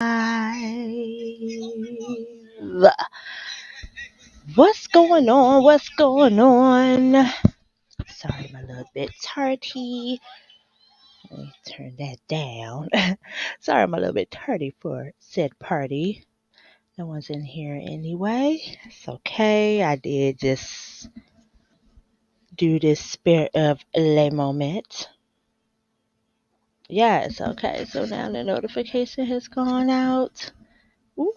What's going on? What's going on? Sorry, I'm a little bit tardy. Let me turn that down. Sorry, I'm a little bit tardy for said party. No one's in here anyway. It's okay. I did just do this spirit of le moment. Yes, okay. So now the notification has gone out. Ooh,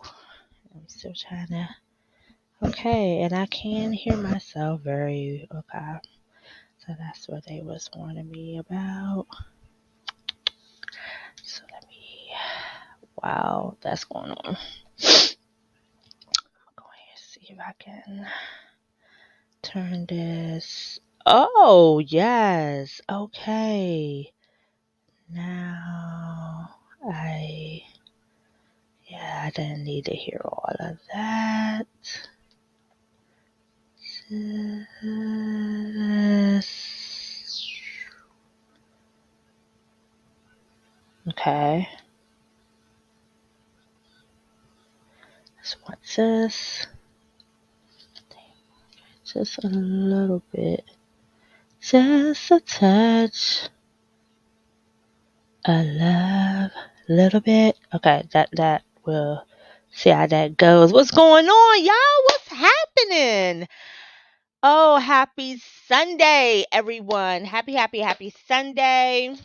I'm still trying to. Okay, and I can hear myself very okay. So that's what they was warning me about. So let me. Wow, that's going on. Go ahead and see if I can turn this. Oh yes. Okay. Now I didn't need to hear all of that. Okay. So what's this? Just a little bit. Just a touch. A love. Little bit. Okay, that will see how that goes. What's going on, y'all? What's happening? Oh, happy Sunday, everyone. Happy Sunday.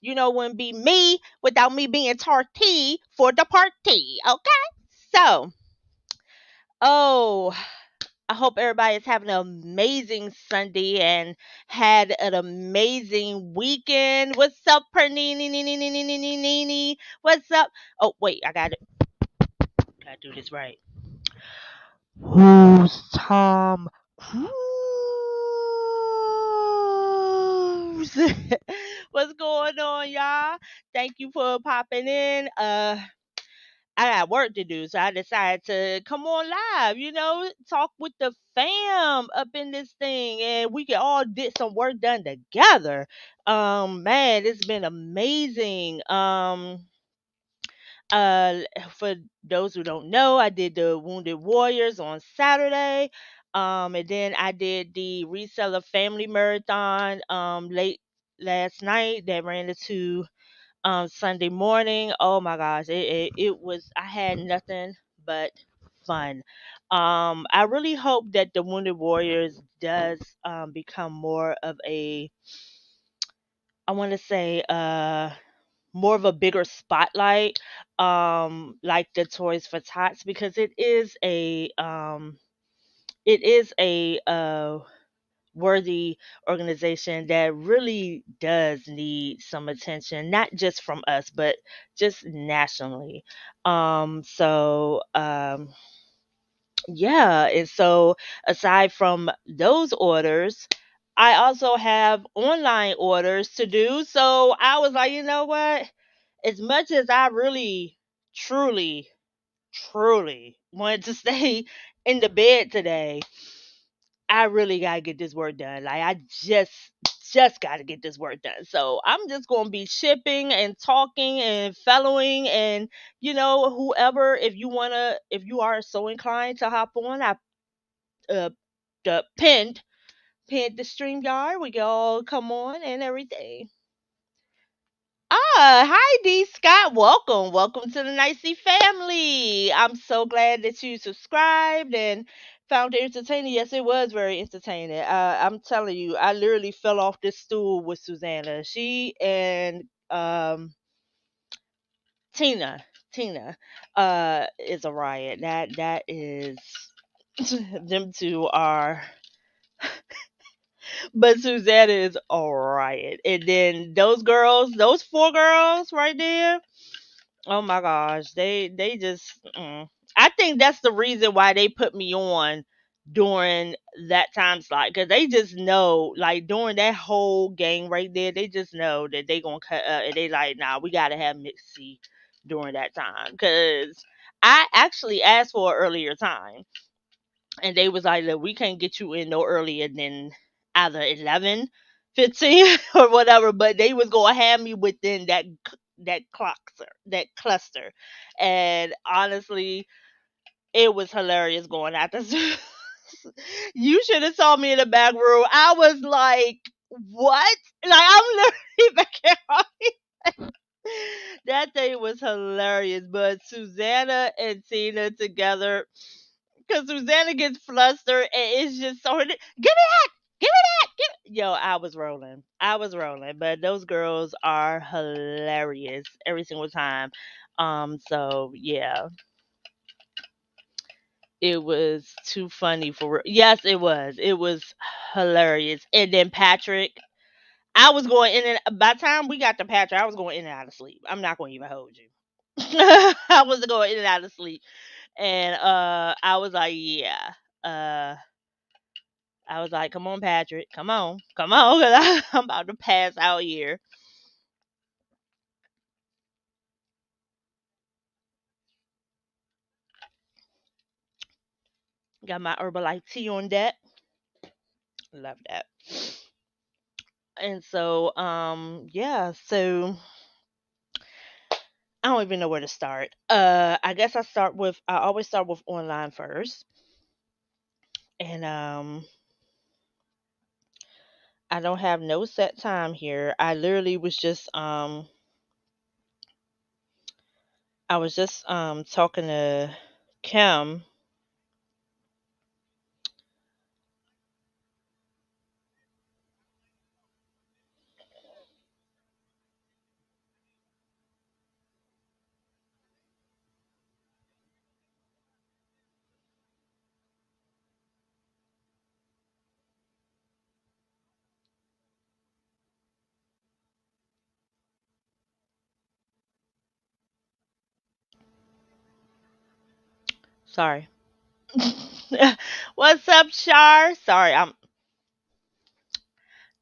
You know, wouldn't be me without me being tarty for the party. Okay? So, oh, I hope everybody is having an amazing Sunday and had an amazing weekend. What's up, Pernini? What's up? Oh, wait, I got it. Gotta do this right. Who's Tom Cruise? What's going on, y'all? Thank you for popping in. I got work to do, so I decided to come on live, talk with the fam up in this thing, and we can all get some work done together. Man, it's been amazing. Uh, for those who don't know, I did the Wounded Warriors on Saturday. And then I did the Reseller Family Marathon late last night that ran into Sunday morning. Oh my gosh, it was, I had nothing but fun. I really hope that the Wounded Warriors does become more of a, I want to say, more of a bigger spotlight, like the Toys for Tots, because it is a worthy organization that really does need some attention, not just from us, but just nationally. Yeah, and so aside from those orders, I also have online orders to do. So I was like, you know what? As much as I really, truly, truly wanted to stay in the bed today, I really gotta get this work done. Like I just gotta get this work done. So I'm just gonna be shipping and talking and fellowing, and whoever, if you are so inclined to hop on, I uh the pinned the stream yard. We can all come on and everything. Hi D Scott. Welcome to the Nicey family. I'm so glad that you subscribed and found it entertaining. Yes, it was very entertaining. I'm telling you, I literally fell off this stool with Susanna. She and Tina. Tina is a riot. That is them two are, but Susanna is a riot. And then those girls, those four girls right there. Oh my gosh, they just. I think that's the reason why they put me on during that time slot, because they just know, like during that whole gang right there, they just know that they gonna cut. And they like, nah, we gotta have Mixie during that time, because I actually asked for an earlier time, and they was like, look, we can't get you in no earlier than either 11, 15, or whatever, but they was gonna have me within cluster. And honestly, it was hilarious going out the You should have saw me in the back room. I was like, what? Like I'm literally back here. That thing was hilarious. But Susanna and Tina together, because Susanna gets flustered and it's just so. Give me that! Give me that! Yo, I was rolling. I was rolling. But those girls are hilarious every single time. So yeah, it was too funny for real. Yes, it was. It was hilarious. And then Patrick, I was going in and by the time we got to Patrick, I was going in and out of sleep. I'm not going to even hold you. I was going in and out of sleep, and I was like, yeah. Uh, I was like, come on, Patrick, come on, 'cause I'm about to pass out here. Got my Herbalife tea on deck. Love that. And so, yeah. So I don't even know where to start. I guess I always start with online first, and I don't have no set time here. I was just talking to Kim. Sorry. What's up, Shar? Sorry, I'm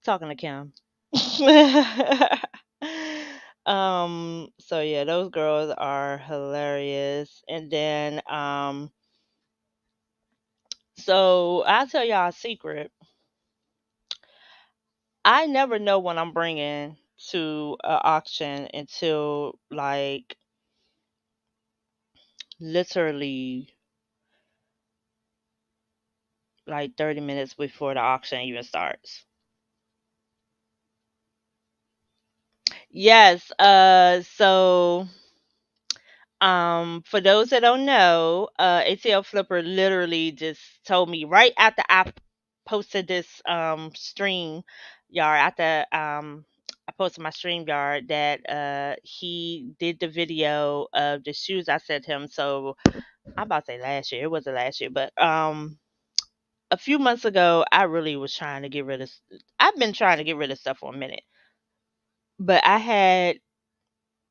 talking to Kim. So yeah, those girls are hilarious. And then so I'll tell y'all a secret. I never know when I'm bringing to an auction until like literally like 30 minutes before the auction even starts. Yes, so for those that don't know, ATL Flipper literally just told me right after I posted this stream yard after I posted my stream yard that he did the video of the shoes I sent him. So I'm about to say last year. It wasn't last year, but a few months ago I really was trying to get rid of I've been trying to get rid of stuff for a minute. But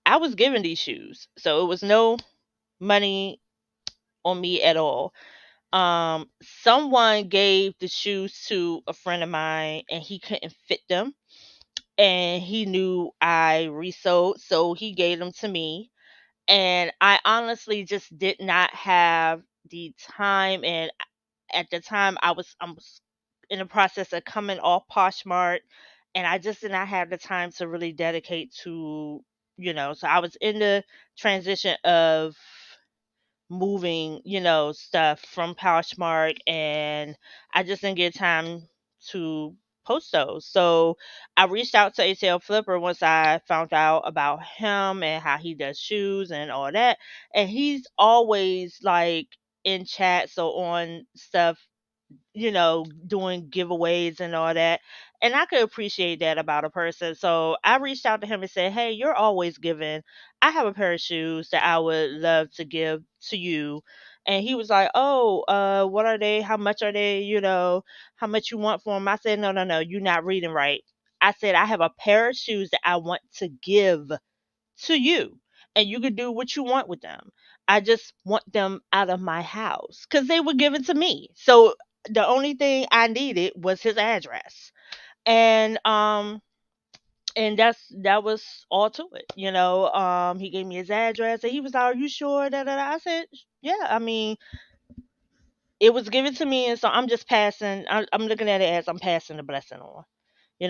I was given these shoes. So it was no money on me at all. Someone gave the shoes to a friend of mine and he couldn't fit them and he knew I resold, so he gave them to me. And I honestly just did not have the time, and at the time I was in the process of coming off Poshmark, and I just did not have the time to really dedicate to, so I was in the transition of moving, stuff from Poshmark, and I just didn't get time to post those. So I reached out to ATL Flipper once I found out about him and how he does shoes and all that. And he's always like in chat, so on stuff, doing giveaways and all that. And I could appreciate that about a person. So I reached out to him and said, hey, you're always giving. I have a pair of shoes that I would love to give to you. And he was like, oh, what are they? How much are they? How much you want for them? I said, no, no, no, you're not reading right. I said, I have a pair of shoes that I want to give to you, and you can do what you want with them. I just want them out of my house because they were given to me. So the only thing I needed was his address, and that was all to it. He gave me his address, and he was like, "Are you sure?" Da, da, da. I said, "Yeah." I mean, it was given to me, and so I'm just passing. I'm looking at it as I'm passing the blessing on.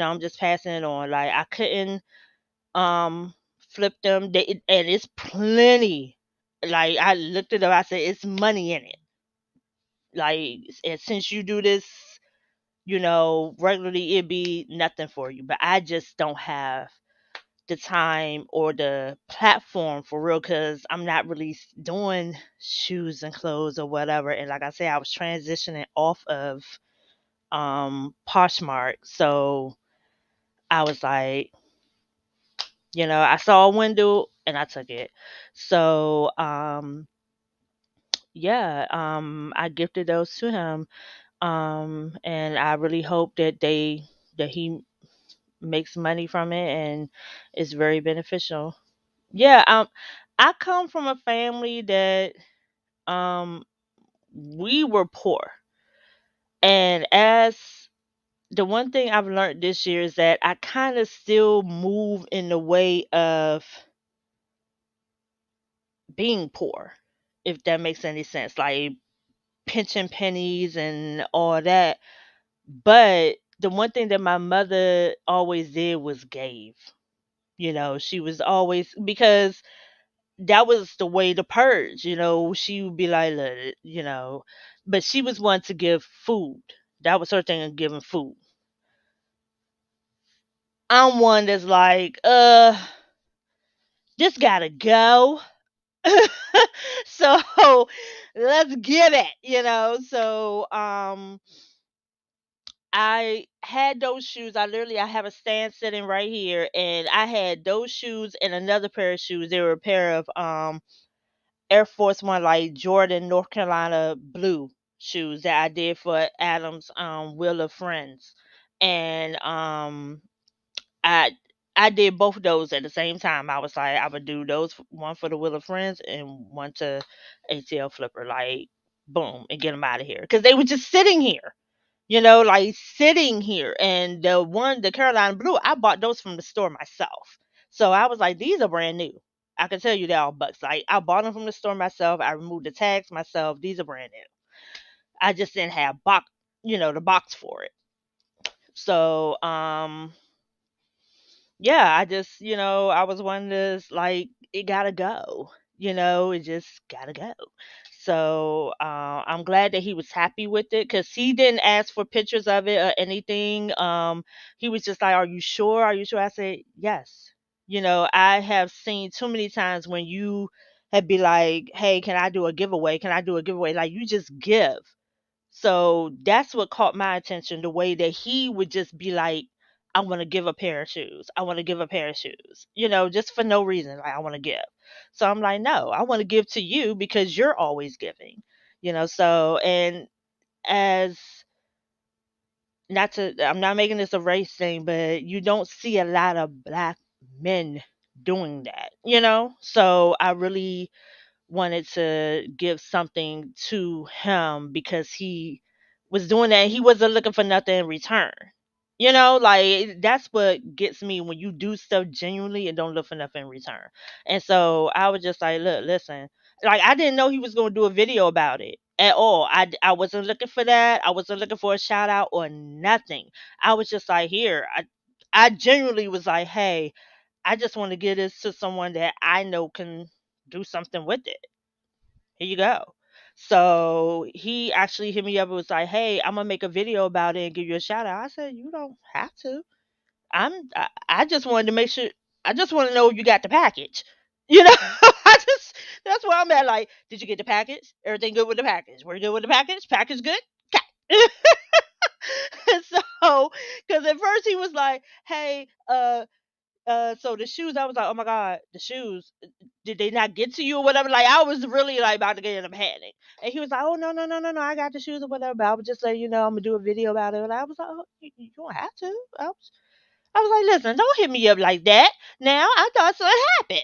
I'm just passing it on. Like I couldn't um flip them. And it's plenty. Like I looked it up, I said it's money in it. Like, and since you do this, regularly, it'd be nothing for you. But I just don't have the time or the platform for real because I'm not really doing shoes and clothes or whatever. And like I said, I was transitioning off of Poshmark. So I was like, I saw a window and I took it. So yeah, I gifted those to him. And I really hope that he makes money from it and it's very beneficial. Yeah, I come from a family that um we were poor. And as the one thing I've learned this year is that I kind of still move in the way of being poor, if that makes any sense. Like pinching pennies and all that. But the one thing that my mother always did was gave. She was always, because that was the way to purge. She would be like, "Look," but she was one to give food. That was her thing of giving food. I'm one that's like, this gotta go. So let's get it. So I had those shoes. I have a stand sitting right here, and I had those shoes and another pair of shoes. They were a pair of Air Force One, like Jordan, North Carolina blue shoes that I did for Adam's Wheel of Friends. And I I did both of those at the same time. I was like, I would do those, one for the Wheel of Friends and one to ATL Flipper, like boom, and get them out of here because they were just sitting here. Like sitting here. And the Carolina Blue, I bought those from the store myself. So I was like, these are brand new. I can tell you they're all bucks. Like I bought them from the store myself. I removed the tags myself. These are brand new. I just didn't have the box for it. So yeah, I just, I was one of those, like, it gotta go. It just gotta go. So I'm glad that he was happy with it because he didn't ask for pictures of it or anything. He was just like, "Are you sure? Are you sure?" I said, "Yes." I have seen too many times when you have be like, "Hey, can I do a giveaway? Can I do a giveaway?" Like you just give. So that's what caught my attention, the way that he would just be like, I want to give a pair of shoes. I want to give a pair of shoes, just for no reason. Like, I want to give. So I'm like, no, I want to give to you because you're always giving, So, and as I'm not making this a race thing, but you don't see a lot of black men doing that, So I really wanted to give something to him because he was doing that. He wasn't looking for nothing in return. Like that's what gets me when you do stuff genuinely and don't look for nothing in return. And so I was just like, look, listen, like I didn't know he was going to do a video about it at all. I wasn't looking for that. I wasn't looking for a shout out or nothing. I was just like, here, I genuinely was like, hey, I just want to give this to someone that I know can do something with it. Here you go. So he actually hit me up and was like, "Hey, I'm gonna make a video about it and give you a shout out." I said, "You don't have to. I just wanted to make sure. I just want to know if you got the package. I just that's where I'm at. Like, did you get the package? Everything good with the package? We're good with the package. Package good. Okay." So, because at first he was like, "Hey, so the shoes," I was like, "Oh my god, the shoes, did they not get to you or whatever?" Like I was really like about to get in a panic. And he was like, "Oh no, no, no, no, no, I got the shoes or whatever, but I was just letting you know I'm gonna do a video about it." And I was like, "Oh, you don't have to." I was like, "Listen, don't hit me up like that. Now I thought something happened."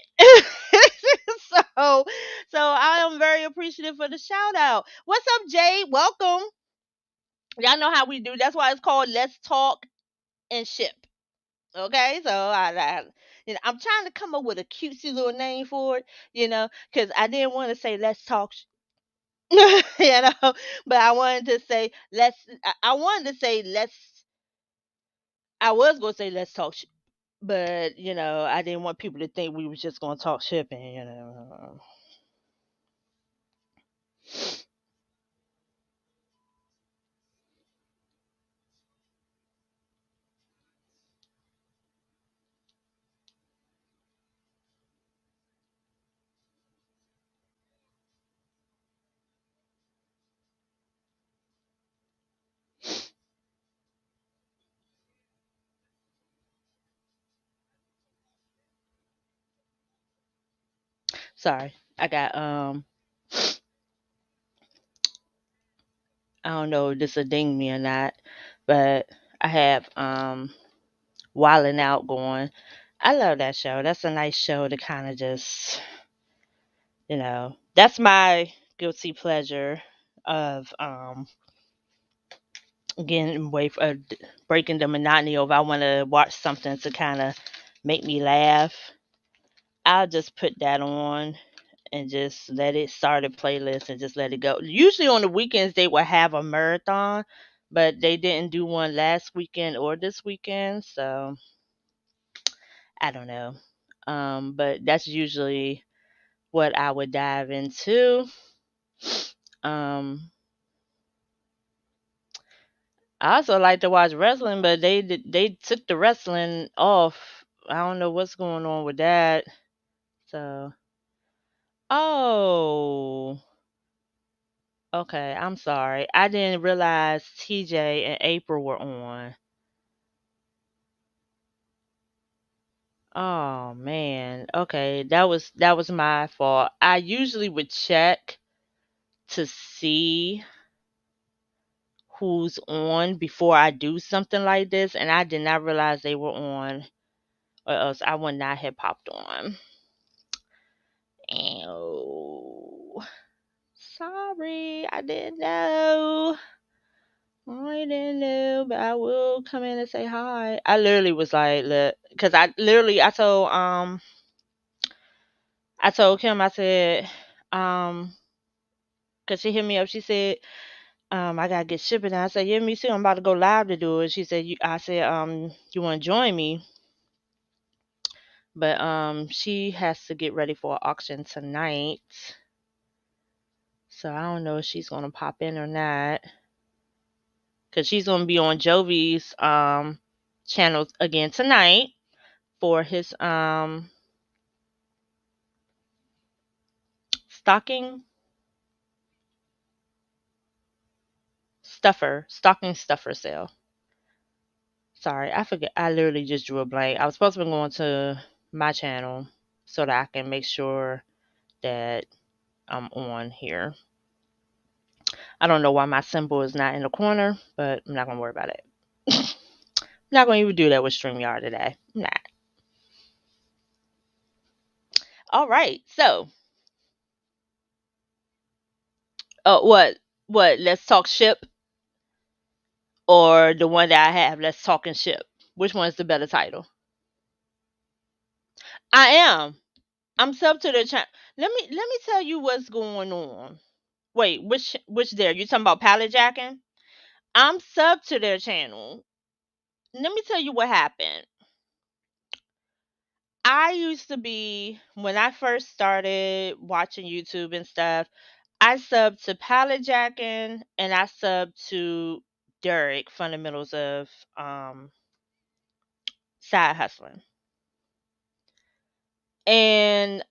so so I am very appreciative for the shout out. What's up, Jay? Welcome. Y'all know how we do. That's why it's called Let's Talk and Ship. Okay, so I'm trying to come up with a cutesy little name for it, because I didn't want to say let's talk, but I wanted to say let's. I wanted to say let's. I was gonna say let's talk, But I didn't want people to think we was just gonna talk shipping. Sorry, I got I don't know if this will ding me or not, but I have Wildin' Out going. I love that show. That's a nice show to kind of just, that's my guilty pleasure of getting away from breaking the monotony of I want to watch something to kind of make me laugh. I'll just put that on and just let it start a playlist and just let it go. Usually on the weekends they will have a marathon, but they didn't do one last weekend or this weekend, so I don't know. But that's usually what I would dive into. Um, I also like to watch wrestling, but they took the wrestling off. I don't know what's going on with that. So, oh, okay. I'm sorry. I didn't realize TJ and April were on. Oh man. Okay, that was my fault. I usually would check to see who's on before I do something like this, and I did not realize they were on, or else I would not have popped on. Oh, sorry, I didn't know. I didn't know, but I will come in and say hi. I literally was like, look, because I told Kim, I said, um, because she hit me up, she said, I gotta get shipping. And I said, yeah, me too. I'm about to go live to do it. She said, I said, you want to join me? But she has to get ready for an auction tonight. So I don't know if she's gonna pop in or not. Cause she's gonna be on Jovi's channel again tonight for his stocking stocking stuffer sale. Sorry, I forget. I literally just drew a blank. I was supposed to be going to my channel so that I can make sure that I'm on here. I don't know why my symbol is not in the corner, but I'm not gonna worry about it. I'm not gonna even do that with StreamYard today. I'm not. All right. So, what? What? Let's talk ship, or the one that I have. Let's talk and ship. Which one is the better title? I am. I'm sub to the channel. Let me tell you what's going on. Wait, which there? You talking about pallet jacking? I'm sub to their channel. Let me tell you what happened. I used to be when I first started watching YouTube and stuff. I subbed to pallet jacking and I subbed to Derek fundamentals of side hustling. And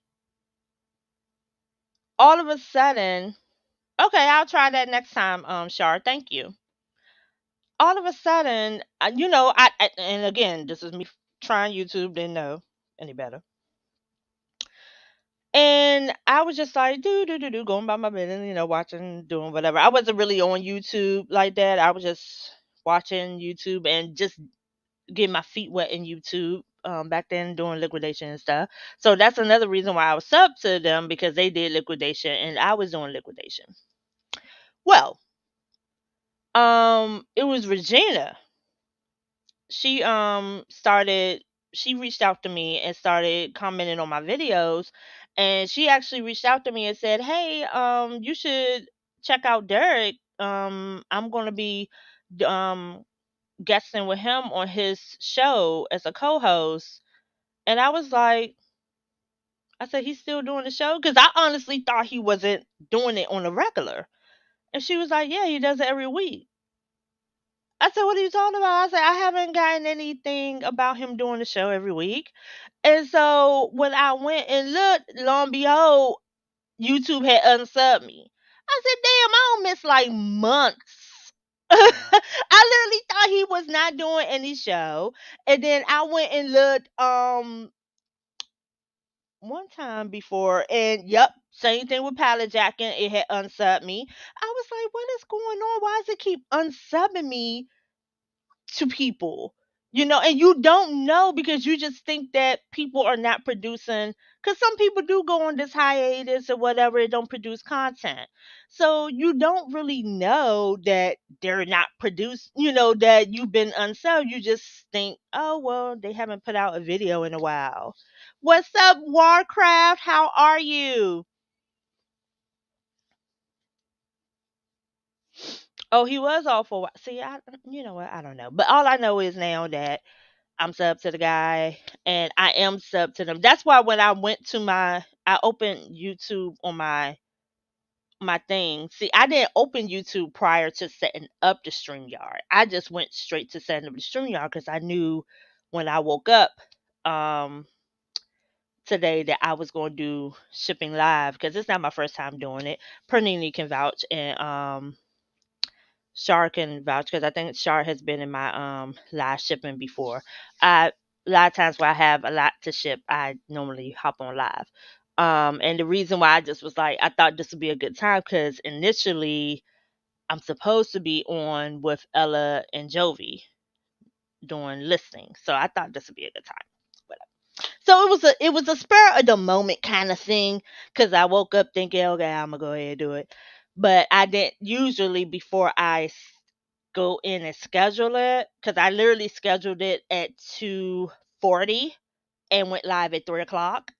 all of a sudden, okay, I'll try that next time, Shar. Thank you. All of a sudden, and again, this is me trying YouTube, didn't know any better. And I was just like, do, going by my business, watching, doing whatever. I wasn't really on YouTube like that. I was just watching YouTube and just getting my feet wet in YouTube. Back then doing liquidation and stuff. So that's another reason why I was sub to them because they did liquidation and I was doing liquidation. Well, it was Regina. She reached out to me and started commenting on my videos, and she actually reached out to me and said, "Hey, you should check out Derek. I'm going to be um guesting with him on his show as a co-host, and I was like, I said, he's still doing the show because I honestly thought he wasn't doing it on a regular. And she was like, yeah, he does it every week. I said, what are you talking about? I said, I haven't gotten anything about him doing the show every week. And so when I went and looked, lo and behold, YouTube had unsubbed me. I said, damn, I don't miss like months. I literally thought he was not doing any show. And then I went and looked one time before, and yep, same thing with pallet jacking. It had unsubbed me. I was like, what is going on? Why does it keep unsubbing me to people? And you don't know because you just think that people are not producing, because some people do go on this hiatus or whatever and don't produce content. So you don't really know that they're not produced, that you've been unsubbed. You just think, oh, well, they haven't put out a video in a while. What's up, Warcraft? How are you? Oh, he was off for a while. See, you know what? I don't know. But all I know is now that I'm sub to the guy and I am sub to them. That's why when I opened YouTube on my thing. See, I didn't open YouTube prior to setting up the StreamYard. I just went straight to setting up the StreamYard because I knew when I woke up um today that I was going to do shipping live because it's not my first time doing it. Pernini can vouch and Shar can vouch because I think Shar has been in my live shipping before. A lot of times where I have a lot to ship, I normally hop on live. And the reason why I just was like, I thought this would be a good time because initially I'm supposed to be on with Ella and Jovi doing listening, so I thought this would be a good time. So it was a spur of the moment kind of thing because I woke up thinking, okay, I'm gonna go ahead and do it, but I didn't usually before I go in and schedule it because I literally scheduled it at 2:40 and went live at 3 o'clock.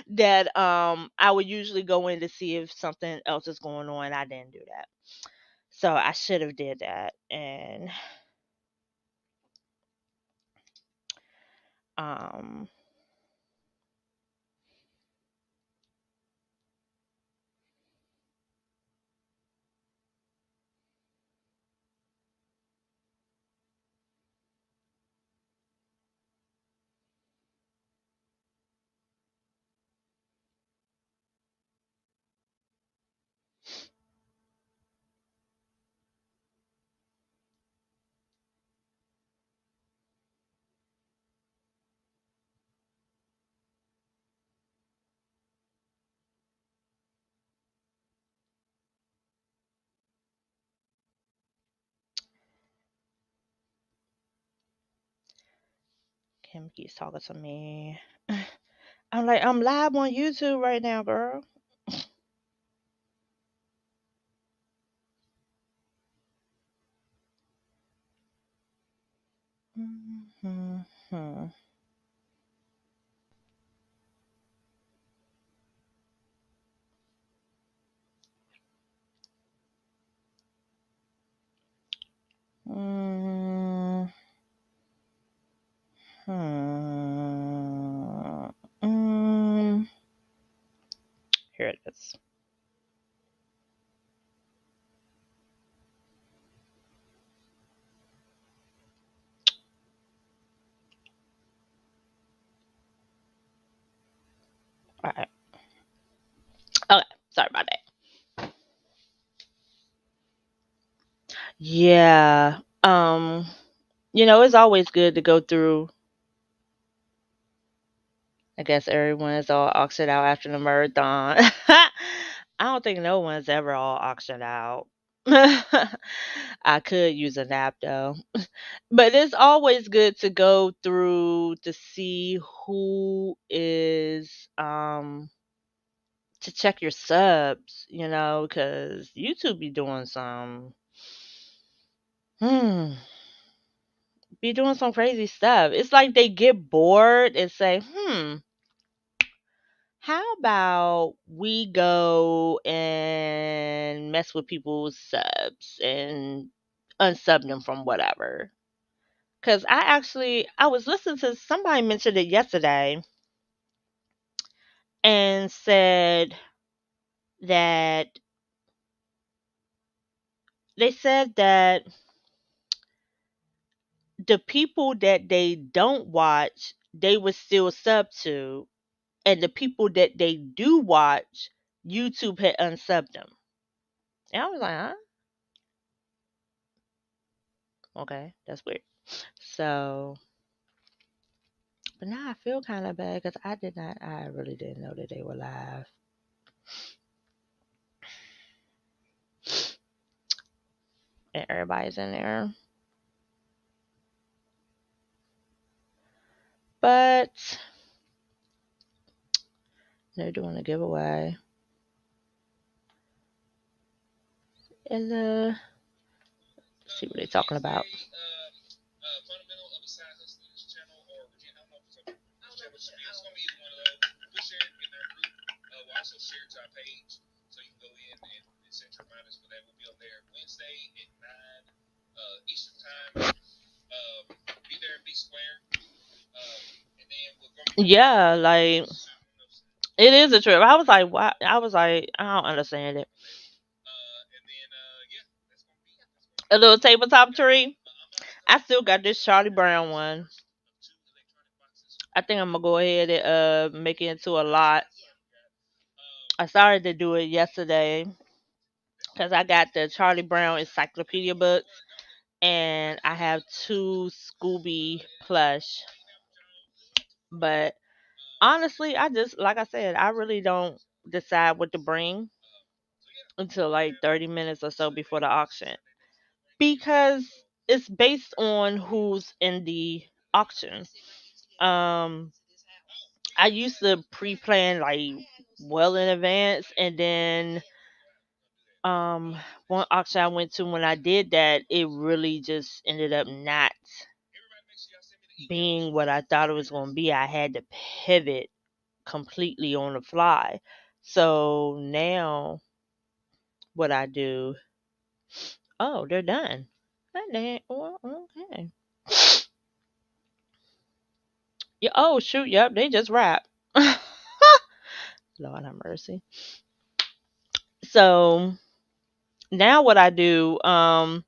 That I would usually go in to see if something else is going on. I didn't do that, so I should have did that. And um, Kim keeps talking to me. I'm like, I'm live on YouTube right now, girl. Mhm. Mhm. Mm. Here it is. All right. Okay. Sorry about that. Yeah. It's always good to go through. I guess everyone is all auctioned out after the marathon. I don't think no one's ever all auctioned out. I could use a nap though. But it's always good to go through to see who is to check your subs, because YouTube hmm, be doing some crazy stuff. It's like they get bored and say, how about we go and mess with people's subs and unsub them from whatever? Cause I was listening to somebody mentioned it yesterday and said that they said that the people that they don't watch, they would still sub to, and the people that they do watch, YouTube had unsubbed them. And I was like, huh? Okay, that's weird. So, but now I feel kind of bad because I really didn't know that they were live. And everybody's in there. But they're doing a giveaway. And see what they're talking about. Yeah, like it is a trip. I was like, why? I was like, I don't understand it. A little tabletop tree. I still got this Charlie Brown one. I think I'm gonna go ahead and make it into a lot. I started to do it yesterday because I got the Charlie Brown encyclopedia book and I have two Scooby plush. But honestly, I just like I said, I really don't decide what to bring until like 30 minutes or so before the auction because it's based on who's in the auction. Um, I used to pre-plan like well in advance, and then um, one auction I went to when I did that, it really just ended up not being what I thought it was going to be. I had to pivot completely on the fly. So now what I do, oh, they're done. Well, okay. Yeah, oh shoot, yep, they just wrapped. Lord have mercy. So now what I do, I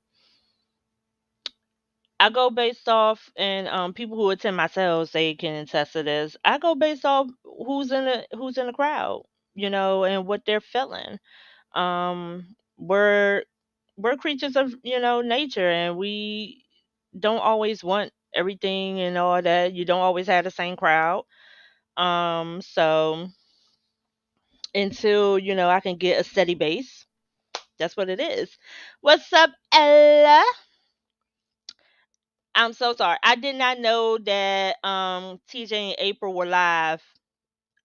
go based off, and people who attend my sales, they can attest to this. I go based off who's in the crowd, and what they're feeling. We're creatures of nature, and we don't always want everything and all that. You don't always have the same crowd. So until I can get a steady base, that's what it is. What's up, Ella? I'm so sorry. I did not know that TJ and April were live.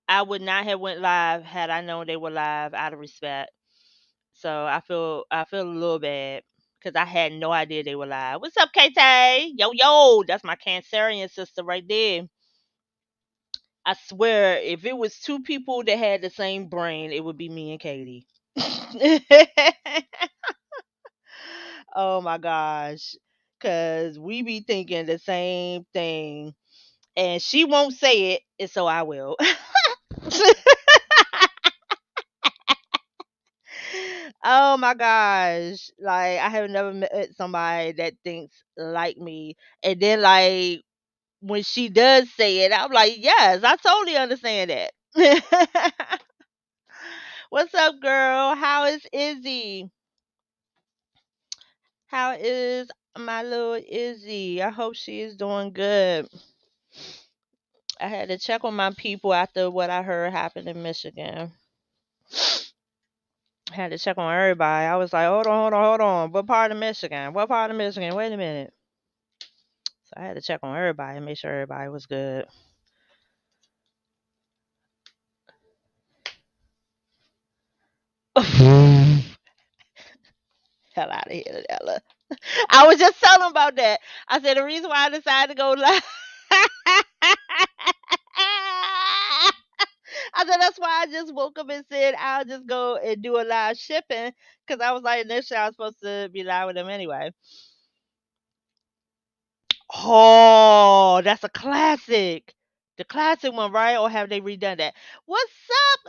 I would not have went live had I known they were live out of respect. So I feel a little bad because I had no idea they were live. What's up, KT? Yo yo, that's my Cancerian sister right there. I swear, if it was two people that had the same brain, it would be me and Katie. Oh my gosh. Cause we be thinking the same thing. And she won't say it, and so I will. Oh my gosh. Like I have never met somebody that thinks like me. And then like when she does say it, I'm like, yes, I totally understand that. What's up, girl? How is Izzy? How is my little Izzy? I hope she is doing good. I had to check on my people after what I heard happened in Michigan. I had to check on everybody. I was like, hold on, hold on, hold on. What part of Michigan? What part of Michigan? Wait a minute. So I had to check on everybody and make sure everybody was good. Hell out of here, Ella. I was just telling them about that. I said the reason why I decided to go live. I said that's why I just woke up and said I'll just go and do a live shipping because I was like initially I was supposed to be live with them anyway. Oh, that's a classic. The classic one, right? Or have they redone that? What's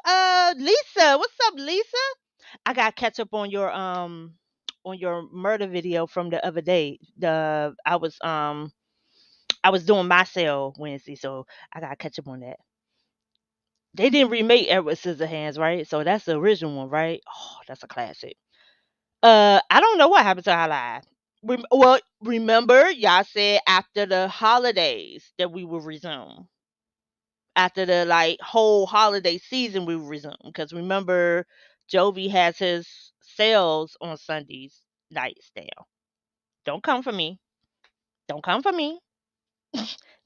up, Lisa? What's up, Lisa? I got to catch up on your murder video from the other day. I was doing my sale Wednesday, so I got to catch up on that. They didn't remake Edward Scissorhands, right? So that's the original one, right? Oh, that's a classic. I don't know what happened to our live. Well, remember, y'all said after the holidays that we will resume. After the like whole holiday season, we will resume. Because remember, Jovi has his sales on Sundays nights now. Don't come for me. Don't come for me.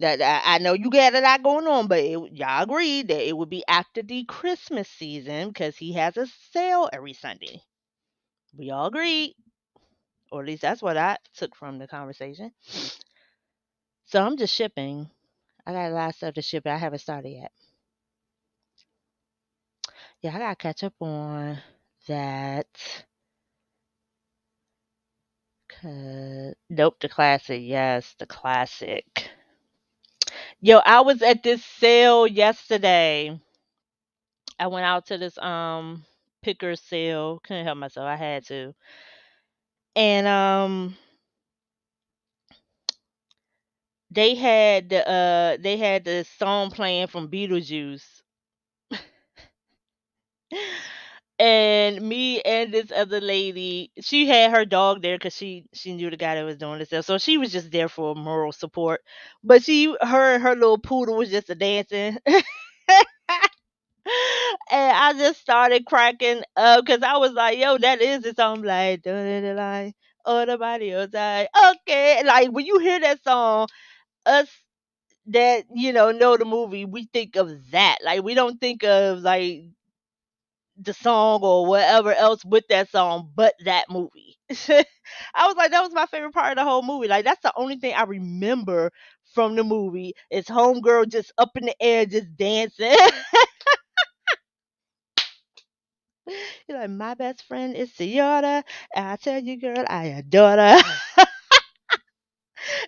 That I know you got a lot going on, but y'all agreed that it would be after the Christmas season because he has a sale every Sunday. We all agreed, or at least that's what I took from the conversation. So I'm just shipping. I got a lot of stuff to ship. I haven't started yet. Yeah, I gotta catch up on that. Nope, the classic. Yes, the classic. Yo, I was at this sale yesterday. I went out to this picker sale. Couldn't help myself. I had to. And they had the song playing from Beetlejuice. And me and this other lady, she had her dog there because she knew the guy that was doing this, so she was just there for moral support. But her little poodle was just a dancing, and I just started cracking up because I was like, "Yo, that is the song, like, the line, oh the body, oh die." Okay, like when you hear that song, us that know the movie, we think of that. Like we don't think of like the song or whatever else with that song but that movie. I was like, that was my favorite part of the whole movie. Like that's the only thing I remember from the movie is homegirl just up in the air just dancing. You're like, my best friend is Toyota. And I tell you, girl, I adore her.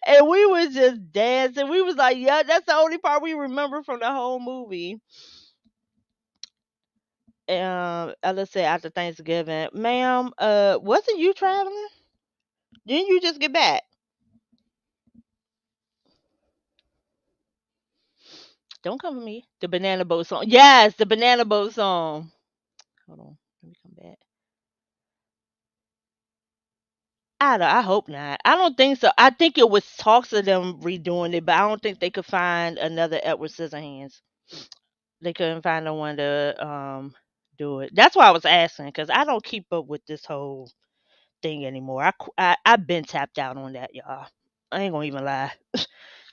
And we was just dancing. We was like, yeah, that's the only part we remember from the whole movie. Let's say after Thanksgiving, ma'am, wasn't you traveling? Didn't you just get back? Don't come for me. The Banana Boat song. Yes, the Banana Boat song. Hold on. Let me come back. I hope not. I don't think so. I think it was talks of them redoing it, but I don't think they could find another Edward Scissorhands. They couldn't find no one to do it. That's why I was asking because I don't keep up with this whole thing anymore. I've been tapped out on that, y'all. I ain't gonna even lie.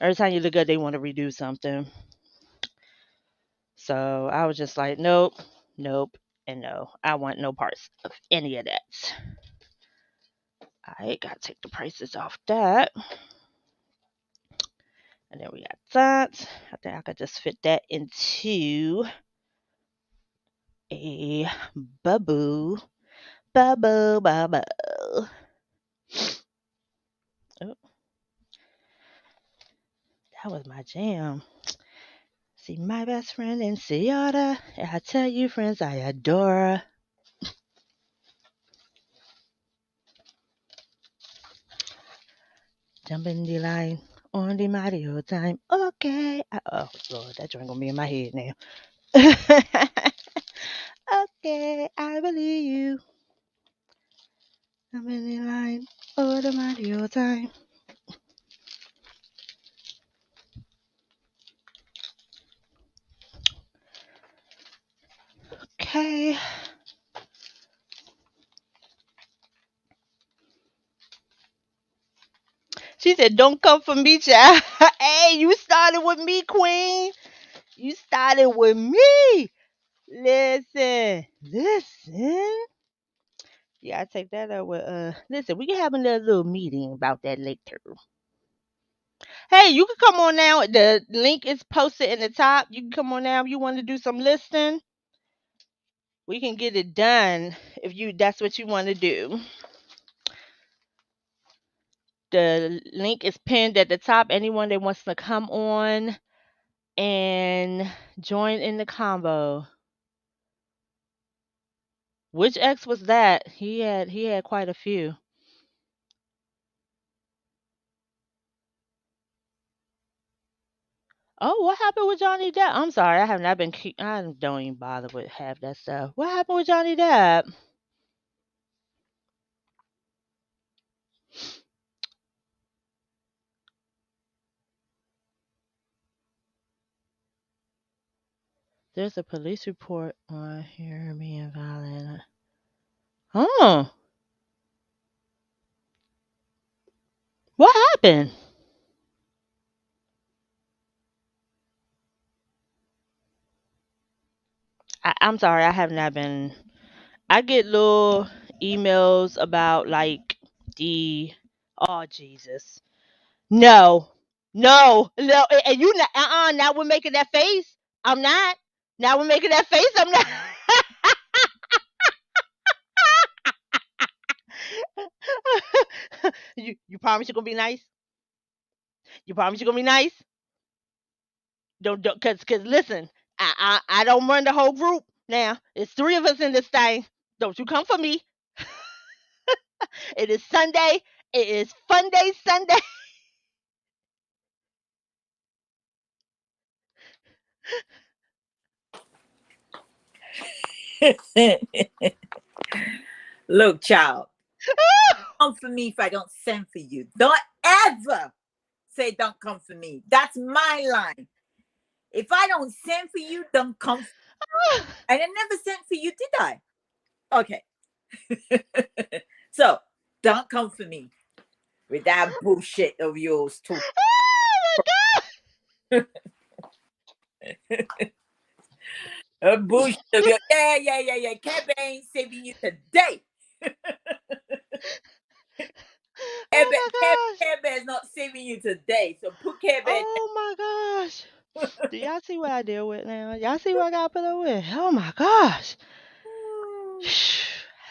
Every time you look up, they want to redo something. So I was just like, nope, nope, and no. I want no parts of any of that. I gotta take the prices off that. And then we got that. I think I could just fit that into a bubble. Bubble, bubble. Oh, that was my jam. See, my best friend in Seattle. I tell you, friends, I adore her. Jumping the line on the Mario time. Okay. Oh, Lord, that joint gonna be in my head now. Okay, I believe you. I'm in the line on the Mario time. Okay. She said, don't come for me, child. Hey, you started with me, queen. You started with me. Listen. Listen. Yeah, I take that up with listen, we can have another little meeting about that later. Hey, you can come on now. The link is posted in the top. You can come on now if you want to do some listing. We can get it done if you that's what you want to do. The link is pinned at the top. Anyone that wants to come on and join in the combo. Which ex was that? He had quite a few. Oh, what happened with Johnny Depp? I'm sorry, I have not been. I don't even bother with half that stuff. What happened with Johnny Depp? There's a police report on here being violent. Oh, what happened? I'm sorry, I have not been. I get little emails about like the. Oh Jesus! No, no, no! And you not? Now we're making that face. I'm not. Now we're making that face. I'm not. You promise you're gonna be nice? You promise you're gonna be nice? Don't cause listen, I don't run the whole group now. It's three of us in this thing. Don't you come for me. It is Sunday. It is fun day Sunday. Look, child, come for me if I don't send for you. Don't ever say don't come for me. That's my line. If I don't send for you, don't come. And I never sent for you, did I? Okay. So don't come for me with that bullshit of yours too. Bullshit of yours. Yeah. Kevin ain't saving you today. Oh my gosh. Care Bear's not saving you today. So put Care Bear Oh my gosh. Do y'all see what I deal with now? Y'all see what I got put up with? Oh my gosh. down.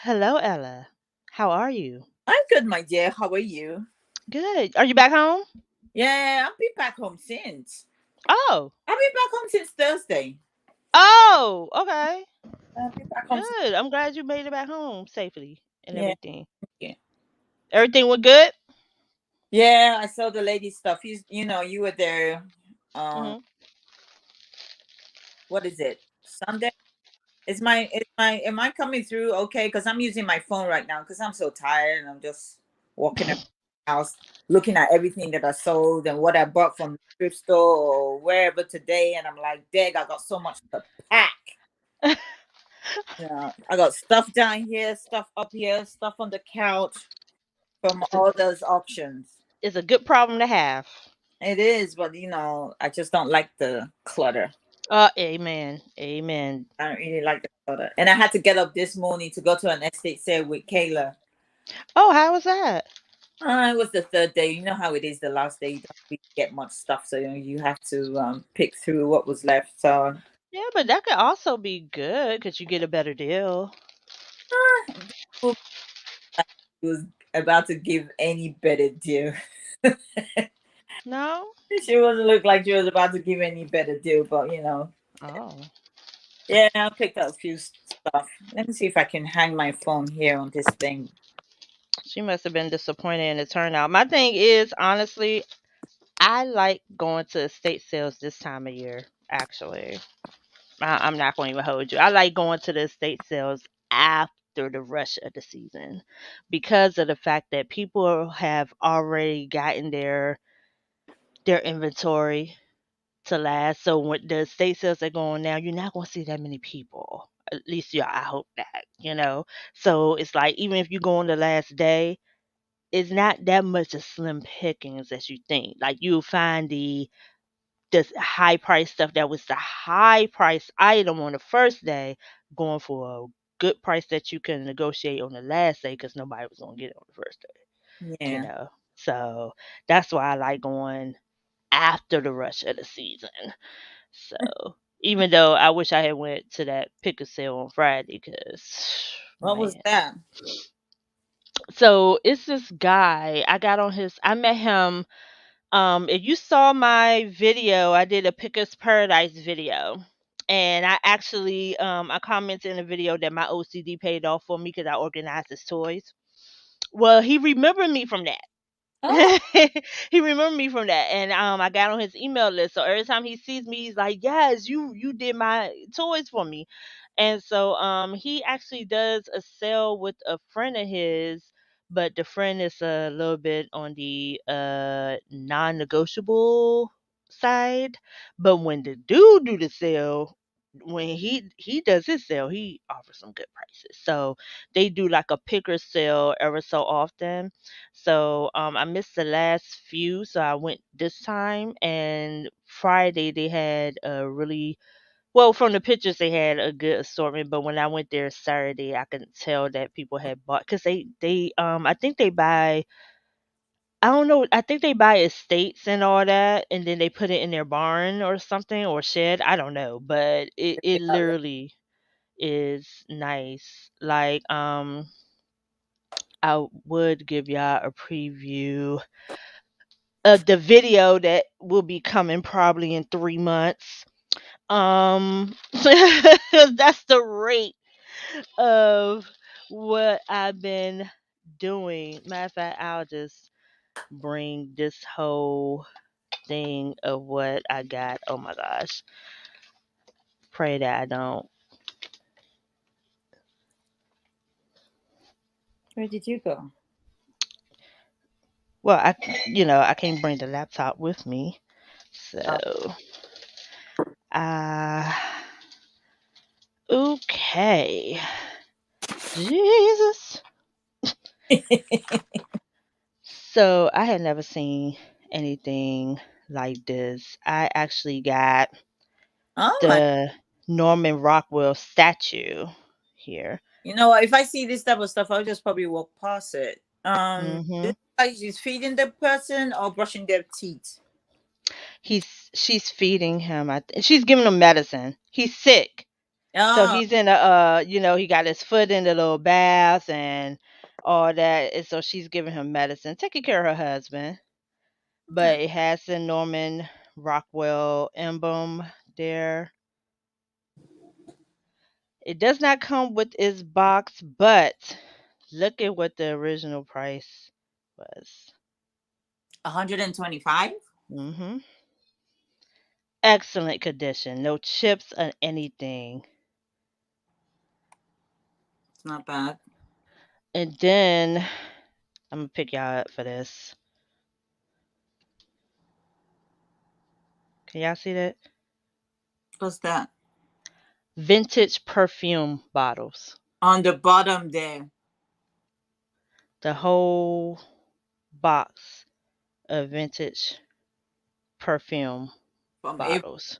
Hello, Ella. How are you? I'm good, my dear. How are you? Good. Are you back home? Yeah, I've been back home since. Oh. I've been back home since Thursday. Oh, okay. I've been back home since. Good. I'm glad you made it back home safely and Yeah, everything. yeah. Everything went good? Yeah, I saw the lady stuff. You were there. Um, Hmm. what is it? Sunday? Am I coming through okay? Because I'm using my phone right now because I'm so tired and I'm just walking around the house looking at everything that I sold and what I bought from the thrift store or wherever today. And I'm like, dang, I got so much to pack. Yeah, I got stuff down here, stuff up here, stuff on the couch from it's a all those auctions. it's a good problem to have. It is, but I just don't like the clutter. Amen. Amen. I don't really like the clutter. And I had to get up this morning to go to an estate sale with Kayla. Oh, how was that? It was the third day. You know how it is. The last day, you don't really get much stuff, so you have to pick through what was left. So Yeah, but that could also be good because you get a better deal. uh, she was about to give any better deal. No? She wasn't look like she was about to give any better deal, but Oh. yeah, I picked up a few stuff. Let me see if I can hang my phone here on this thing. She must have been disappointed in the turnout. My thing is, honestly, I like going to estate sales this time of year, actually. I'm not going to even hold you. I like going to the estate sales after the rush of the season because of the fact that people have already gotten their inventory to last. So when the estate sales are going now, you're not going to see that many people. At least, yeah, I hope that. So it's like even if you go on the last day, it's not that much of slim pickings as you think. Like you'll find the high price stuff that was the high price item on the first day going for a good price that you can negotiate on the last day because nobody was gonna get it on the first day. Yeah. So that's why I like going after the rush of the season. So even though I wish I had went to that pick a sale on Friday because What was man. that? So it's this guy. I met him. If you saw my video, I did a Pickers Paradise video. And I commented in the video that my OCD paid off for me because I organized his toys. Well, he remembered me from that. Oh, He remembered me from that, and I got on his email list. So every time he sees me, he's like, "Yes, you did my toys for me." And so he actually does a sale with a friend of his, but the friend is a little bit on the non-negotiable side. But when the dude do the sale, when he does his sale, he offers some good prices. So they do like a picker sale ever so often. So I missed the last few, so I went this time. And Friday they had a really well, from the pictures they had a good assortment. But when I went there Saturday, I could tell that people had bought because I think they buy. I don't know. I think they buy estates and all that, and then they put it in their barn or something or shed. I don't know, but it literally is nice. Like I would give y'all a preview the video that will be coming probably in 3 months. That's the rate of what I've been doing. Matter of fact, I'll just bring this whole thing of what I got. Oh my gosh. Pray that I don't. where did you go? Well, I can't bring the laptop with me. So, uh, okay. Jesus. So I had never seen anything like this. I actually got Oh my! the Norman Rockwell statue here. You know what? If I see this type of stuff, I'll just probably walk past it. Hmm This guy is feeding the person or brushing their teeth. She's feeding him. She's giving him medicine. He's sick, so Oh, he's in he got his foot in the little bath and all that, and so she's giving him medicine, taking care of her husband. okay. But it has the Norman Rockwell emblem there. It does not come with its box, but look at what the original price was. 125. Hmm Excellent condition. No chips or anything. It's not bad. And then I'm gonna pick y'all up for this. Can y'all see that? What's that? Vintage perfume bottles. On the bottom there. The whole box of vintage perfume From Avon. bottles.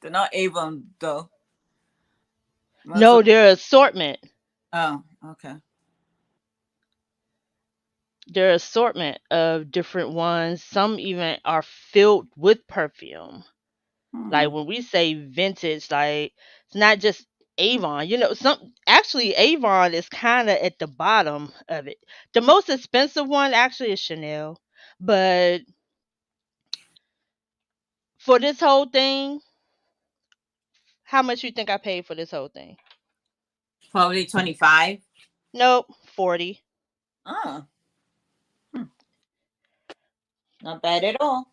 They're not Avon though. Most of, No, their assortment. oh, okay. Their assortment of different ones. Some even are filled with perfume. Hmm. Like when we say vintage, like it's not just Avon. Some actually Avon is kind of at the bottom of it. The most expensive one actually is Chanel, but for this whole thing, how much you think I paid for this whole thing? Probably 25. Nope, 40. Oh, hmm. Not bad at all.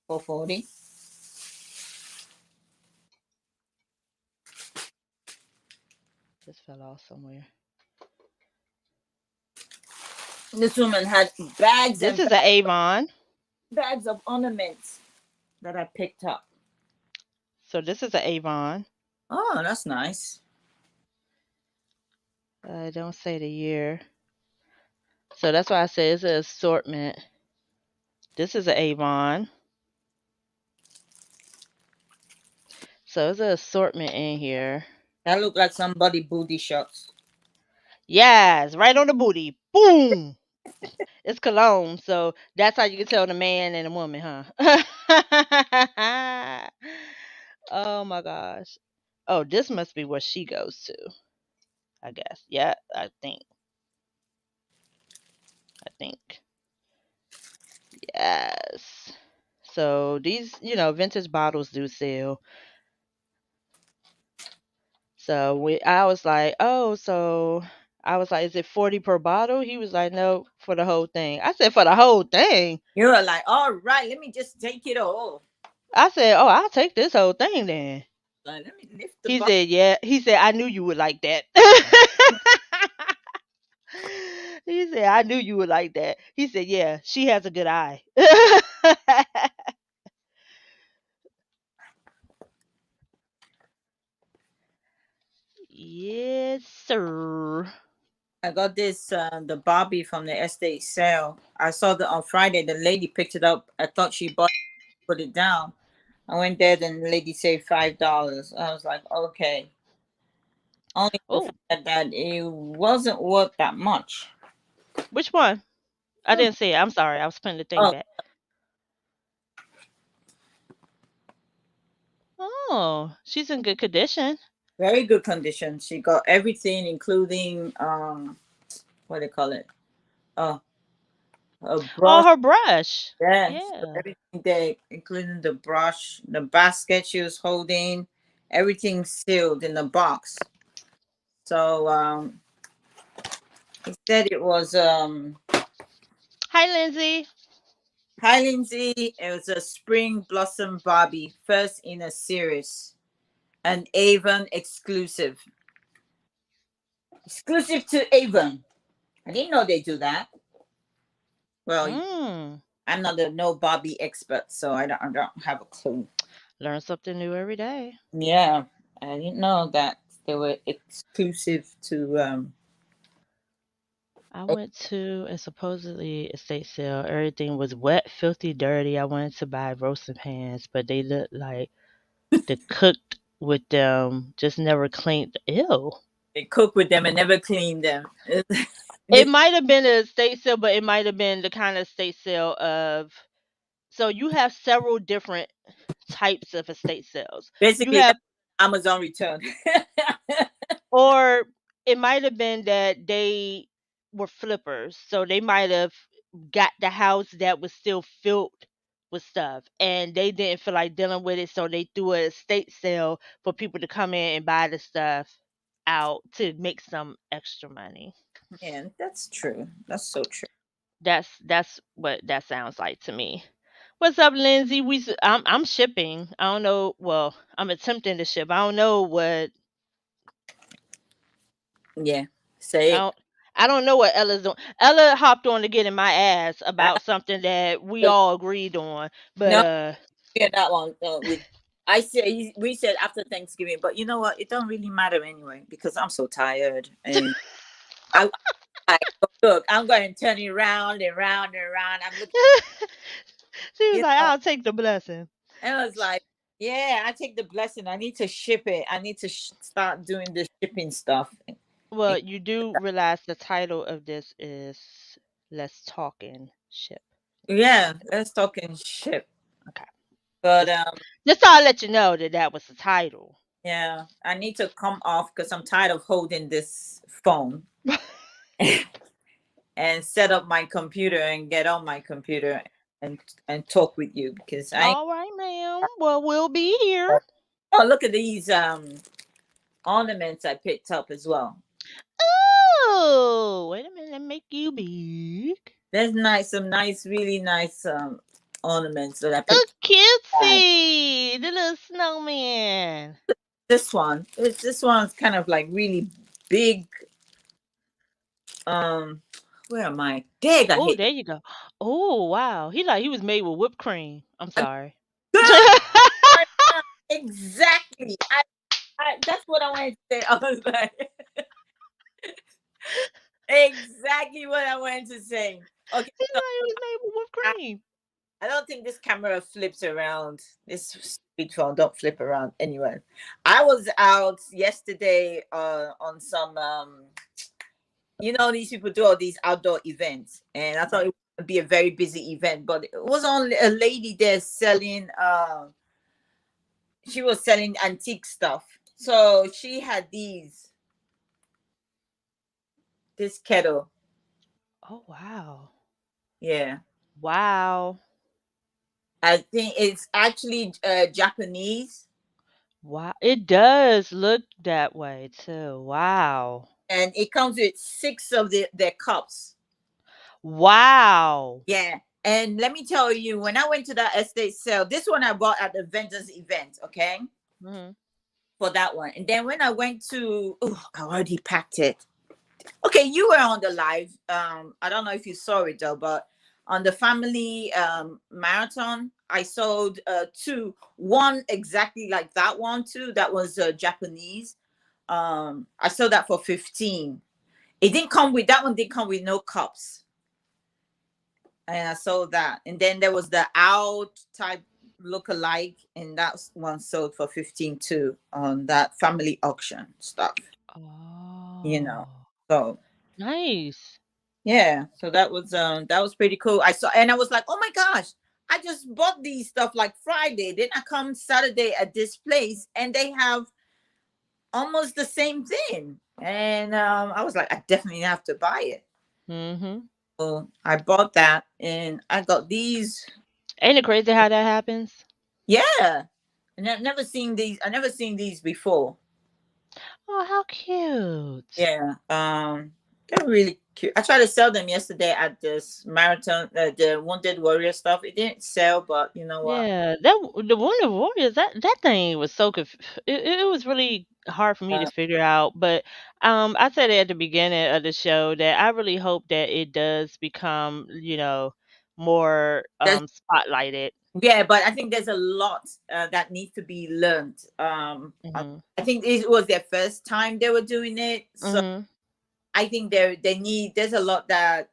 For 40. Just fell off somewhere. This woman had bags This and is an Avon. bags of ornaments that I picked up. So this is an Avon. Oh, that's nice. I don't say the year. So that's why I say it's an assortment. This is an Avon. So it's an assortment in here. That looked like somebody booty shots. Yes, right on the booty. Boom. It's cologne, so that's how you can tell the man and the woman, huh? Oh my gosh. Oh, this must be where she goes to. I guess. Yeah, I think. Yes. So these, vintage bottles do sell. So I was like, oh, so I was like, is it 40 per bottle? He was like, no, for the whole thing. I said, for the whole thing. You were like, all right, let me just take it all. I said, oh, I'll take this whole thing then. Like, let me lift the He box. said, yeah. He said, I knew you would like that. He said, I knew you would like that. He said, yeah, she has a good eye. Yes, sir. I got this the Barbie from the estate sale. I saw that on Friday. The lady picked it up. I thought she bought put it down. I went there and the lady said $5. I was like, okay. Only the Oh, fact that it wasn't worth that much. which one? I didn't see it. I'm sorry. I was putting the thing Oh, back. Oh, she's in good condition. very good condition. She got everything, including what do they call it? Oh, a Oh, brush. her brush. Yeah, she got Yeah. everything there, including the brush, the basket she was holding, everything sealed in the box. So he said it was Hi, Lindsay. hi Lindsay. It was a spring blossom Barbie, first in a series, an Avon exclusive. Exclusive to Avon. I didn't know they do that. Well, Mm. I'm not a no Barbie expert, so I don't have a clue. Learn something new every day. Yeah, I didn't know that they were exclusive to I went to a supposedly estate sale. Everything was wet, filthy, dirty. I wanted to buy roasting pans, but they looked like they cooked with them, just never cleaned. Ew. they cook with them and never clean them. It This might have been a estate sale, but it might have been the kind of estate sale of. So you have several different types of estate sales. You basically have, that's Amazon return. or it might have been that they were flippers, so they might have got the house that was still filled with stuff, and they didn't feel like dealing with it, so they threw a estate sale for people to come in and buy the stuff out to make some extra money. Yeah, that's true. That's so true. That's what that sounds like to me. What's up, Lindsay? I'm shipping. I don't know. Well, I'm attempting to ship. I don't know what Yeah, say I it. don't. I don't know what Ella's doing. Ella hopped on to get in my ass Ah, about something that we all agreed on, but no, yeah, that one. I say we said after Thanksgiving, but you know what? It don't really matter anyway because I'm so tired and I like look. I'm going to turn it round and round and round. I'm looking, she was you like, know, "I'll take the blessing." and I was like, yeah, I take the blessing. I need to ship it. I need to start doing the shipping stuff. Well, you do realize the title of this is "Let's Talk and Ship." Yeah, let's talk and ship. Okay, But just just thought I'd let you know that that was the title. yeah, I need to come off because I'm tired of holding this phone and set up my computer and get on my computer and and talk with you because I. All right, ma'am. Well, we'll be here. Oh, look at these ornaments I picked up as well. Oh, wait a minute. Let me make you big. There's nice, some nice, really nice ornaments that I Oh, picked up. cutesy. The little snowman. This one's kind of like really big. Um, where am I? Dig, I Oh, hit. there you go. Oh, wow. He was made with whipped cream. I'm sorry. Good. Exactly. That's what I wanted to say. I was like, exactly what I wanted to say. Okay, He so was made with whipped I, cream. I don't think this camera flips around. This stupid phone don't flip around. Anyway, I was out yesterday on some these people do all these outdoor events, and I thought it would be a very busy event, but it was only a lady there selling. She was selling antique stuff, so she had these. This kettle. Oh wow. Yeah. Wow. I think it's actually Japanese, Wow. It does look that way too. Wow. and it comes with six of their cups. Wow. Yeah. And let me tell you, when I went to that estate sale, this one I bought at the vendors event, okay, Mhm. for that one. And then when I went to, oh, I already packed it. Okay, you were on the live. I don't know if you saw it though, but on the family marathon, I sold two. One exactly like that one too. That was Japanese. I sold that for 15. It didn't come with that one. Didn't come with no cups, and I sold that. And then there was the out type look-alike, and that one sold for 15 too on that family auction stuff. You know, Oh. so Nice. yeah, so that was pretty cool. I saw and I was like, "Oh my gosh, I just bought these stuff like Friday. Then I come Saturday at this place and they have almost the same thing." And I was like, "I definitely have to buy it." Mhm. So I bought that and I got these. Ain't it crazy how that happens? Yeah. And I've never seen these. I never seen these before. Oh, how cute. Yeah. They're really cute. I tried to sell them yesterday at this marathon, the Wounded Warrior stuff. It didn't sell, but you know what? Yeah, the Wonder Warriors, that thing was so it was really hard for me to Uh, figure out. But I said at the beginning of the show that I really hope that it does become, more there's spotlighted. Yeah, but I think there's a lot that needs to be learned. Mhm. I think it was their first time they were doing it, so Mhm. I think there's a lot that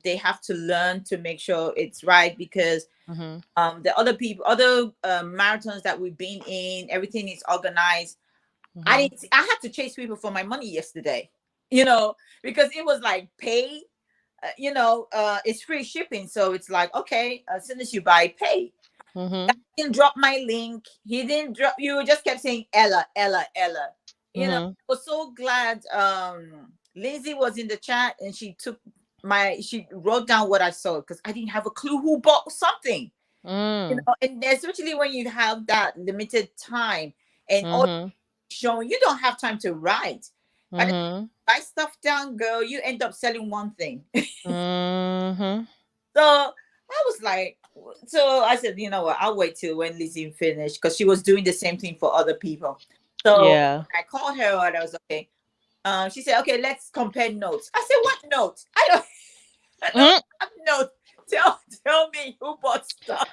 they have to learn to make sure it's right because Mhm. the other people, other marathons that we've been in, everything is organized. Mhm. I had to chase people for my money yesterday, you know, because it was like pay. It's free shipping, so it's like okay, as soon as you buy, pay. Mhm. Didn't drop my link. He didn't drop. You just kept saying Ella, Ella, Ella. Mhm. I was so glad. Lindsay was in the chat and she wrote down what I saw because I didn't have a clue who bought something. Mm. And especially when you have that limited time and all Mhm. showing, you don't have time to write. By the time Mhm. you write stuff down, girl, you end up selling one thing. Mhm. So I was like, so I said, you know what? I'll wait till when Lizzie finished because she was doing the same thing for other people. So Yeah. I called her and I was okay. She said, okay, let's compare notes. I said, what notes? I don't Mm. have notes. Tell me who bought stuff.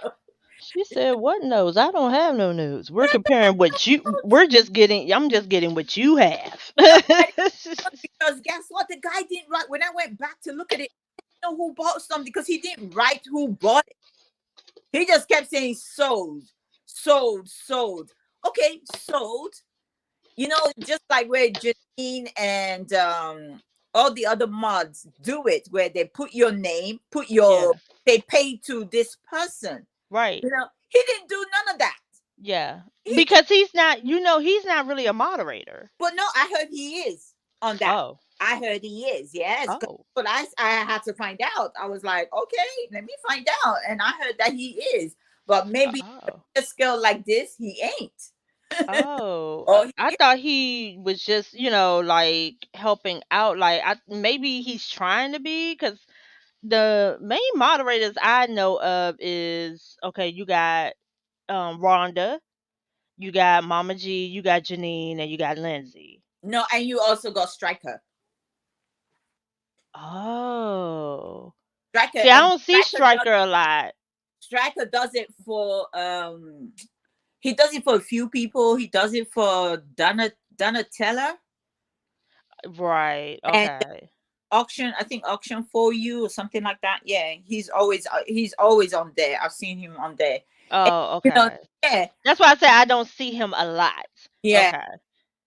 She said, "What knows? I don't have no news. We're comparing what you. We're just getting. I'm just getting what you have." No, I didn't because guess what? The guy didn't write. When I went back to look at it, I didn't know who bought something because he didn't write who bought it. He just kept saying sold, sold, sold. Okay, sold. Just like where Janine and all the other mods do it, where they put your name, Yeah. they pay to this person. Right. He didn't do none of that. Yeah. He just, Because he's not. He's not really a moderator. but no, I heard he is on that. Oh. I heard he is, yes. Oh. But I had to find out. I was like, okay, let me find out, and I heard that he is, but maybe Oh. a skill like this, he ain't. Oh. Oh, I thought he was just, like helping out. Like maybe he's trying to be because the main moderators I know of is okay. You got Rhonda. You got Mama G, you got Janine, and you got Lindsay. no, and you also got Striker. Oh. Striker See, I and don't see Striker a lot. Striker does it for he does it for a few people. He does it for Donatella Right. and Okay. auction. I think auction for you or something like that. Yeah, he's always on there. I've seen him on there. And, Oh, you know, okay. yeah, That's why I say I don't see him a lot. yeah.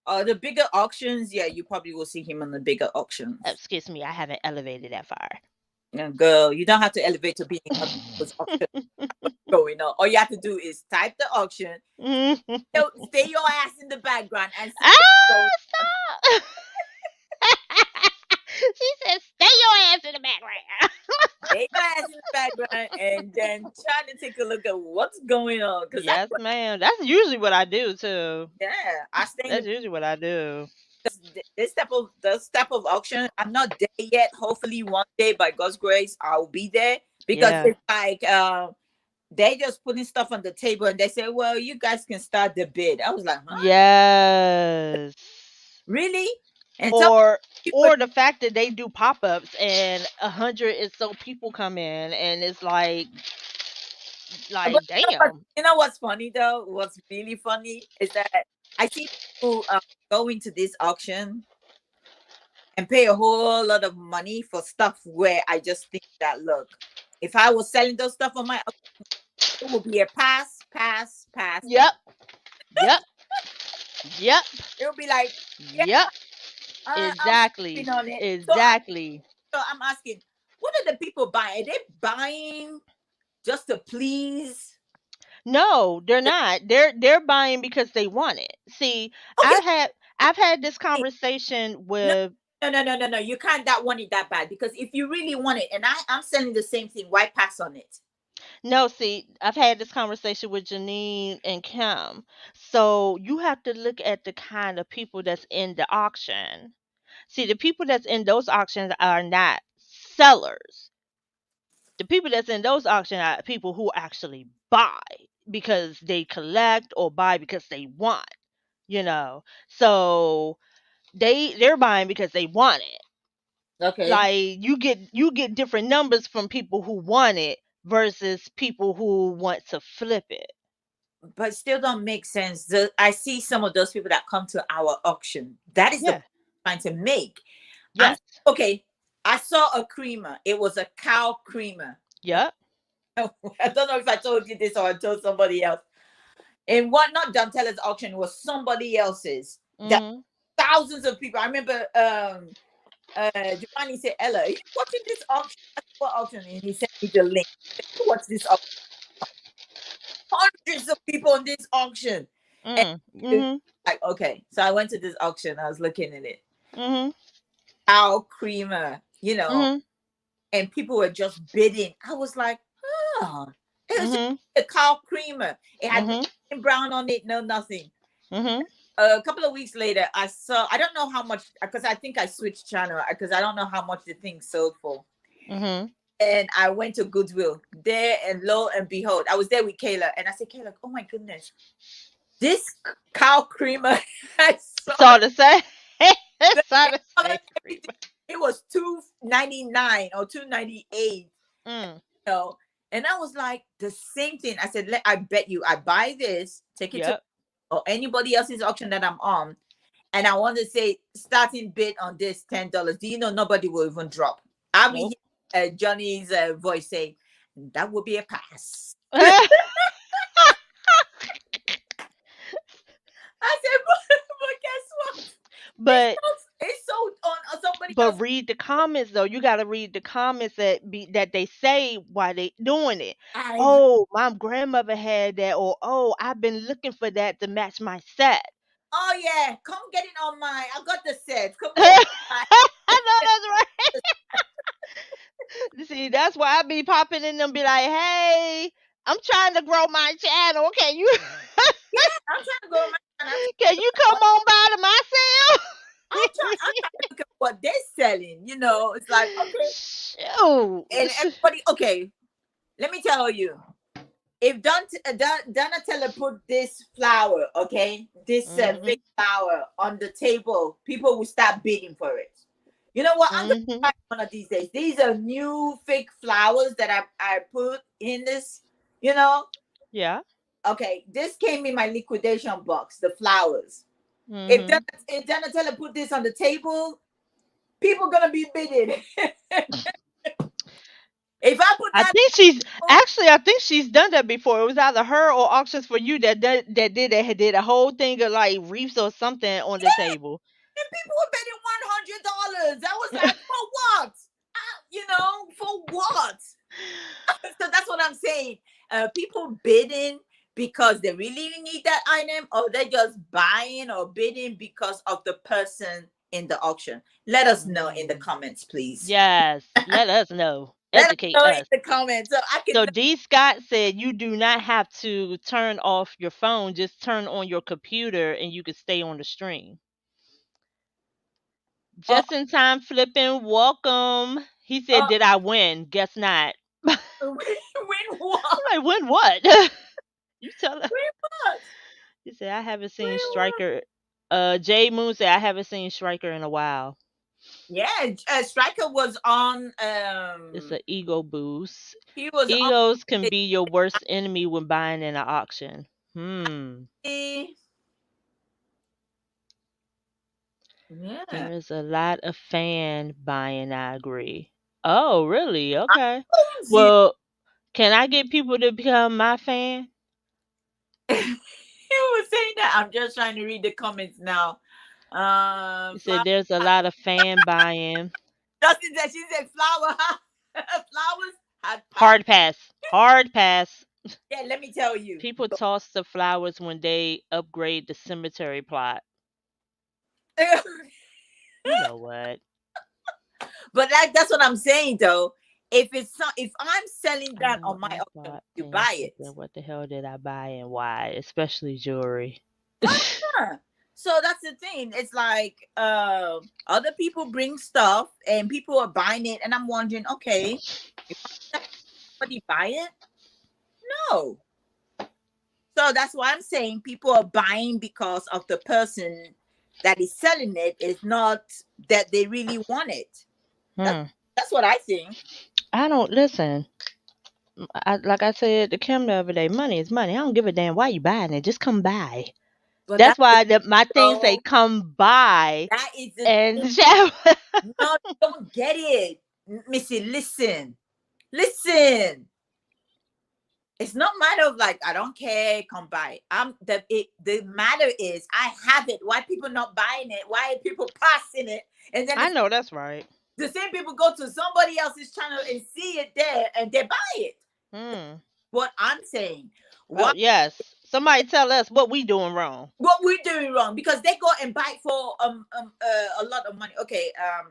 Okay. The bigger auctions, yeah, you probably will see him on the bigger auctions. Excuse me, I haven't elevated that far. Yeah, girl, you don't have to elevate to being on those auctions going on. All you have to do is type the auction. Mhm. Stay your ass in the background and see what's Ah, going on. stop! She right, and then trying to take a look at what's going on because that's Yes, what. ma'am. That's usually what I do too. Yeah, I stay in That's the usually what I do. this type of auction. I'm not there yet. Hopefully, one day by God's grace, I'll be there because Yeah. it's like they just putting stuff on the table and they say, "Well, you guys can start the bid." I was like, "Huh, Yes. really?" And some Or people, or the fact that they do pop-ups and 100 is so people come in and it's but damn. you know what's funny though? What's really funny is that I see people go into this auction and pay a whole lot of money for stuff where I just think that look, if I was selling those stuff on my, it would be a pass, pass, pass, pass. Yep. Yep. Yep. It would be like, yeah, Yep. I'll Exactly. spin on it. Exactly. So I'm asking, what are the people buying? Are they buying just to please? No, they're not. They're buying because they want it. See, Okay, I've had this conversation no, with no. You can't that want it that bad because if you really want it, and I'm selling the same thing, why pass on it? no, see, I've had this conversation with Janine and Kim. So you have to look at the kind of people that's in the auction. See, the people that's in those auctions are not sellers. The people that's in those auctions are people who actually buy because they collect or buy because they want, you know. So they're buying because they want it. Okay, Like you get different numbers from people who want it versus people who want to flip it. but still don't make sense. I see some of those people that come to our auction. That is the Yeah. point I'm trying to make. I'm Yes. okay. I saw a creamer. It was a cow creamer. Yep. I don't know if I told you this or I told somebody else. And what not Dontella's auction was somebody else's. That Mhm. thousands of people. I remember Giovanni said, Ella, are you watching this auction? I said, what auction? And he sent me the link. You watch this auction. Hundreds of people on this auction. And it's Mhm. like, okay. So I went to this auction. I was looking at it. Mhm. Cow creamer, Mhm. and people were just bidding. I was like, oh, it was just Mhm. a cow creamer. It had Mhm. nothing brown on it, no nothing. Mhm. A couple of weeks later, I don't know how much, because I think I switched channel, because I don't know how much the thing sold for. Mhm. And I went to Goodwill there, and lo and behold, I was there with Kayla, and I said, Kayla, oh my goodness, this cow creamer, I saw Saw the same. the Saw the color, same everything. creamer. It was $2.99 or $2.98. Mm. know. And I was like, the same thing. I said, I bet you I buy this, take it to Yep. or anybody else's auction that I'm on, and I want to say starting bid on this $10. Do you know nobody will even drop? I'll be Nope. hearing Johnny's voice saying that would be a pass. I said, but guess what? but It's sold on somebody but else. read the comments though. You got to read the comments that they say why they doing it. I Oh, my grandmother had that, or oh, I've been looking for that to match my set. oh yeah, come get it on mine. I got the set. Come get it on I know that's right. See, that's why I be popping in and be like, hey, I'm trying to grow my channel. Can you I'm trying to go on mine. can you come on by to my I'm trying to look at what they're selling. It's like, okay. sale? And Shoot. everybody, okay, let me tell you, if Donatella put this flower, okay, this Mhm. fake flower on the table, people will start bidding for it. You know what? I'm gonna Mhm. try one of these days. These are new fake flowers that I put in this. You know, Yeah. okay, this came in my liquidation box. The flowers. If Mhm. if Donatella put this on the table, people gonna be bidding. If I put I that, think I think she's done that before. It was either her or Auctions for You that did a whole thing of like reefs or something on the table. and people were betting $100. I was like, for what? For what? So that's what I'm saying. People bidding because they really need that item, or they're just buying or bidding because of the person in the auction. Let us know in the Mm. comments, please. Yes, let us know. Let us Educate know in us. the comments so I can So know. D. Scott said you do not have to turn off your phone, just turn on your computer and you can stay on the stream. Oh, Just in time flipping, welcome. He said, oh, did I win? Guess not. win what? Like, win what? You tell her. Win what? He said, I haven't seen Win what? Striker. Jay Moon said, I haven't seen Striker in a while. Yeah, Striker was on. It's an ego boost. He was on. Egos can be your worst enemy when buying in an auction. The, There yeah. is a lot of fan buying, I agree. Oh, really? I Okay. told you. Well, can I get people to become my fan? He was saying that. I'm just trying to read the comments now. He said Flower. there's a lot of fan buying. Justin said she said flower. Flowers had passed. Hard pass. Hard pass. Yeah, let me tell you. People toss the flowers when they upgrade the cemetery plot. You know what? But that's what I'm saying though. If I'm selling I that know on my I auction, bought you things, buy but it. then what the hell did I buy and why? Especially jewelry. Huh. So that's the thing. It's like other people bring stuff and people are buying it, and I'm wondering, okay, if somebody buy it, no. So that's why I'm saying people are buying because of the person that is selling it is not that they really want it. Hmm. That's what I think. I don't listen. Like I said to Kim the other day, money is money. I don't give a damn why you buying it. Just come buy. But That's that's the why my things say no, come by that is the and thing. shower. No, don't get it. Missy, listen. Listen. It's not matter of like I don't care, come buy. The matter is I have it. Why people not buying it? Why are people passing it? And then I know that's right. the same people go to somebody else's channel and see it there and they buy it. Hmm. What I'm saying. Oh What yes. Somebody tell us what we doing wrong. what we're doing wrong because they go and buy for a lot of money. Okay,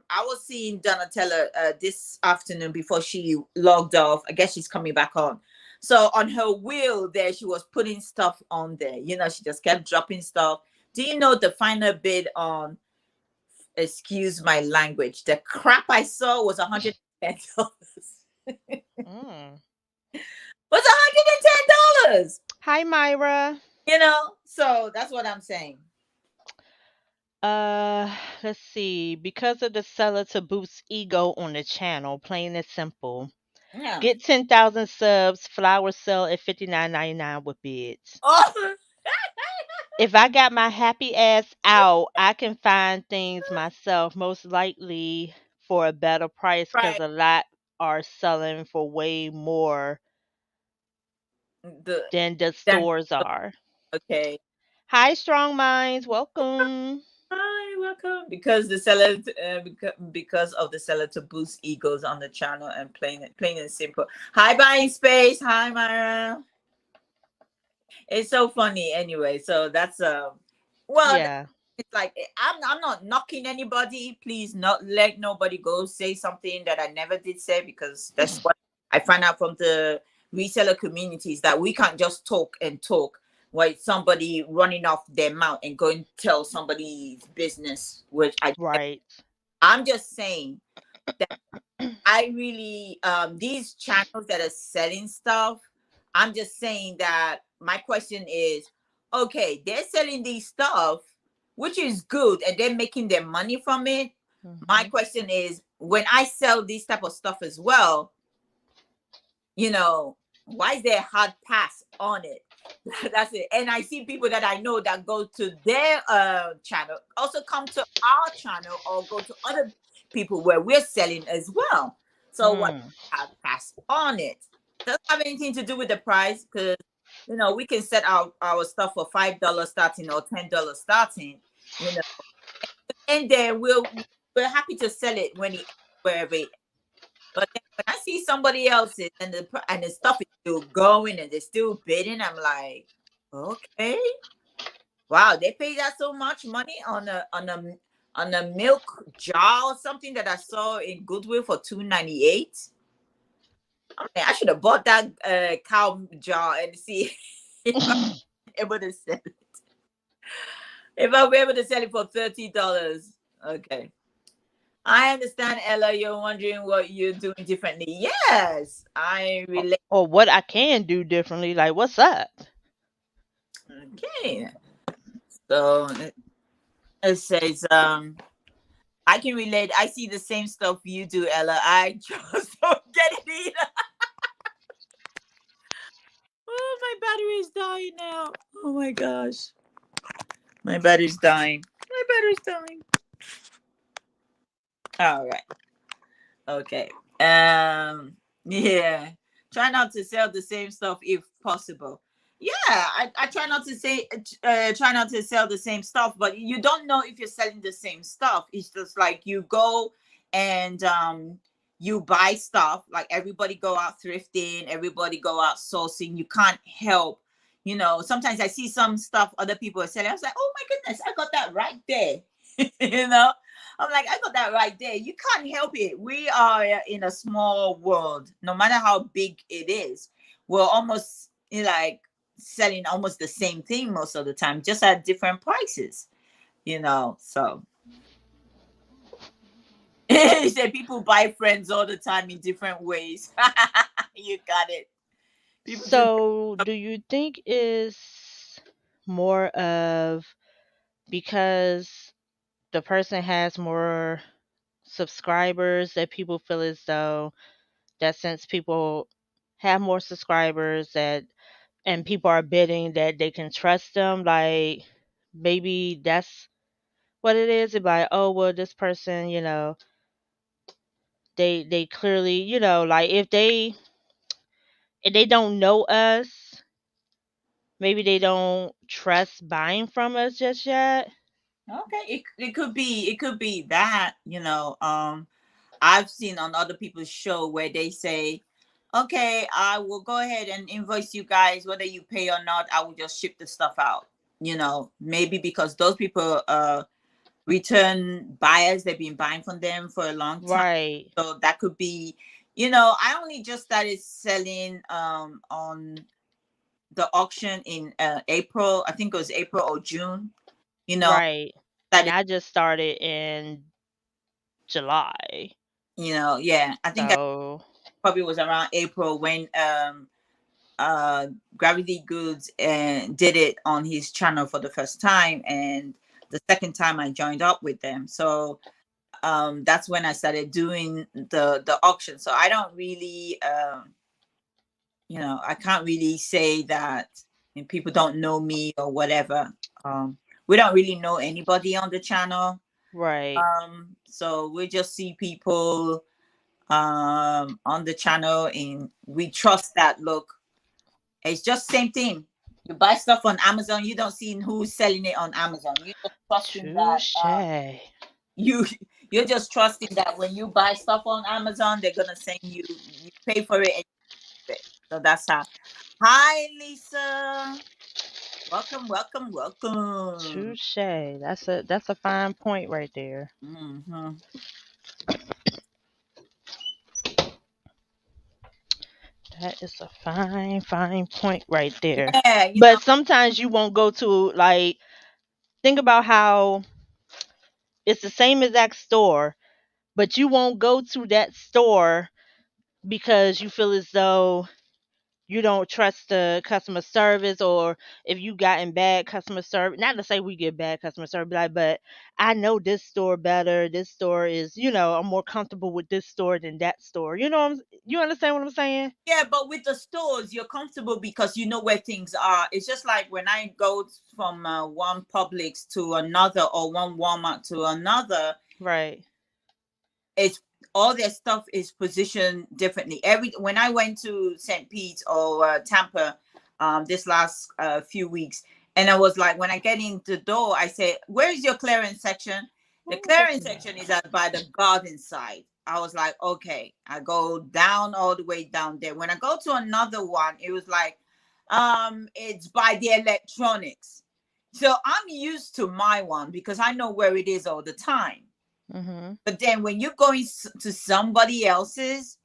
I was seeing Donatella this afternoon before she logged off. I guess she's coming back on. So on her wheel there, she was putting stuff on there. You know, she just kept dropping stuff. Do you know the final bid on? Excuse my language. The crap I saw was $110. Mm. Was $110. Hi Myra. You know, so that's what I'm saying. Uh, let's see. Because of the seller to boost ego on the channel, plain and simple. Yeah. Get 10,000 subs. Flowers sell at $59.99 with bids. Oh, If I got my happy ass out, I can find things myself, most likely for a better price because right. a lot are selling for way more The than the then stores are. okay. Hi, Strong Minds. Welcome. Hi, welcome. Because the seller, because of the seller to boost egos on the channel and plain and simple. Hi, buying space. Hi, Myra. It's so funny. Anyway, so that's well, Yeah. it's like I'm not knocking anybody. Please not let nobody go say something that I never did say because that's what I find out from the reseller communities that we can't just talk and talk while somebody running off their mouth and going to tell somebody's business, which Right. I'm just saying that I really these channels that are selling stuff, I'm just saying that my question is, okay, they're selling these stuff, which is good, and they're making their money from it. My Hmm. question is, when I sell this type of stuff as well, you know, why is there a hard pass on it? That's it. And I see people that I know that go to their channel, also come to our channel or go to other people where we're selling as well. So what Hmm. hard pass on it? Doesn't have anything to do with the price because you know we can set our stuff for $5 starting or $10 starting, you know, and then we're happy to sell it when it wherever it. But then when I see somebody else's and the stuff is still going and they're still bidding, I'm like, okay, wow, they pay that so much money on a milk jar or something that I saw in Goodwill for $2.98. I should have bought that cow jar and see if I'm able to sell it. If I'll be able to sell it for $30. Okay. I understand, Ella. You're wondering what you're doing differently. Yes, I relate. Or what I can do differently. Like, what's up? Okay. So it says, I can relate. I see the same stuff you do, Ella. I just don't get it either. Oh, my battery is dying now. Oh my gosh. My battery's dying. My battery's dying. All right. Okay. Yeah. Try not to sell the same stuff if possible. Yeah, I try not to say try not to sell the same stuff, but you don't know if you're selling the same stuff. It's just like you go and you buy stuff, like everybody go out thrifting, everybody go out sourcing. You can't help, sometimes I see some stuff other people are selling. I was like, oh my goodness, I got that right there. you know I'm like, I got that right there. You can't help it. We are in a small world. No matter how big it is, we're almost like selling almost the same thing most of the time, just at different prices. So he said people buy friends all the time in different ways. You got it. People do. So, do you think is more of because the person has more subscribers that people feel as though that since people have more subscribers that and people are bidding that they can trust them, like maybe that's what it is. It's like, oh well, this person, they clearly, like if they don't know us, maybe they don't trust buying from us just yet. Okay, it could be that, I've seen on other people's show where they say, okay, I will go ahead and invoice you guys, whether you pay or not, I will just ship the stuff out. Maybe because those people return buyers, they've been buying from them for a long time. Right. So that could be, I only just started selling on the auction in April. I think it was April or June. You know, Right. And started, I just started in July. yeah. I think I So, probably was around April when Gravity Goods did it on his channel for the first time, and the second time I joined up with them. So that's when I started doing the auction. So I don't really I can't really say that people don't know me or whatever. We don't really know anybody on the channel. right. So we just see people on the channel, and we trust that. Look, it's just same thing. You buy stuff on Amazon, you don't see who's selling it on Amazon. You just trusting that Touche. you you're just trusting that when you buy stuff on Amazon, they're gonna send you pay for it and you keep it. So that's how. Hi, Lisa. Welcome, welcome, welcome. Touche. That's a fine point right there. Hmm. That is a fine, fine point right there. Yeah, But sometimes you won't go to like think about how it's the same exact store, but you won't go to that store because you feel as though you don't trust the customer service, or if you gotten bad customer service. Not to say we get bad customer service, like, but I know this store better. This store is, I'm more comfortable with this store than that store. You understand what I'm saying? yeah, but with the stores, you're comfortable because you know where things are. It's just like when I go from one Publix to another or one Walmart to another, Right. it's all their stuff is positioned differently. When I went to St. Pete or Tampa, this last few weeks, and I was like, when I get in the door, I say, "Where is your clearance section?" The clearance section is by the garden side. I was like, okay. I go down all the way down there. When I go to another one, it was like, it's by the electronics. So I'm used to my one because I know where it is all the time. Mm-hmm. But then when you're going to somebody else's,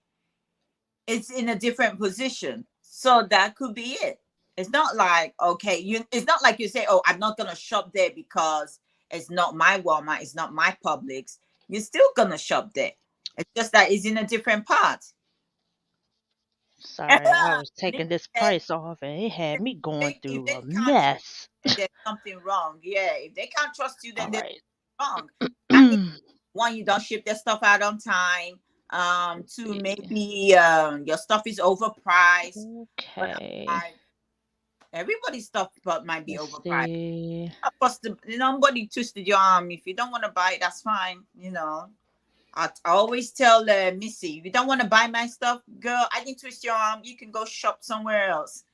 it's in a different position. So that could be it. It's not like, okay, you it's not like you say, oh, I'm not gonna shop there because it's not my Walmart, it's not my Publix. You're still gonna shop there. It's just that it's in a different part. Sorry, I was Nick taking this said, price off and it had me going if through they a can't trust mess. you, then there's something wrong. Yeah, if they can't trust you, then All there's right. something wrong. That means one, you don't ship their stuff out on time. Two, See. maybe your stuff is overpriced. But Okay. I, everybody's stuff but might be Let's overpriced. see. Of course, nobody twisted your arm. If you don't want to buy it, that's fine. I always tell Missy, if you don't want to buy my stuff, girl, I didn't twist your arm. You can go shop somewhere else.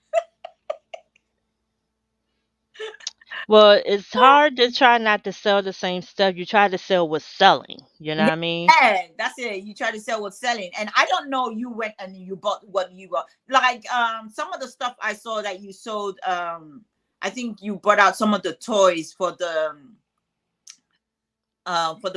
Well, it's hard to try not to sell the same stuff. You try to sell what's selling. You know what I mean? Yeah, that's it. You try to sell what's selling, and I don't know. You went and you bought what you bought. Like some of the stuff I saw that you sold. I think you brought out some of the toys for the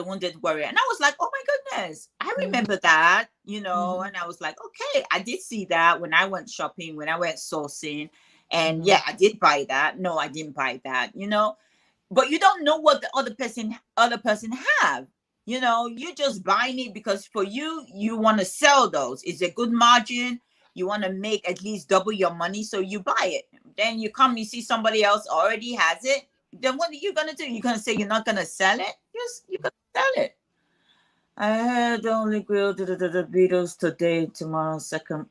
Wounded Warrior, and I was like, oh my goodness, I remember that. Mm-hmm. And I was like, okay, I did see that when I went shopping, when I went sourcing, and Mm-hmm. yeah, I did buy that. No, I didn't buy that. But you don't know what the other person have. You just buying it because for you want to sell those. It's a good margin. You want to make at least double your money, so you buy it. Then you see somebody else already has it. Then what are you gonna do? You're gonna say you're not gonna sell it? Yes, you're gonna sell it. I had only grilled the Beatles today, tomorrow, second.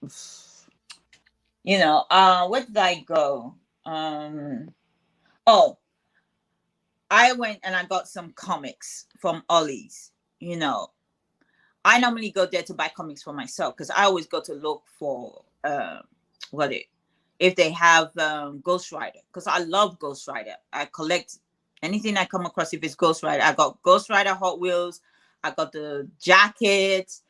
Where did I go? Oh, I went and I got some comics from Ollie's. You know, I normally go there to buy comics for myself because I always go to look for what it if they have Ghost Rider, because I love Ghost Rider. I collect anything I come across. If it's Ghost Rider, I got Ghost Rider Hot Wheels. I got the jackets.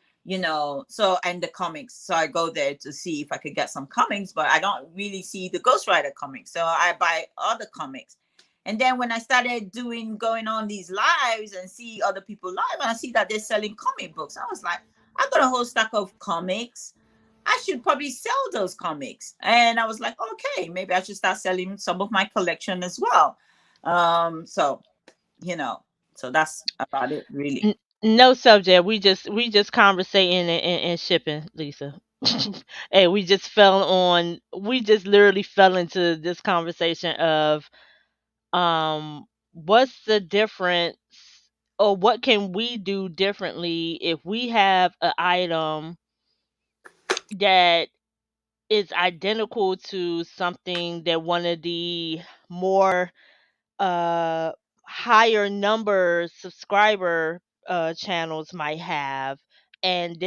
So and the comics. So I go there to see if I could get some comics, but I don't really see the Ghost Rider comics. So I buy other comics. And then when I started going on these lives and see other people live, and I see that they're selling comic books, I was like, I got a whole stack of comics. I should probably sell those comics. And I was like, okay, maybe I should start selling some of my collection as well. So, you know, so that's about it, really. No subject. We just conversating and shipping, Lisa. Hey, we just literally fell into this conversation of what's the difference, or what can we do differently if we have an item that is identical to something that one of the more uh higher number subscriber channels might have, and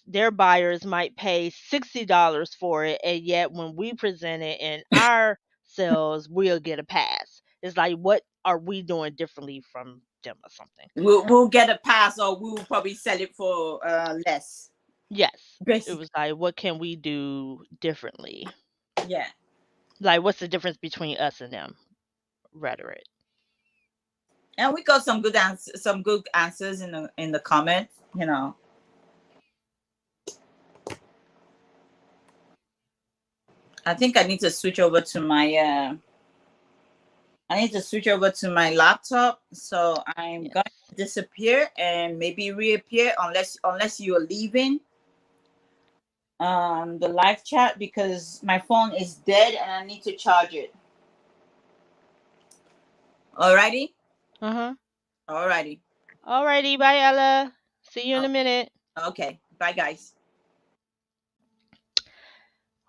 their buyers might pay $60 for it, and yet when we present it in our sales we'll get a pass. It's like, what are we doing differently from them or something? We'll get a pass, or we will probably sell it for less, Yes, it basically. was like, what can we do differently? Yeah. Like, what's the difference between us and them? Rhetoric. And we got some good answers in the comments. I think I need to switch over to my laptop. So I'm going Yes. to disappear and maybe reappear unless you're leaving the live chat, because my phone is dead and I need to charge it. Alrighty? Uh-huh. Alrighty. Alrighty, bye Ella. See you in Oh, a minute. okay. Bye, guys.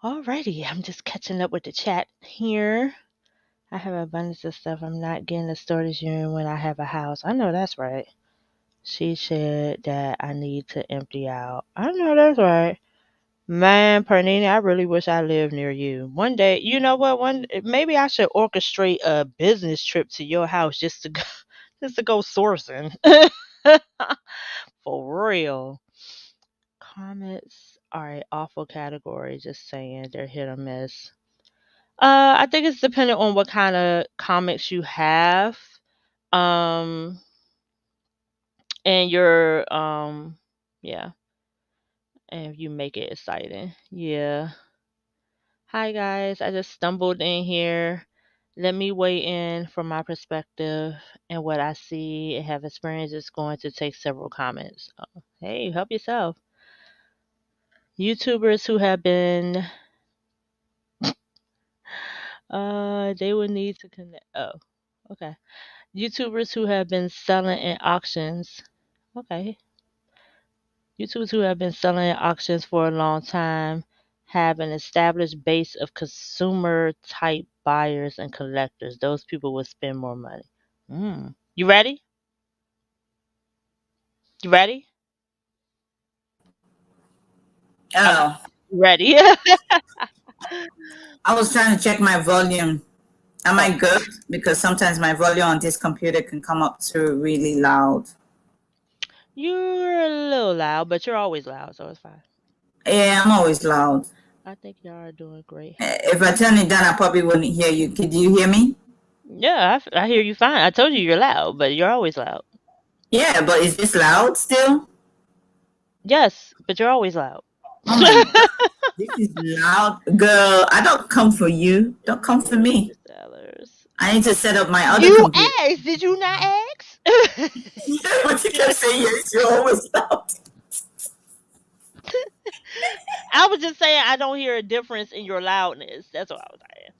Alrighty, I'm just catching up with the chat here. I have an abundance of stuff I'm not getting a storage unit when I have a house. I know that's right. She said that I need to empty out. I know that's right. Man, Pernini, I really wish I lived near you. One day, you know what? Maybe I should orchestrate a business trip to your house just to go, just to go sourcing. For real. Comments are a awful category. Just saying, they're hit or miss. I think it's dependent on what kind of comics you have, um, and your yeah, and you make it exciting. Yeah. Hi guys, I just stumbled in here. Let me weigh in from my perspective and what I see and have experienced. It's going to take several comments. Hey, help yourself. YouTubers who have been they would need to connect. Oh, okay. YouTubers who have been selling in auctions. Okay. YouTubers who have been selling at auctions for a long time have an established base of consumer type buyers and collectors. Those people will spend more money. You ready? You ready? I'm Oh, ready. I was trying to check my volume. Am I Oh, good? Because sometimes my volume on this computer can come up to really loud. you're a little loud, but you're always loud, so it's fine. Yeah, I'm always loud. I think y'all are doing great. If I turn it down, I probably wouldn't hear you. Could you hear me? Yeah, I hear you fine. I told you you're loud, but you're always loud. Yeah, but is this loud still? Yes, but you're always loud. Oh my God, this is loud. Girl, I don't come for you. Don't come for Newer me. resellers. I need to set up my other You computer. asked, did you not ask? Yeah, but you kept saying yes, you're always loud. I was just saying I don't hear a difference in your loudness. That's what I was saying.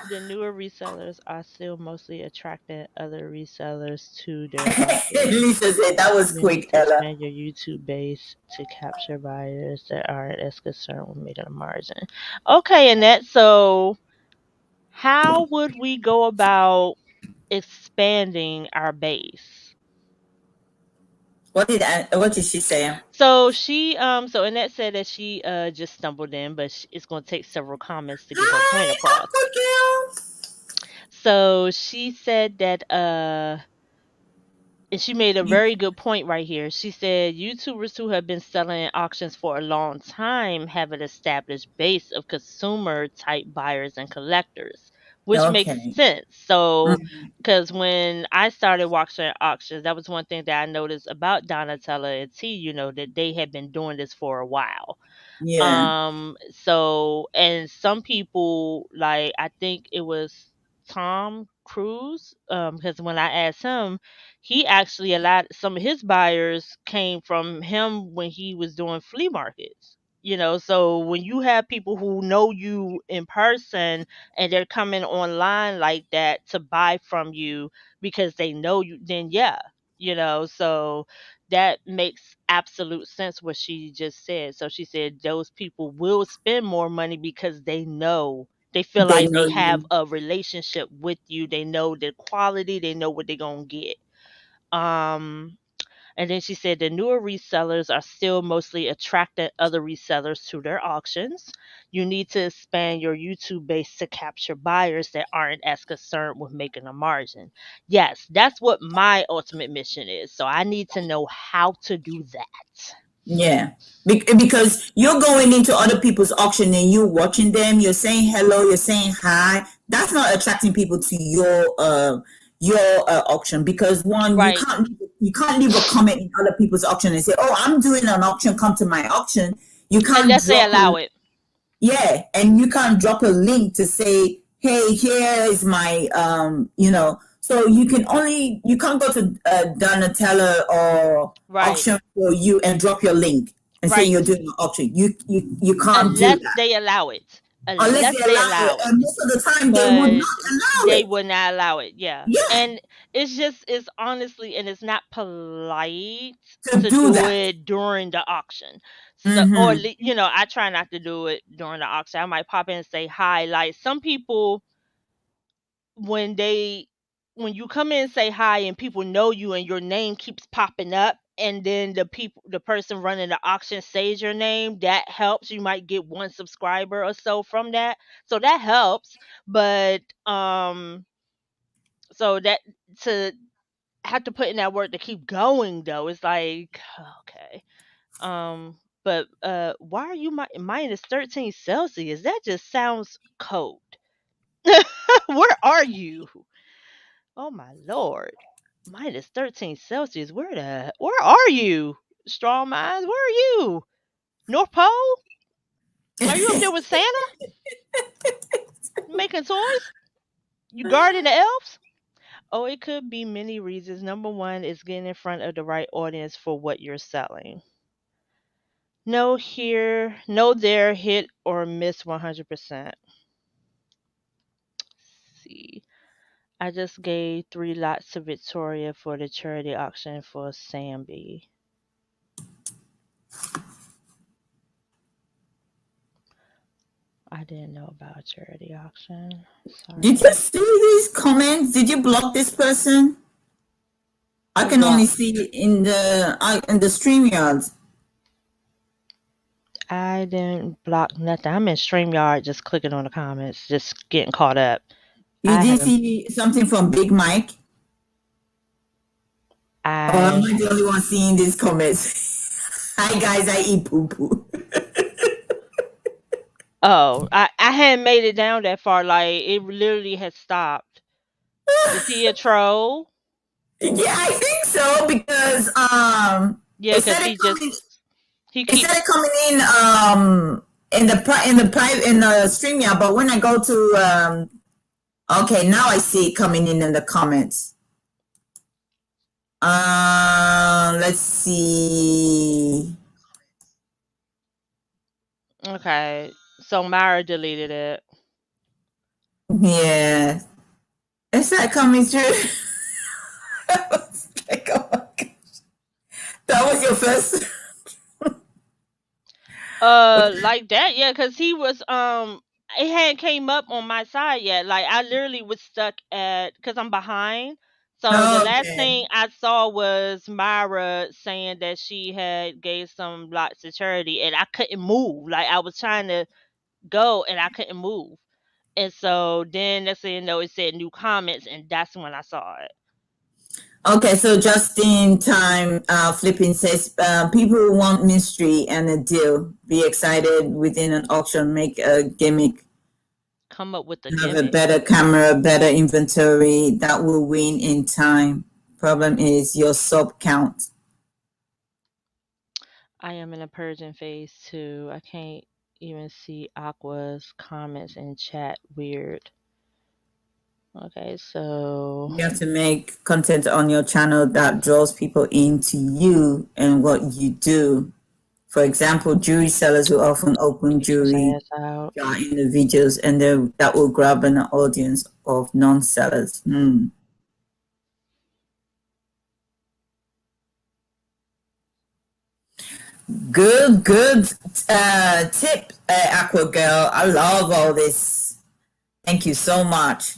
The newer resellers are still mostly attracting other resellers to their auctions. Lisa said that was You need quick, to Ella. expand your YouTube base to capture buyers that aren't as concerned with making a margin. Okay, Annette, so how would we go about expanding our base? What did she say? So Annette said that she just stumbled in, but it's going to take several comments to get her point Hi, across. Uncle Gil. So she said that and she made a very good point right here. She said YouTubers who have been selling at auctions for a long time have an established base of consumer type buyers and collectors, which makes Okay. sense. So, Mhm. because when I started watching auctions, that was one thing that I noticed about Donatella and T, that they had been doing this for a while. Yeah. So and some people like I think it was Tom Cruise, because when I asked him, he actually a lot some of his buyers came from him when he was doing flea markets. So when you have people who know you in person and they're coming online like that to buy from you because they know you, then yeah, so that makes absolute sense what she just said. So she said those people will spend more money because they feel They like know they have you. a relationship with you. They know the quality, they know what they're going to get. Um and then she said the newer resellers are still mostly attracting other resellers to their auctions. You need to expand your YouTube base to capture buyers that aren't as concerned with making a margin. Yes, that's what my ultimate mission is. So I need to know how to do that. Yeah. Because you're going into other people's auction and you're watching them, you're saying hello, you're saying hi. That's not attracting people to your auction because one, Right. you can't leave a comment in other people's auction and say, "Oh, I'm doing an auction, come to my auction." You can't Unless they drop allow it. yeah, and you can't drop a link to say, "Hey, here is my So you can't go to Donatella or Right. auction for you and drop your link and say Right. you're doing an auction. You can't do Unless that they allow it. unless Unless they they allow it. allow it. And most of the time, they would But not allow they it. would not allow it. Yeah. Yeah, And it's honestly and it's not polite to to do do that. it during the auction. So Mm-hmm. I try not to do it during the auction. I might pop in and say hi. Like some people when they when you come in and say hi and people know you and your name keeps popping up and then the person running the auction says your name, that helps. You might get one subscriber or so from that, so that helps. But so that to have to put in that work to keep going though, it's like okay. But why are you minus 13 Celsius? That just sounds cold. Where are you? Oh my lord. Minus 13 Celsius. Where are you? Strong minds, where are you? North Pole? Are you up there with Santa making toys? You guarding the elves? Oh, it could be many reasons. Number one is getting in front of the right audience for what you're selling. No here, no there, hit or miss 100%. See. I just gave 3 lots to Victoria for the charity auction for Samby. I didn't know about charity auction. Did Sorry. you see these comments? Did you block this person? I can only Block. see it in the StreamYard. I didn't block nothing. I'm in StreamYard just clicking on the comments, just getting caught up. You I didn't haven't see something from Big Mike? Or am I I the only one seeing these comments? Hi guys, I eat poo poo. I hadn't made it down that far, like it literally had stopped. Is he a troll? Yeah, I think so because Yeah, it cause started coming. he It keep started coming in the private in the StreamYard, but when I go to okay, now I see it coming in the comments. Let's see. okay. So Myra deleted it. Yeah, it's not coming through. I was like, oh my gosh. That was your first. Like that, yeah, cause he was it hadn't came up on my side yet. Like I literally was stuck at, cause I'm behind. So the last Okay. thing I saw was Myra saying that she had gave some lots to charity, and I couldn't move. Like I was trying to go, and I couldn't move. And so then next thing you know, it said new comments, and that's when I saw it. Okay, so just in time, Flipping says people want mystery and a deal. Be excited within an auction, make a gimmick, Come up with a have a gimmick. better camera, better inventory that will win in time. Problem is your sub count. I am in a Persian phase too. I can't even see Aqua's comments in chat. Weird. Okay, so You have to make content on your channel that draws people into you and what you do. For example, jewelry sellers will often open kick his jewelry ass out. jar in the videos, and that will grab an audience of non-sellers. Good tip, Aqua Girl. I love all this. Thank you so much.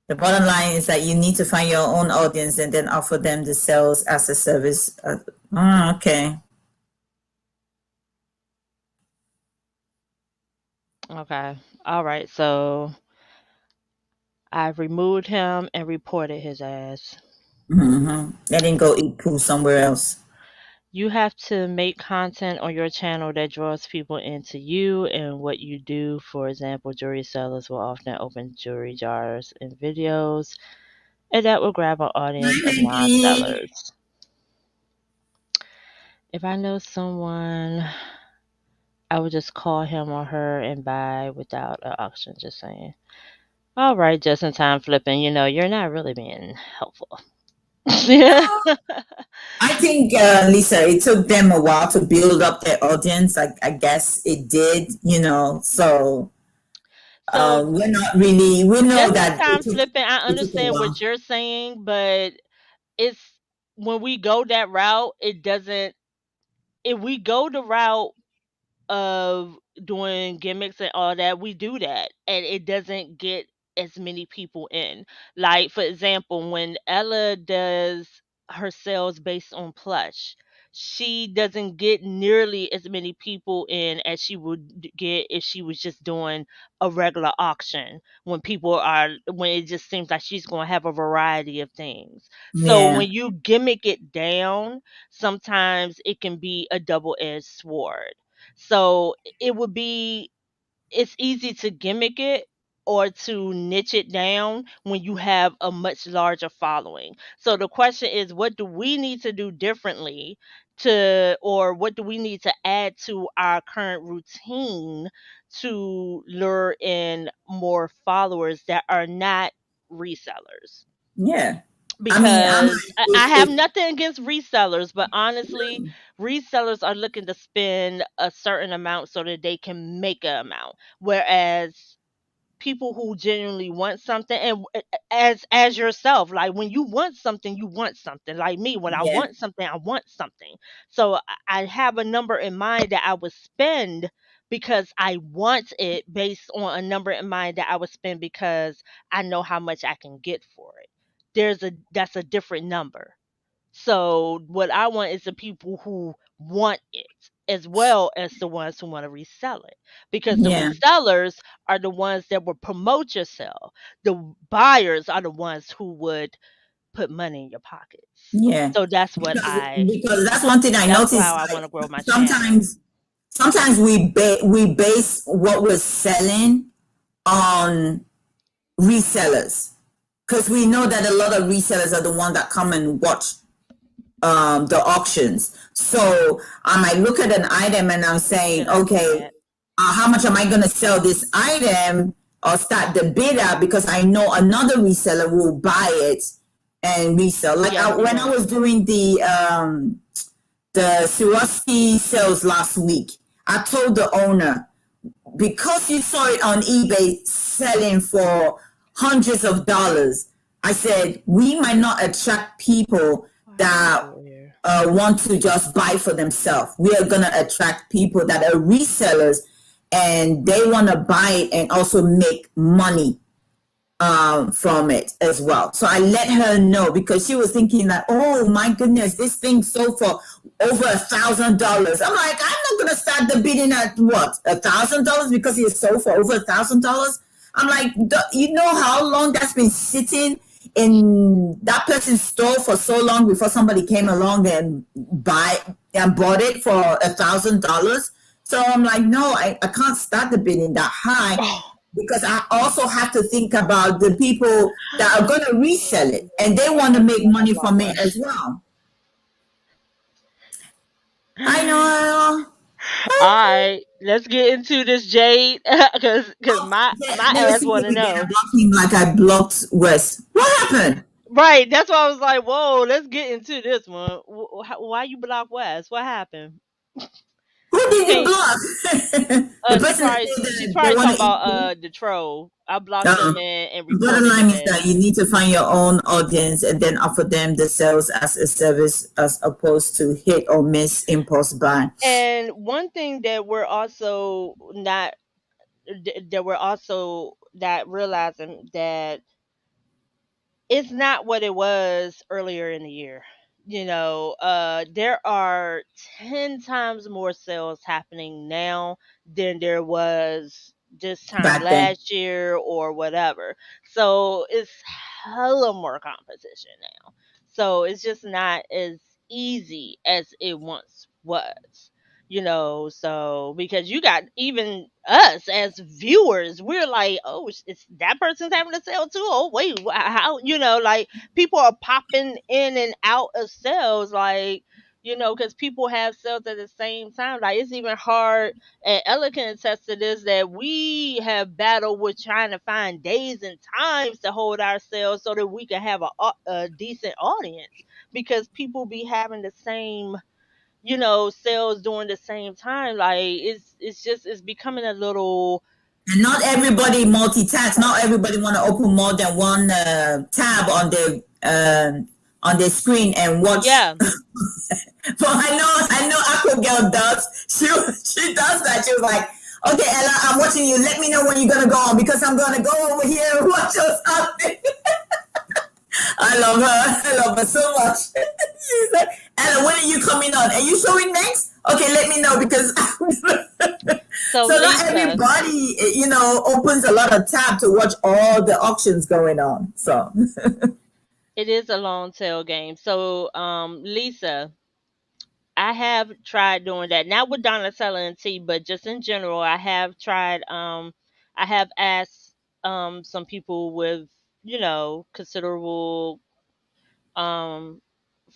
The bottom line is that you need to find your own audience and then offer them the sales as a service. Okay. Okay. All right. So I removed him and reported his ass. Let him go eat poo somewhere else. You have to make content on your channel that draws people into you and what you do. For example, jewelry sellers will often open jewelry jars in videos, and that will grab an audience Hi, of non Maggie. sellers. If I know someone, I would just call him or her and buy without an auction. Just saying. All right, just in time flipping. You're not really being helpful. Yeah. I think, Lisa, it took them a while to build up their audience. I guess it did, so So we're not really, we know just in that time flipping, I it took a understand while. what you're saying, but it's when we go that route, it doesn't. If we go the route of doing gimmicks and all that, we do that, and it doesn't get as many people in. Like for example, when Ella does her sales based on plush, she doesn't get nearly as many people in as she would get if she was just doing a regular auction, when it just seems like she's going to have a variety of things. So Yeah. when you gimmick it down, sometimes it can be a double-edged sword. So it would be it's easy to gimmick it or to niche it down when you have a much larger following. So the question is, what do we need to do differently or what do we need to add to our current routine to lure in more followers that are not resellers? Yeah. I mean, I'm Because like, I have nothing against resellers, but honestly, resellers are looking to spend a certain amount so that they can make an amount. Whereas people who genuinely want something, and as yourself, like when you want something, you want something. Like me, when I yeah, want something, I want something. So I have a number in mind that I would spend because I want it, based on a number in mind that I would spend because I know how much I can get for it. That's a different number. So what I want is the people who want it as well as the ones who want to resell it. Because the yeah, resellers are the ones that will promote your sale. The buyers are the ones who would put money in your pockets. yeah. So Because that's one thing I that's noticed. how I want Like to grow my channel. sometimes we base what we're selling on resellers, because we know that a lot of resellers are the ones that come and watch the auctions. So I might look at an item and I'm saying, Can I see okay, that? how much am I going to sell this item, or start the bidder, because I know another reseller will buy it and resell. Like Yeah, you're when I right. was doing the Swarovski sales last week, I told the owner, because you saw it on eBay selling for hundreds of dollars, I said, we might not attract people Why is it that so weird? want to just buy for themselves. We are going to attract people that are resellers, and they want to buy it and also make money from it as well. So I let her know, because she was thinking that, oh my goodness, this thing sold for over $1,000. I'm like, I'm not gonna start the bidding at what, $1,000 because it sold for over $1,000. I'm like, you know how long that's been sitting in that person's store for so long before somebody came along and bought it for $1,000. So I'm like, no, I can't start the bidding that high, because I also have to think about the people that are going to resell it and they want to make money from it as well. Hi, Noel. All right, let's get into this, Jade, because Oh, my there was ass people want to again. I know. blocked him like I blocked Wes. What happened? Right, that's why I was like, "Whoa, let's get into this one." Why you block West? What happened? Who did you Can block? The person that she's said they probably want talking to eat about you. the troll. I blocked Uh, him and the bottom reported line him is that as. you need to find your own audience and then offer them the sales as a service, as opposed to hit or miss impulse buy. And one thing that we're also not that we're also not realizing that it's not what it was earlier in the year. There are 10 times more sales happening now than there was this time Back then. last year or whatever. So it's hella more competition now. So it's just not as easy as it once was. So because you got even us as viewers, we're like, oh, it's that person's having a sale too. Oh, wait, how? Like people are popping in and out of sales, like, because people have sales at the same time. Like it's even hard, and Ella can attest to this, that we have battled with trying to find days and times to hold our sales so that we can have a decent audience, because people be having the same sales during the same time. Like it's becoming a little. And not everybody multitask. Not everybody want to open more than one tab on their screen and watch. Yeah. But I know Aqua Girl does. She does that. She was like, okay, Ella, I'm watching you. Let me know when you're gonna go on, because I'm gonna go over here and watch or something. I love her. I love her so much. She's like, Ella, when are you coming on? Are you showing next? Okay, let me know, because So so not Lisa, everybody, opens a lot of tab to watch all the auctions going on. So it is a long tail game. So Lisa, I have tried doing that, not with Donatella and T, but just in general. I have tried. I have asked. some people with, considerable um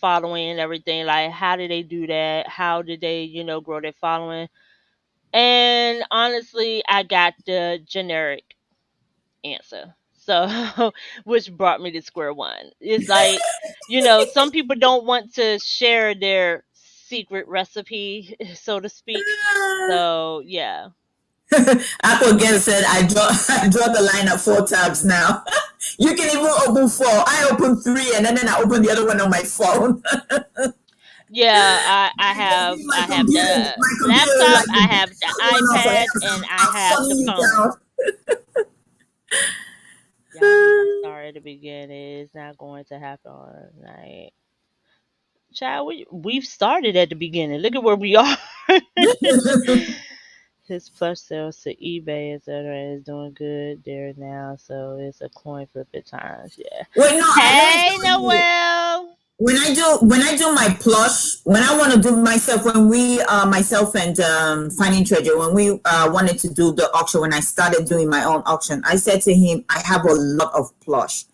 following and everything. Like, how did they do that? How did they, grow their following? And honestly, I got the generic answer. So, which brought me to square one. It's like, some people don't want to share their secret recipe, so to speak. So, yeah. Apple again said, I draw the line at 4 tabs now. You can even open 4. I open 3 and then I open the other one on my phone. Yeah, I Just have leave I have the my computer laptop, like I the have the one off. iPad, and I I'm have the shutting you phone. down. Y'all need to start at the beginning. It's not going to happen all night. Child, we've started at the beginning. Look at where we are. His plush sales to eBay, etc., is doing good there now, so it's a coin flip at times. Yeah. Wait, no, let me Hey, tell you. Noel. When I do my plush, when I want to do myself, when we myself and Finding Treasure, when we wanted to do the auction, when I started doing my own auction, I said to him, I have a lot of plush.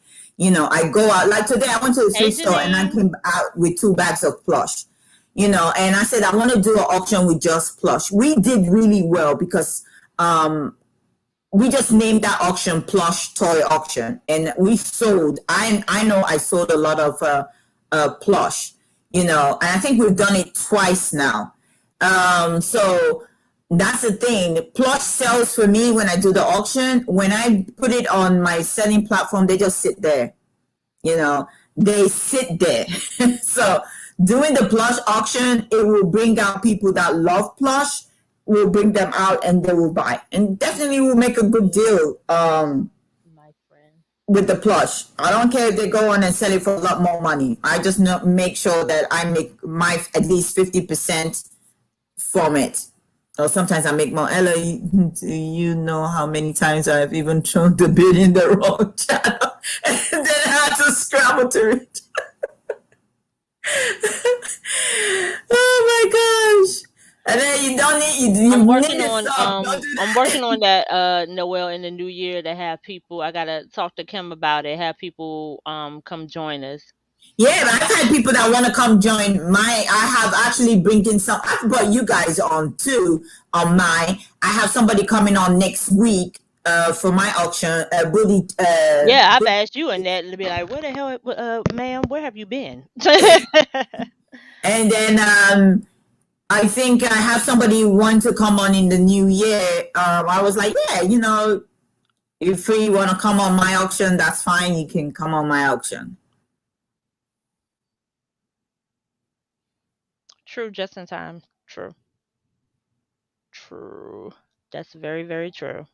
I go out like today. I went to the Hey, thrift store and I Janine. came out with 2 bags of plush. And I said I want to do an auction with just plush. We did really well because we just named that auction plush toy auction, and we sold. I know I sold a lot of plush, and I think we've done it twice now. So that's the thing. Plush sells for me when I do the auction. When I put it on my selling platform, they just sit there. You know, they sit there. So doing the plush auction, it will bring out people that love plush, will bring them out and they will buy. And definitely will make a good deal My friend. with the plush. I don't care if they go on and sell it for a lot more money. I just make sure that I make my at least 50% from it. Or sometimes I make more. Ella, do you know how many times I've even thrown the bid in the wrong channel and then had to scramble to it? Oh my gosh! And then you don't need I'm you working need a on sub. Don't do I'm that. working on that Noel in the new year to have people. I gotta talk to Kim about it. Have people come join us. Yeah, but I've had people that want to come join my. I have actually bringing some. I've brought you guys on too on mine. I have somebody coming on next week for my auction. Bully. Yeah, I've asked you and that to be like, where the hell, ma'am, where have you been? And then I think I have somebody want to come on in the new year. I was like, yeah, if you want to come on my auction, that's fine. You can come on my auction. True, just in time. True, true. That's very, very true.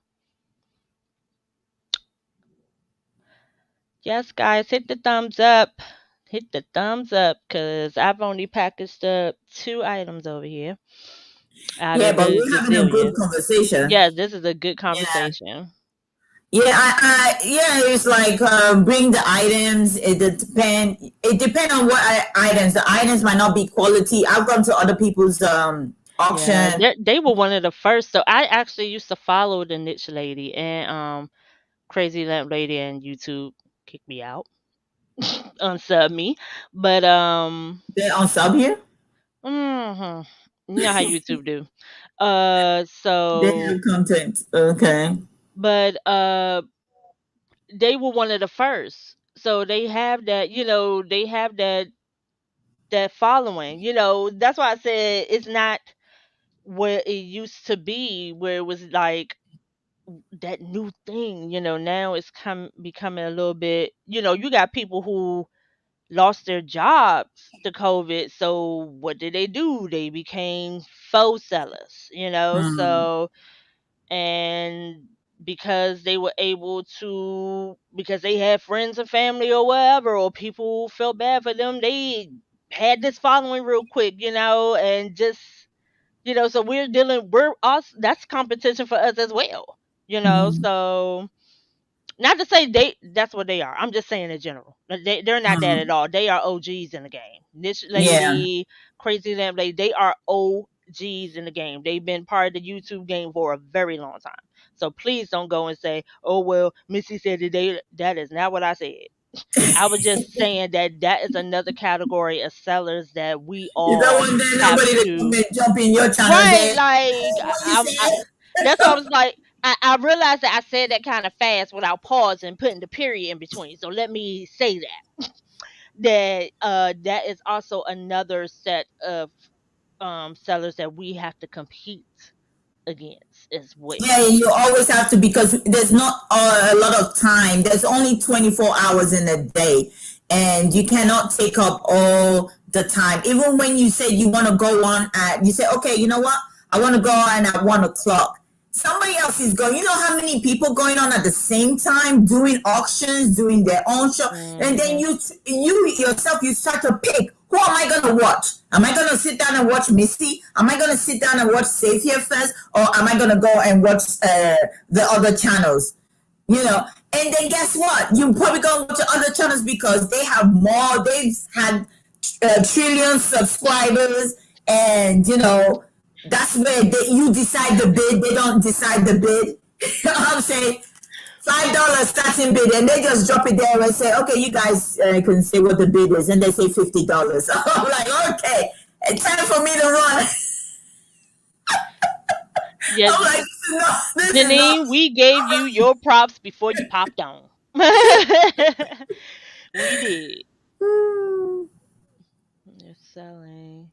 Yes, guys, hit the thumbs up. Hit the thumbs up because I've only packaged up 2 items over here out Yeah, of but the we're having a good gazillion. conversation. Yes, this is a good Yeah. conversation. Yeah, yeah, it's like bring the items. It depend on what items. The items might not be quality. I've gone to other people's Yeah, auction. they were one of the first. So I actually used to follow the niche lady and crazy lamp lady, and YouTube kicked me out, unsub me. But They're on sub here. mhm, you know how YouTube do. They So have content. Okay. but they were one of the first. So they have that, they have that following. That's why I said it's not where it used to be, where it was like that new thing. Now it's becoming a little bit. You got people who lost their jobs to COVID. So what did they do? They became faux sellers. Hmm. So, and because they were able to, because they had friends and family or whatever, or people felt bad for them, they had this following real quick, and just, so we're us, that's competition for us as well, Hmm. so not to say that's what they are. I'm just saying in general. They're not that at Hmm. all. They are OGs in the game. This Yeah. lady, Crazy Lamp Lady, they are OGs. G's in the game. They've been part of the YouTube game for a very long time. So please don't go and say, "Oh well, Missy said that is not what I said." I was just saying that that is another category of sellers that we You don't all want there have nobody to come to. and jump in your channel Right, there. like What you that's why I say? was like, I realized that I said that kind of fast without pausing, putting the period in between. So let me say that is also another set of sellers that we have to compete against as Yeah, well. you always have to because there's not a lot of time. There's only 24 hours in a day, and you cannot take up all the time. Even when you say you want to go on at, you say, okay, you know what? I want to go on at 1 o'clock. Somebody else is going. You know how many people going on at the same time doing auctions, doing their own show, and then Hmm. you yourself you start to pick. Who am I gonna watch? Am I gonna sit down and watch Missy? Am I gonna sit down and watch Save Here First, or am I gonna go and watch the other channels? You know, and then guess what? You probably gonna watch the other channels because they have more. They've had trillion subscribers, and you know that's where you decide the bid. They don't decide the bid. You know what I'm saying? $5 starting bid, and they just drop it there and say, "Okay, you guys can say what the bid is," and they say $50. I'm like, "Okay, it's time for me to run." Yeah, I'm like, "This is not." Janine, we gave you your props before you popped on. We did. You're selling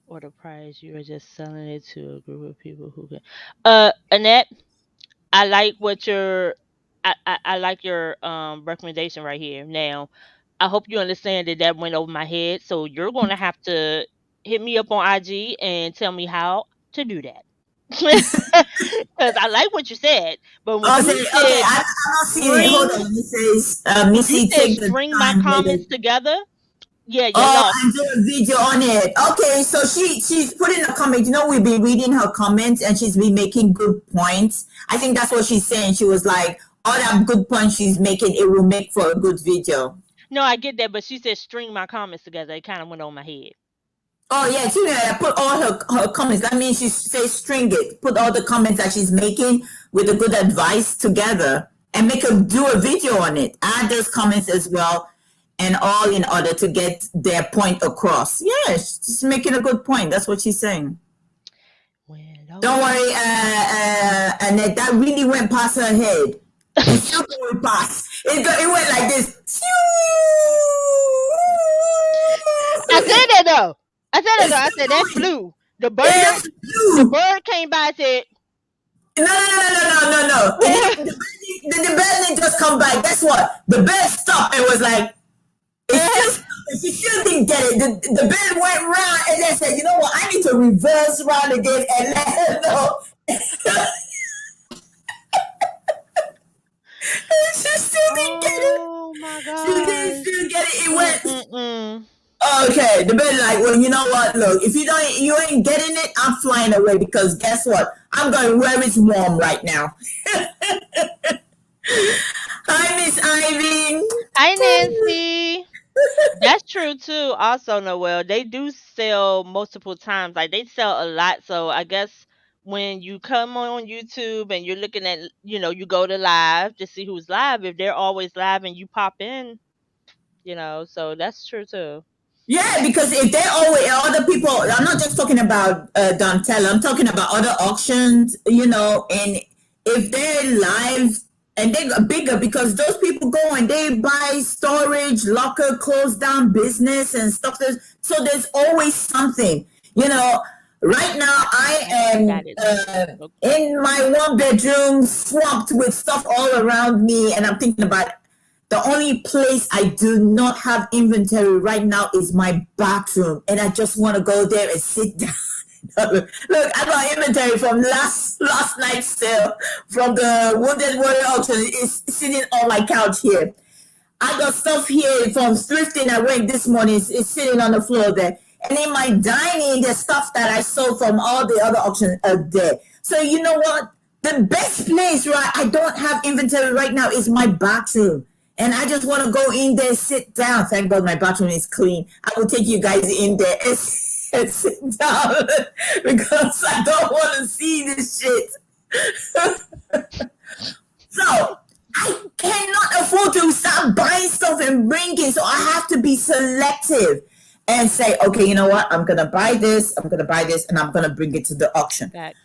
or the price, you are just selling it to a group of people who can. Annette, I like what your I like your recommendation right here. Now, I hope you understand that that went over my head, so you're going to have to hit me up on IG and tell me how to do that. Cuz I like what you said, but when Oh, say, you okay, said I'm not seeing it. Hold on. string It says, when you Missy, said take the string my time comments later. together, yeah, you Oh, lost and me. do a video on it. Okay, so she's putting a comment. You know, we've been reading her comments, and she's been making good points. I think that's what she's saying. She was like, all that good points she's making, it will make for a good video. No, I get that, but she said string my comments together. It kind of went on my head. Oh yeah, she put all her comments. That means she says string it. Put all the comments that she's making with the good advice together and make her do a video on it. Add those comments as well, and all in order to get their point across. Yeah, she's making a good point. That's what she's saying. Don't worry, Annette. That really went past her head. It's still going past. It went like this. I said that though. I said that flew. The bird, the bird came by and said, No. The bird didn't just come back. Guess what? The bird stopped and was like, she still didn't get it. The bird went round and then said, you know what? I need to reverse round again and let her know. She still didn't get it. "Oh my She god!" didn't still get it. It went. Mm-mm. Okay, the bird like, well, you know what? Look, if you ain't getting it, I'm flying away because guess what? I'm going where it's warm right now. Hi, Miss Ivy. Hi, Nancy. That's true too. Also, Noel, they do sell multiple times. Like they sell a lot. So I guess when you come on YouTube and you're looking at, you go to live to see who's live. If they're always live and you pop in, so that's true too. Yeah, because if they're always other people, I'm not just talking about Dontel. I'm talking about other auctions. And if they're live and they're bigger, because those people go and they buy storage, locker, close down business and stuff. So there's always something. Right now I am in my 1 bedroom, swamped with stuff all around me, and I'm thinking about the only place I do not have inventory right now is my bathroom, and I just want to go there and sit down. Look, I got inventory from last night's sale from the Wounded Warrior auction. It's sitting on my couch here. I got stuff here from thrifting I went this morning. It's sitting on the floor there. And in my dining, there's stuff that I sold from all the other auctions there. So you know what? The best place where I don't have inventory right now is my bathroom. And I just want to go in there, sit down. Thank God my bathroom is clean. I will take you guys in there. and sit down because I don't want to see this shit. So I cannot afford to start buying stuff and bringing. So I have to be selective and say, okay, you know what? I'm going to buy this, and I'm going to bring it to the auction. Facts.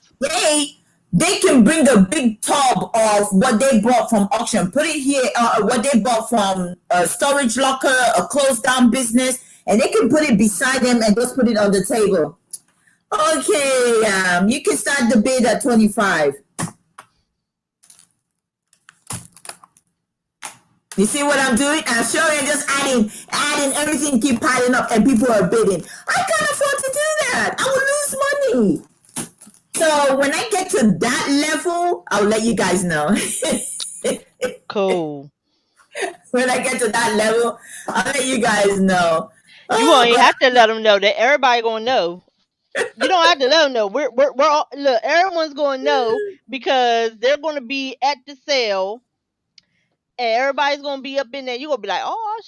They can bring a big tub of what they bought from auction, put it here, what they bought from a storage locker, a closed down business, and they can put it beside them and just put it on the table. Okay, you can start the bid at 25. You see what I'm doing? I'm showing, just adding everything, keep piling up, and people are bidding. I can't afford to do that. I will lose money. So when I get to that level, I'll let you guys know. Cool. When I get to that level, I'll let you guys know. You won't even have to let them know that everybody gonna know. You don't have to let them know. We're all, look. Everyone's gonna know because they're gonna be at the sale, and everybody's gonna be up in there. You gonna be like, oh,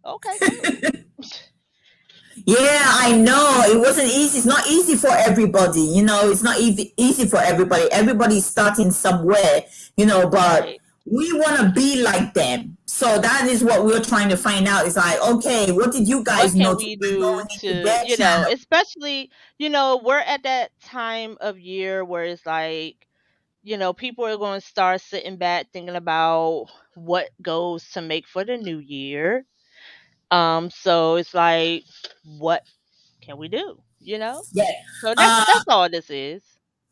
okay. Yeah, I know. It wasn't easy. It's not easy for everybody. You know, it's not easy for everybody. Everybody's starting somewhere, you know, but Right. we want to be like them. So that is what we're trying to find out. It's like, okay, what did you What guys can know we to go do into to, their you know, channel? especially, you know, we're at that time of year where it's like, you know, people are going to start sitting back thinking about what goals to make for the new year. So it's like, what can we do? You know? Yeah. So that's all this is.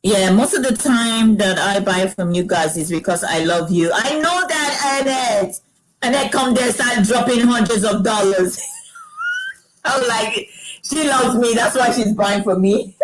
Yeah, most of the time that I buy from you guys is because I love you. I know that, Annette. Annette come there, start dropping hundreds of dollars. I'm like, she loves me. That's why she's buying from me.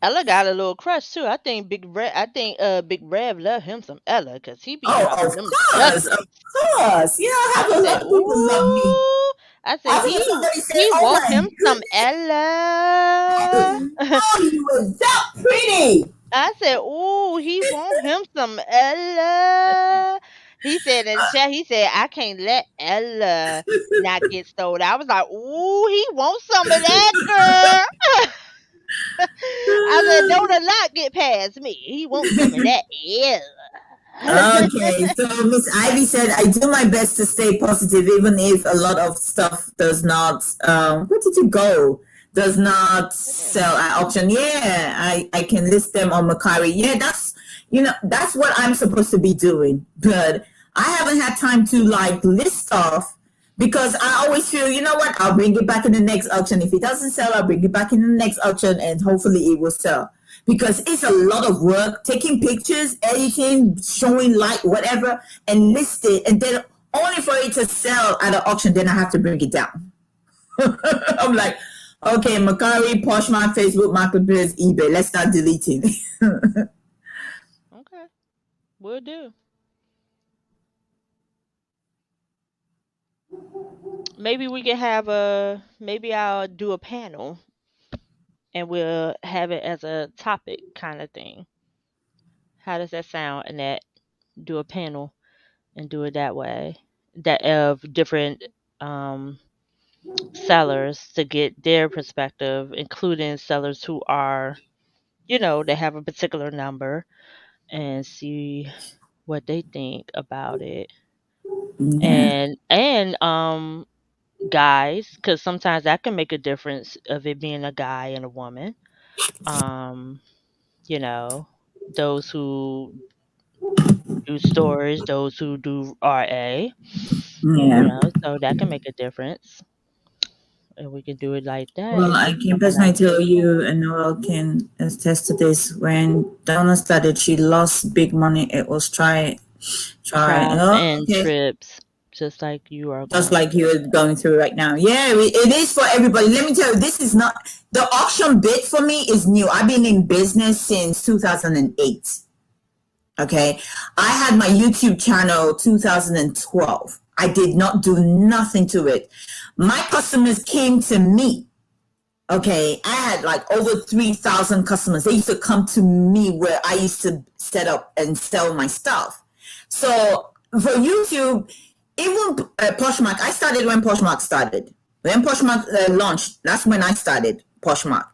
Ella got a little crush too. I think Big Rev love him some Ella because he be Oh, dropping of them course, of nuggets. course. Yeah, I have I a said, lot of people love me. ooh. I said I've heard somebody say, he "Oh want my him some goodness, Ella. oh, you were that pretty." I said, ooh, he want him some Ella. He said in the chat, he said, I can't let Ella not get sold. I was like, ooh, he wants some of that, girl. I said, don't a lot get past me. He wants some of that Ella. Okay, so Miss Ivy said, I do my best to stay positive, even if a lot of stuff does not, where did you go? Does not sell at auction. Yeah, I can list them on Mercari. Yeah, that's, you know, that's what I'm supposed to be doing. But I haven't had time to like list stuff because I always feel, you know what, I'll bring it back in the next auction. If it doesn't sell, I'll bring it back in the next auction and hopefully it will sell. Because it's a lot of work, taking pictures, editing, showing light, whatever, and list it, and then only for it to sell at an auction, then I have to bring it down. I'm like, okay, Mercari, Poshmark, Facebook Marketplace, eBay, let's start deleting. Okay, will do. Maybe we can maybe I'll do a panel and we'll have it as a topic kind of thing. How does that sound? And that do a panel and do it that way, that of different sellers to get their perspective, including sellers who are, you know, they have a particular number and see what they think about it. Yeah. And guys, because sometimes that can make a difference of it being a guy and a woman. You know, those who do stores, those who do RA, you Yeah. know, so that can make a difference. And we can do it like that Well, and I get can someone personally else to tell you, do and Noel can attest to this. When Donna started, she lost big money. It was try. crafts Oh, and okay. trips, just like you are Just going like through. you're going through right now. Yeah, it is for everybody. Let me tell you, this is not the auction bit for me is new. I've been in business since 2008. Okay, I had my YouTube channel 2012. I did not do nothing to it. My customers came to me. Okay, I had like over 3,000 customers. They used to come to me where I used to set up and sell my stuff. So for YouTube, even Poshmark, I started when Poshmark started. When Poshmark launched, that's when I started Poshmark.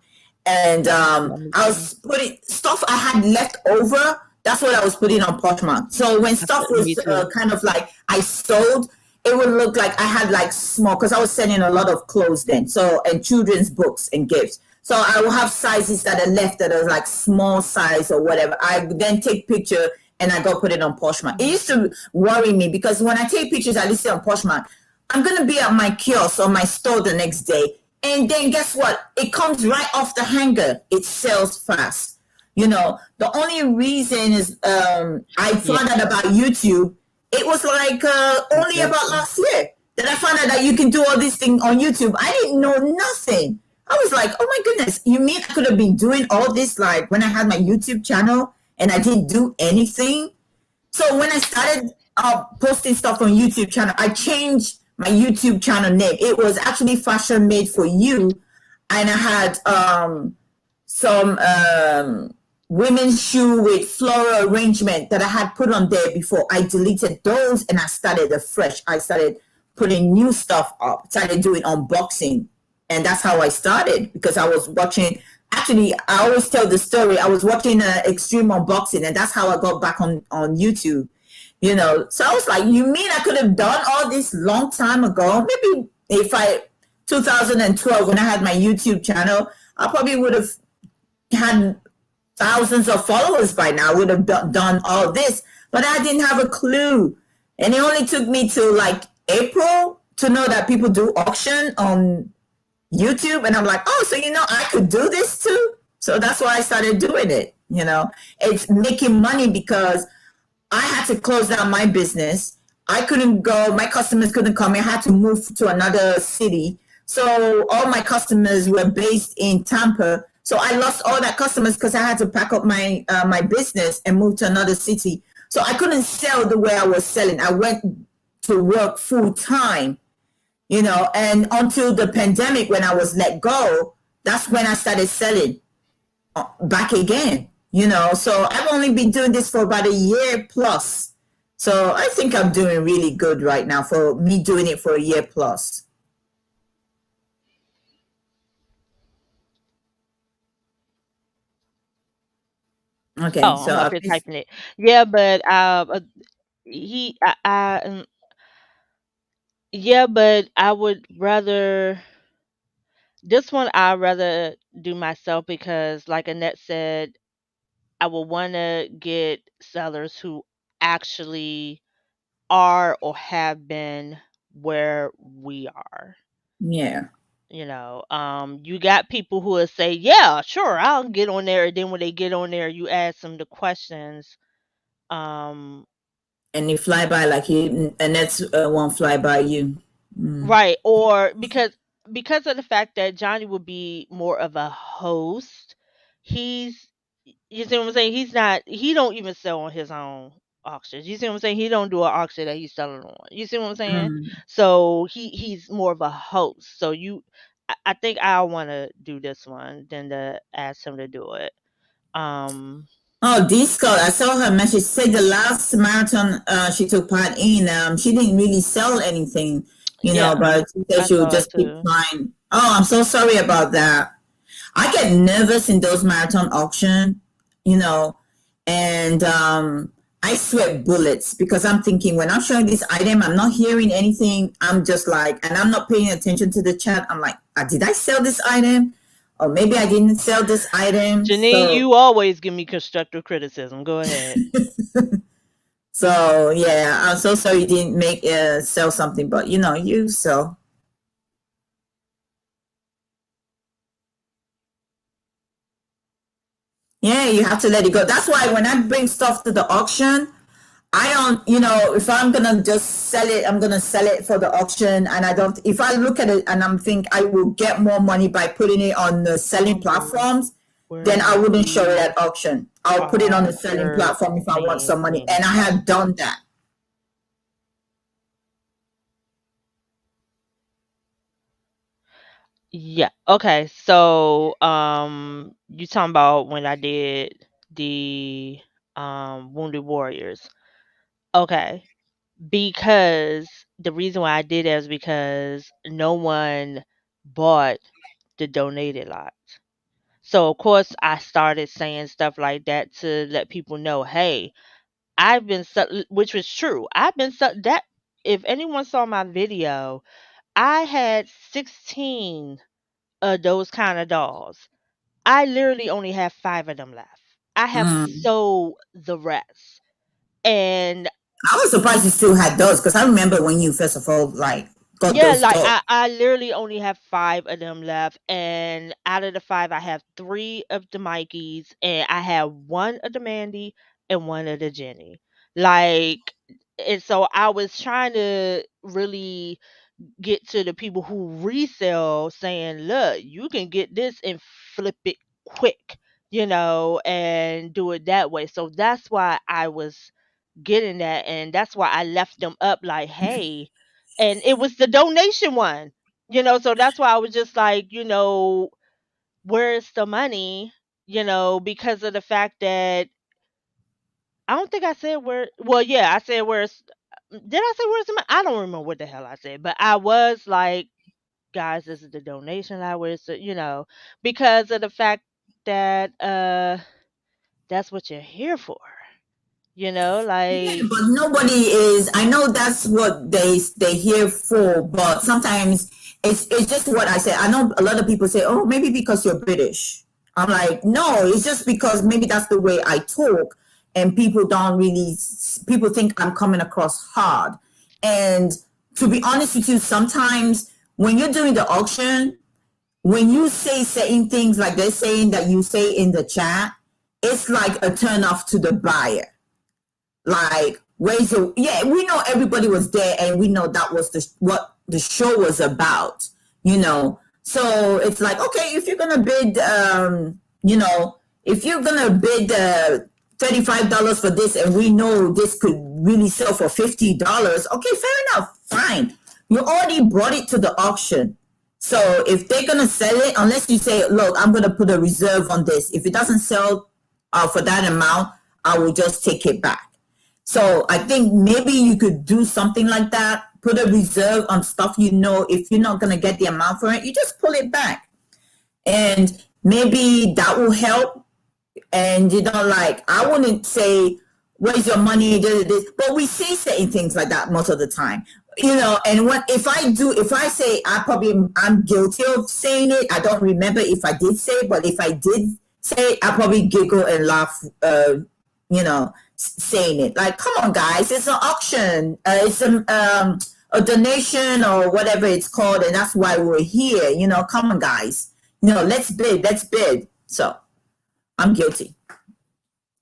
And Let me I see. was putting stuff I had left over. That's what I was putting on Poshmark. So when stuff Me was too. kind of like I sold, it would look like I had like small, because I was selling a lot of clothes then. So, and children's books and gifts. So I will have sizes that are left that are like small size or whatever. I then take picture and I go put it on Poshmark. It used to worry me because when I take pictures, I list it on Poshmark. I'm gonna be at my kiosk or my store the next day, and then guess what? It comes right off the hanger. It sells fast. The only reason is I Yeah, found out about YouTube. It was like only about exactly. last year that I found out that you can do all these things on YouTube. I didn't know nothing. I was like, oh my goodness, you mean I could have been doing all this like when I had my YouTube channel and I didn't do anything? So when I started posting stuff on YouTube channel, I changed my YouTube channel name. It was actually Fashion Made for You, and I had some women's shoe with floral arrangement that I had put on there before. I deleted those and I started afresh. I started putting new stuff up, started doing unboxing. And that's how I started because I was watching. Actually, I always tell the story. I was watching Extreme Unboxing, and that's how I got back on YouTube. So I was like, you mean I could have done all this long time ago? Maybe if I 2012 when I had my YouTube channel, I probably would have had thousands of followers by now, would have done all this, but I didn't have a clue. And it only took me to like April to know that people do auction on YouTube. And I'm like, oh, so I could do this too. So that's why I started doing it. It's making money because I had to close down my business. I couldn't go, my customers couldn't come. I had to move to another city. So all my customers were based in Tampa. So I lost all that customers because I had to pack up my business and move to another city. So I couldn't sell the way I was selling. I went to work full time, and until the pandemic when I was let go, that's when I started selling back again. So I've only been doing this for about a year plus. So I think I'm doing really good right now for me doing it for a year plus. Okay, Oh, so I'm I up here typing it. Yeah, but he, yeah, but I would rather this one. I'd rather do myself because, like Annette said, I would want to get sellers who actually are or have been where we are. yeah. You got people who will say, "Yeah, sure, I'll get on there." And then when they get on there, you ask them the questions. Um, And you fly by like you, and that's won't fly by you. Mm. right, or because of the fact that Johnny would be more of a host, he's you see what I'm saying? He don't even sell on his own auctions. You see what I'm saying? He don't do an auction that he's selling on. You see what I'm saying? Mm. So he's more of a host. So I think I want to do this one than to ask him to do it. Um, Oh, Disco, I saw her message. Said the last marathon she took part in, she didn't really sell anything, yeah, but she said I she would saw it just keep too. trying. Oh, I'm so sorry about that. I get nervous in those marathon auction, you know, and I sweat bullets because I'm thinking when I'm showing this item, I'm not hearing anything. I'm just like, and I'm not paying attention to the chat. I'm like, did I sell this item? Or maybe I didn't sell this item. Janine, So, you always give me constructive criticism. Go ahead. so yeah, I'm so sorry you didn't make sell something, but you sell. Yeah, you have to let it go. That's why when I bring stuff to the auction, I don't, if I'm gonna just sell it, I'm gonna sell it for the auction, and I don't. If I look at it and I'm think I will get more money by putting it on the selling Oh, platforms, then I where wouldn't show it you at auction. I'll put it on the selling are platform if I want some money, saying. and I have done that. Yeah. Okay. So, you talking about when I did the Wounded Warriors? Okay, because the reason why I did that is because no one bought the donated lot. So of course I started saying stuff like that to let people know, hey, which was true. That if anyone saw my video, I had 16 of those kind of dolls. I literally only have 5 of them left. I have Mm. sold the rest. And I was surprised you still had those because I remember when you first of all like got yeah, those like dogs. I literally only have 5 of them left, and out of the 5, I have 3 of the Mikeys, and I have 1 of the Mandy and 1 of the Jenny. Like, and so I was trying to really get to the people who resell, saying, "Look, you can get this and flip it quick, and do it that way." So that's why I was getting that, and that's why I left them up like, "Hey," and it was the donation one, so that's why I was just like, where's the money? Because of the fact that I don't think I said where. Well, yeah, I said where's. Did I say where's the money? I don't remember what the hell I said, but I was like, guys, this is the donation line where it's, because of the fact that that's what you're here for. Yeah, Like, but nobody is. I know that's what they here for, but sometimes it's just what I said. I know a lot of people say, "Oh, maybe because you're British." I'm like, no, it's just because maybe that's the way I talk, and people don't really. People think I'm coming across hard, and to be honest with you, sometimes when you're doing the auction, when you say certain things like they're saying that you say in the chat, it's like a turn off to the buyer. Like, where's your, yeah, we know everybody was there and we know that was what the show was about, so it's like, okay, if you're gonna bid, if you're gonna bid $35 for this and we know this could really sell for $50, okay, fair enough, fine, you already brought it to the auction. So if they're gonna sell it, unless you say, look, I'm gonna put a reserve on this, if it doesn't sell for that amount, I will just take it back. So I think maybe you could do something like that. Put a reserve on stuff, if you're not going to get the amount for it, you just pull it back. And maybe that will help. And like, I wouldn't say, where's your money? But we say certain things like that most of the time. And if I say I'm guilty of saying it, I don't remember if I did say it, but if I did say it, I probably giggle and laugh, saying it. Like, come on, guys, it's an auction. It's a donation or whatever it's called, and that's why we're here. Come on, guys. Let's bid. So I'm guilty.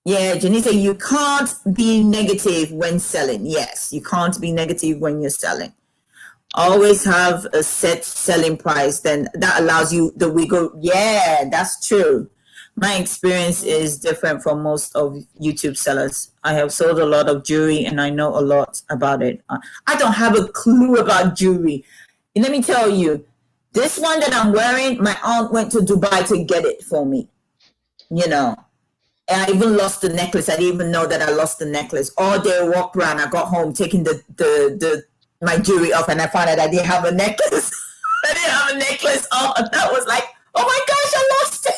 Yeah, Jenny said you can't be negative when selling. Yes, you can't be negative when you're selling. Always have a set selling price. Then that allows you the wiggle. Yeah, that's true. My experience is different from most of YouTube sellers. I have sold a lot of jewelry and I know a lot about it. I don't have a clue about jewelry. And let me tell you, this one that I'm wearing, my aunt went to Dubai to get it for me. And I even lost the necklace. I didn't even know that I lost the necklace. All day I walked around. I got home taking the my jewelry off, and I found out I didn't have a necklace. I didn't have a necklace on. And I was like, oh my gosh, I lost it.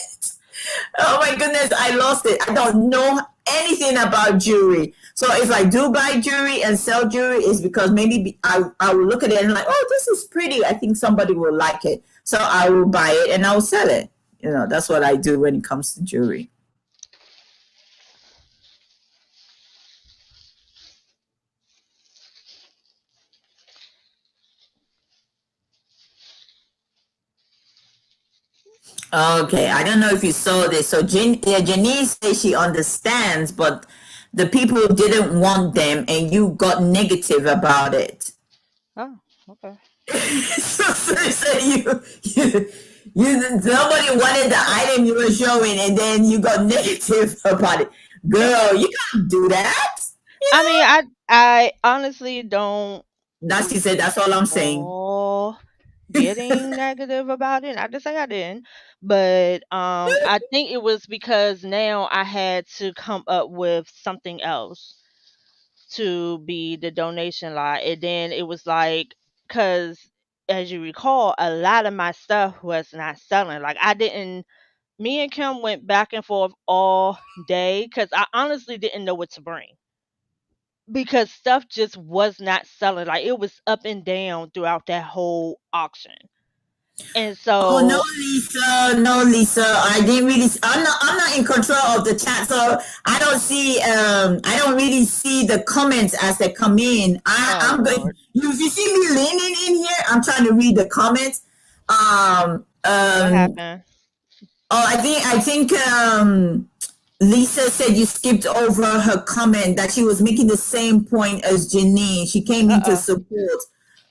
Oh my goodness, I lost it. I don't know anything about jewelry. So if I do buy jewelry and sell jewelry, it's because maybe I will look at it and like, oh, this is pretty. I think somebody will like it. So I will buy it and I'll sell it. That's what I do when it comes to jewelry. Okay, I don't know if you saw this. So Janice says she understands, but the people didn't want them, and you got negative about it. oh, okay. So nobody wanted the item you were showing, and then you got negative about it. Girl, you can't do that. I mean, I honestly don't That's she said. That's all I'm saying. recall getting negative about it. I just say I didn't, but I think it was because now I had to come up with something else. to be the donation lot. And then it was like, because as you recall, a lot of my stuff was not selling. Like, I didn't, me and Kim went back and forth all day because I honestly didn't know what to bring because stuff just was not selling. Like, it was up and down throughout that whole auction. And Oh no, so, Lisa, no, Lisa. I didn't really. I'm not in control of the chat, so I don't see. I don't really see the comments as they come in. oh I'm going. Lord, You see me leaning in here. I'm trying to read the comments. what happened? Oh, I think Lisa said you skipped over her comment that she was making the same point as Janine. She came in to Uh-oh. support.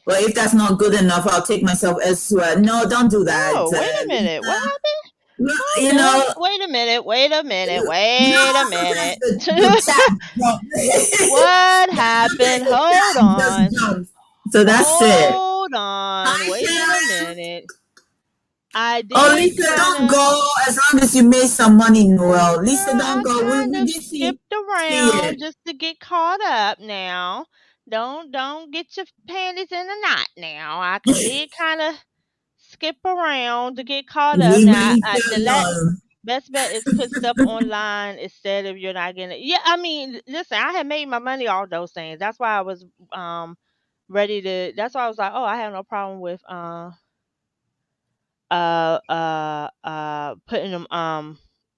But if that's not good enough, I'll take myself elsewhere. No, don't do that. No, wait a minute. What happened? You Hold know, up. Wait a minute. Wait a minute. you know Wait a how sometimes minute. the chat jumps. What Sometimes happened? the Hold chat on. just jumps. So that's it. Hold on. Hi, Wait a Sharon. minute. I Oh, did Lisa, kind don't of, go as long as you made some money, Noel. Lisa, girl, I don't go. We, kind we of did see skipped it. around just to get caught up now. Don't get your panties in a knot now. I did kind of skip around to get caught up. Leave Now, Lisa alone. best bet is put stuff online instead of you're not getting it. Yeah, I mean, listen, I had made my money off those things. That's why I was ready to. That's why I was like, oh, I have no problem with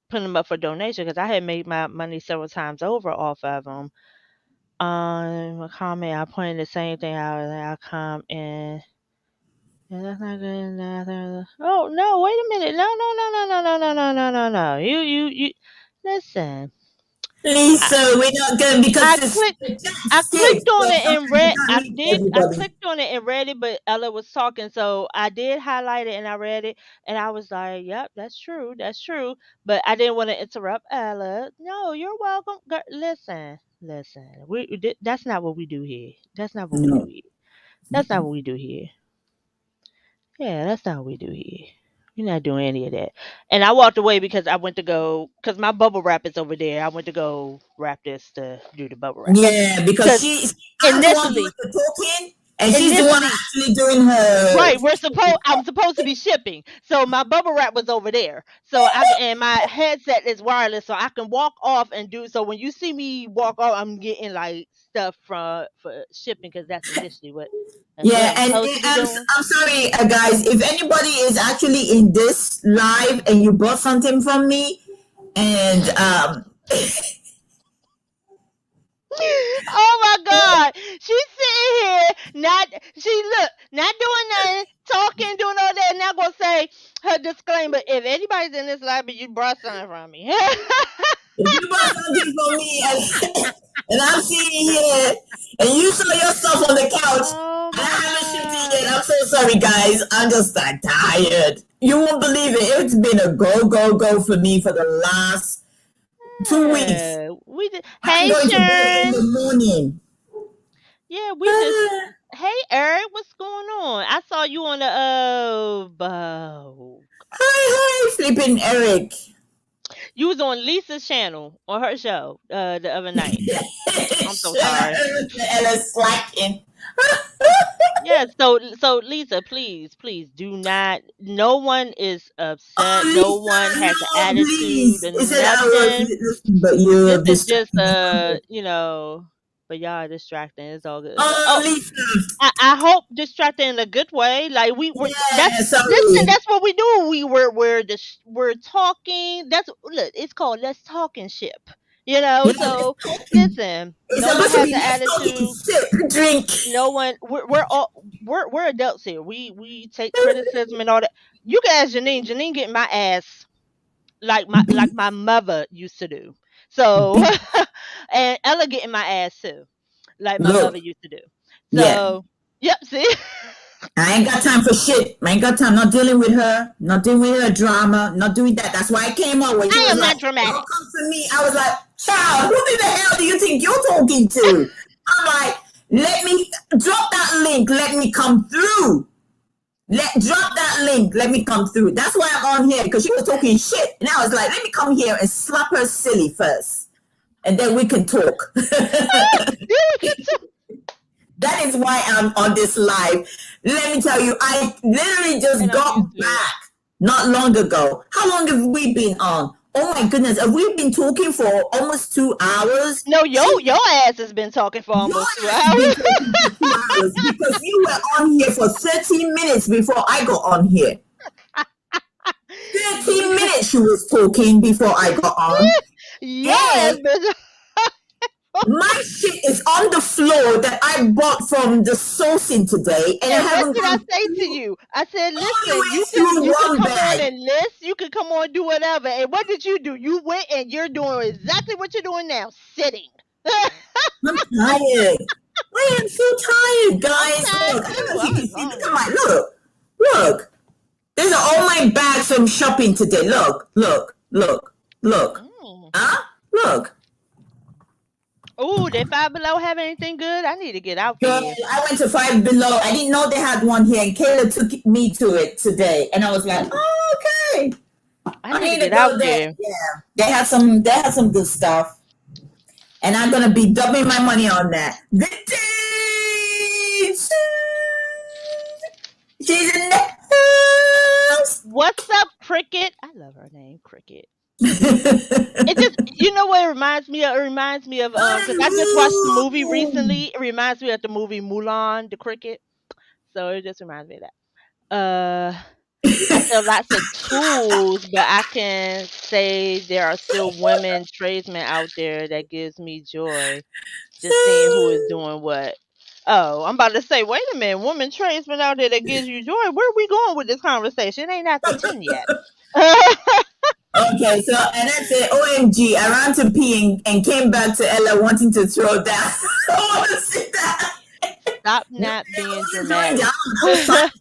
putting them up for donation because I had made my money several times over off of them. A comment, I pointed the same thing out. I come in. Yeah, that's not good enough. Oh no! Wait a minute! No! No! No! No! No! No! No! No! No! No! No! You! Listen. I, Lisa, we're not going because I this clicked. the chat I sticks, clicked on but it and sometimes you read. can't read I everybody. clicked on it and read it, but Ella was talking, so I did highlight it and I read it, and I was like, "Yep, that's true. That's true." But I didn't want to interrupt Ella. No, you're welcome. Girl, listen. That's not what we do here. That's not what we do No. here. That's not what we do here. Yeah, that's not what we do here. We're not doing any of that. And I walked away because I went to go because my bubble wrap is over there. I went to go wrap this to do the bubble wrap. Yeah, because Because I'm the one doing initially, the talking, and she's the one initially, actually doing her. right, I'm supposed to be shipping. So my bubble wrap was over there. So and my headset is wireless, so I can walk off and do. So when you see me walk off, I'm getting like stuff for shipping because that's initially what Yeah, I'm and supposed to be doing. I'm sorry, guys. If anybody is actually in this live and you bought something from me, and Oh my God. She's sitting here, not doing nothing, talking, doing all that, and not gonna say her disclaimer. If anybody's in this library, you brought something from me. if you bought something from me, and I'm sitting here, and you saw your stuff on the couch, Oh and I my haven't shipped it God. yet, I'm so sorry, guys. I'm just that tired. You won't believe it. It's been a go for me for the last 2 weeks. Yeah, we did. I'm Hey going to bed in Sharon. the morning. Yeah, we just. Hey Eric, what's going on? I saw you on the Hi, flipping Eric. you was on Lisa's channel on her show the other night. I'm so sorry. Ella's slacking. Yeah, so Lisa, please do not. No one is upset. Oh, No one Lisa, has an no, attitude please. or He said I was nothing. listening, but you This have is just distracted me. but y'all are distracting. It's all good. Oh, Oh, Lisa. I hope distracting in a good way. Like we were. That's Yeah, listen. sorry. That's what we do. We're talking. That's look. It's called let's talk and ship. Yeah, So listen. it's No one supposed to has be an let's talking attitude. sip, drink. No one. We're all we're adults here. We take criticism and all that. You can ask Janine. Janine getting my ass like Beat, my mother used to do. So beat. and Ella getting my ass too, like my mother Look, used to do. yeah. So yep. See. I ain't got time for shit. I ain't got time. Not dealing with her. Not dealing with her drama. Not doing that. That's why I came up when she I was am like, not "Don't dramatic. come to me." I was like, "Child, who the hell do you think you're talking to?" I'm like, "Let me drop that link. Let me come through. Drop that link. Let me come through." That's why I'm on here because she was talking shit, and I was like, "Let me come here and slap her silly first." and then we can talk. That is why I'm on this live. Let me tell you, I literally just And I'm got used to it. back not long ago. How long have we been on? Oh my goodness, have we been talking for almost 2 hours? No, your ass has been talking for Your almost 2 ass has been hours. talking for 2 hours because you were on here for 30 minutes before I got on here. 30 minutes she was talking before I got on. Yes, And bitch. my shit is on the floor that I bought from the sourcing today, and I And what haven't did I gone say to you? I said, all the listen, way you through can one come on bag. and list, you can come on and do whatever. And what did you do? You went and you're doing exactly what you're doing now, sitting. I'm tired. I am so tired, guys. tired Look, I don't too. know if you can see. I'm Look at my look. These are all my bags from shopping today. Look. Mm. Huh? Look. Ooh, did Five Below have anything good? I need to get out Girl, there. I went to Five Below. I didn't know they had one here, and Kayla took me to it today, and I was like, oh, okay. I need need to to get out go there. there. Yeah, they had some good stuff, and I'm gonna be doubling my money on that. Vintage. She's in the house. What's up, Cricket? I love her name, Cricket. It just, you know what it reminds me of? It reminds me of, because I just watched the movie recently. It reminds me of the movie Mulan, the Cricket. So it just reminds me of that. I sell lots of tools, but I can say there are still women tradesmen out there that gives me joy. Just seeing who is doing what. Oh, I'm about to say, wait a minute, woman tradesmen out there that gives you joy. Where are we going with this conversation? It ain't after 10 yet. Okay, so and I said, OMG, I ran to pee and came back to Ella wanting to throw down. I want to see that. Stop not being Throwing dramatic. down. I was trying.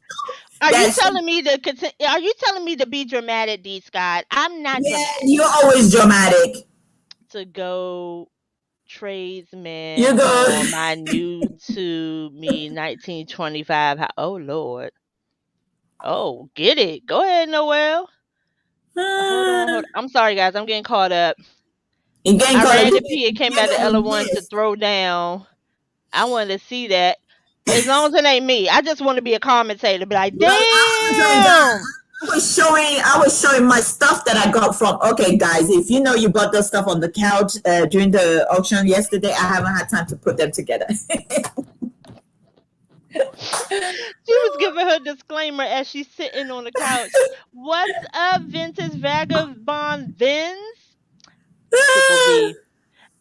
Are you That's telling me to continue? Are you telling me to be dramatic, D Scott? I'm not yeah. dramatic. You're always dramatic. To go tradesman You go. on my new to me 1925. Oh Lord. Oh, get it. Go ahead, Noel. Hold on. I'm sorry, guys. I'm getting caught up. You getting I caught ran up. to pee and came back to Ella one to throw down. I wanted to see that. As long as it ain't me, I just want to be a commentator. Be like, Well, damn. I was showing my stuff that I got from. Okay, guys, if you know you bought those stuff on the couch during the auction yesterday, I haven't had time to put them together. She was giving her disclaimer as she's sitting on the couch. What's up, Vintage Vagabond Vince? Triple V.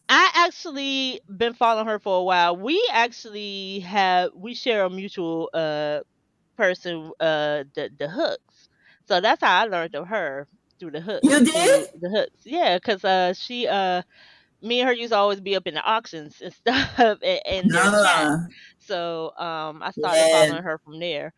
I actually been following her for a while. We share a mutual person, the hooks. So that's how I learned of her, through the hooks. You Through did? the hooks. Yeah, because she me and her used to always be up in the auctions and stuff and their chat. No. So I started Yeah. following her from there.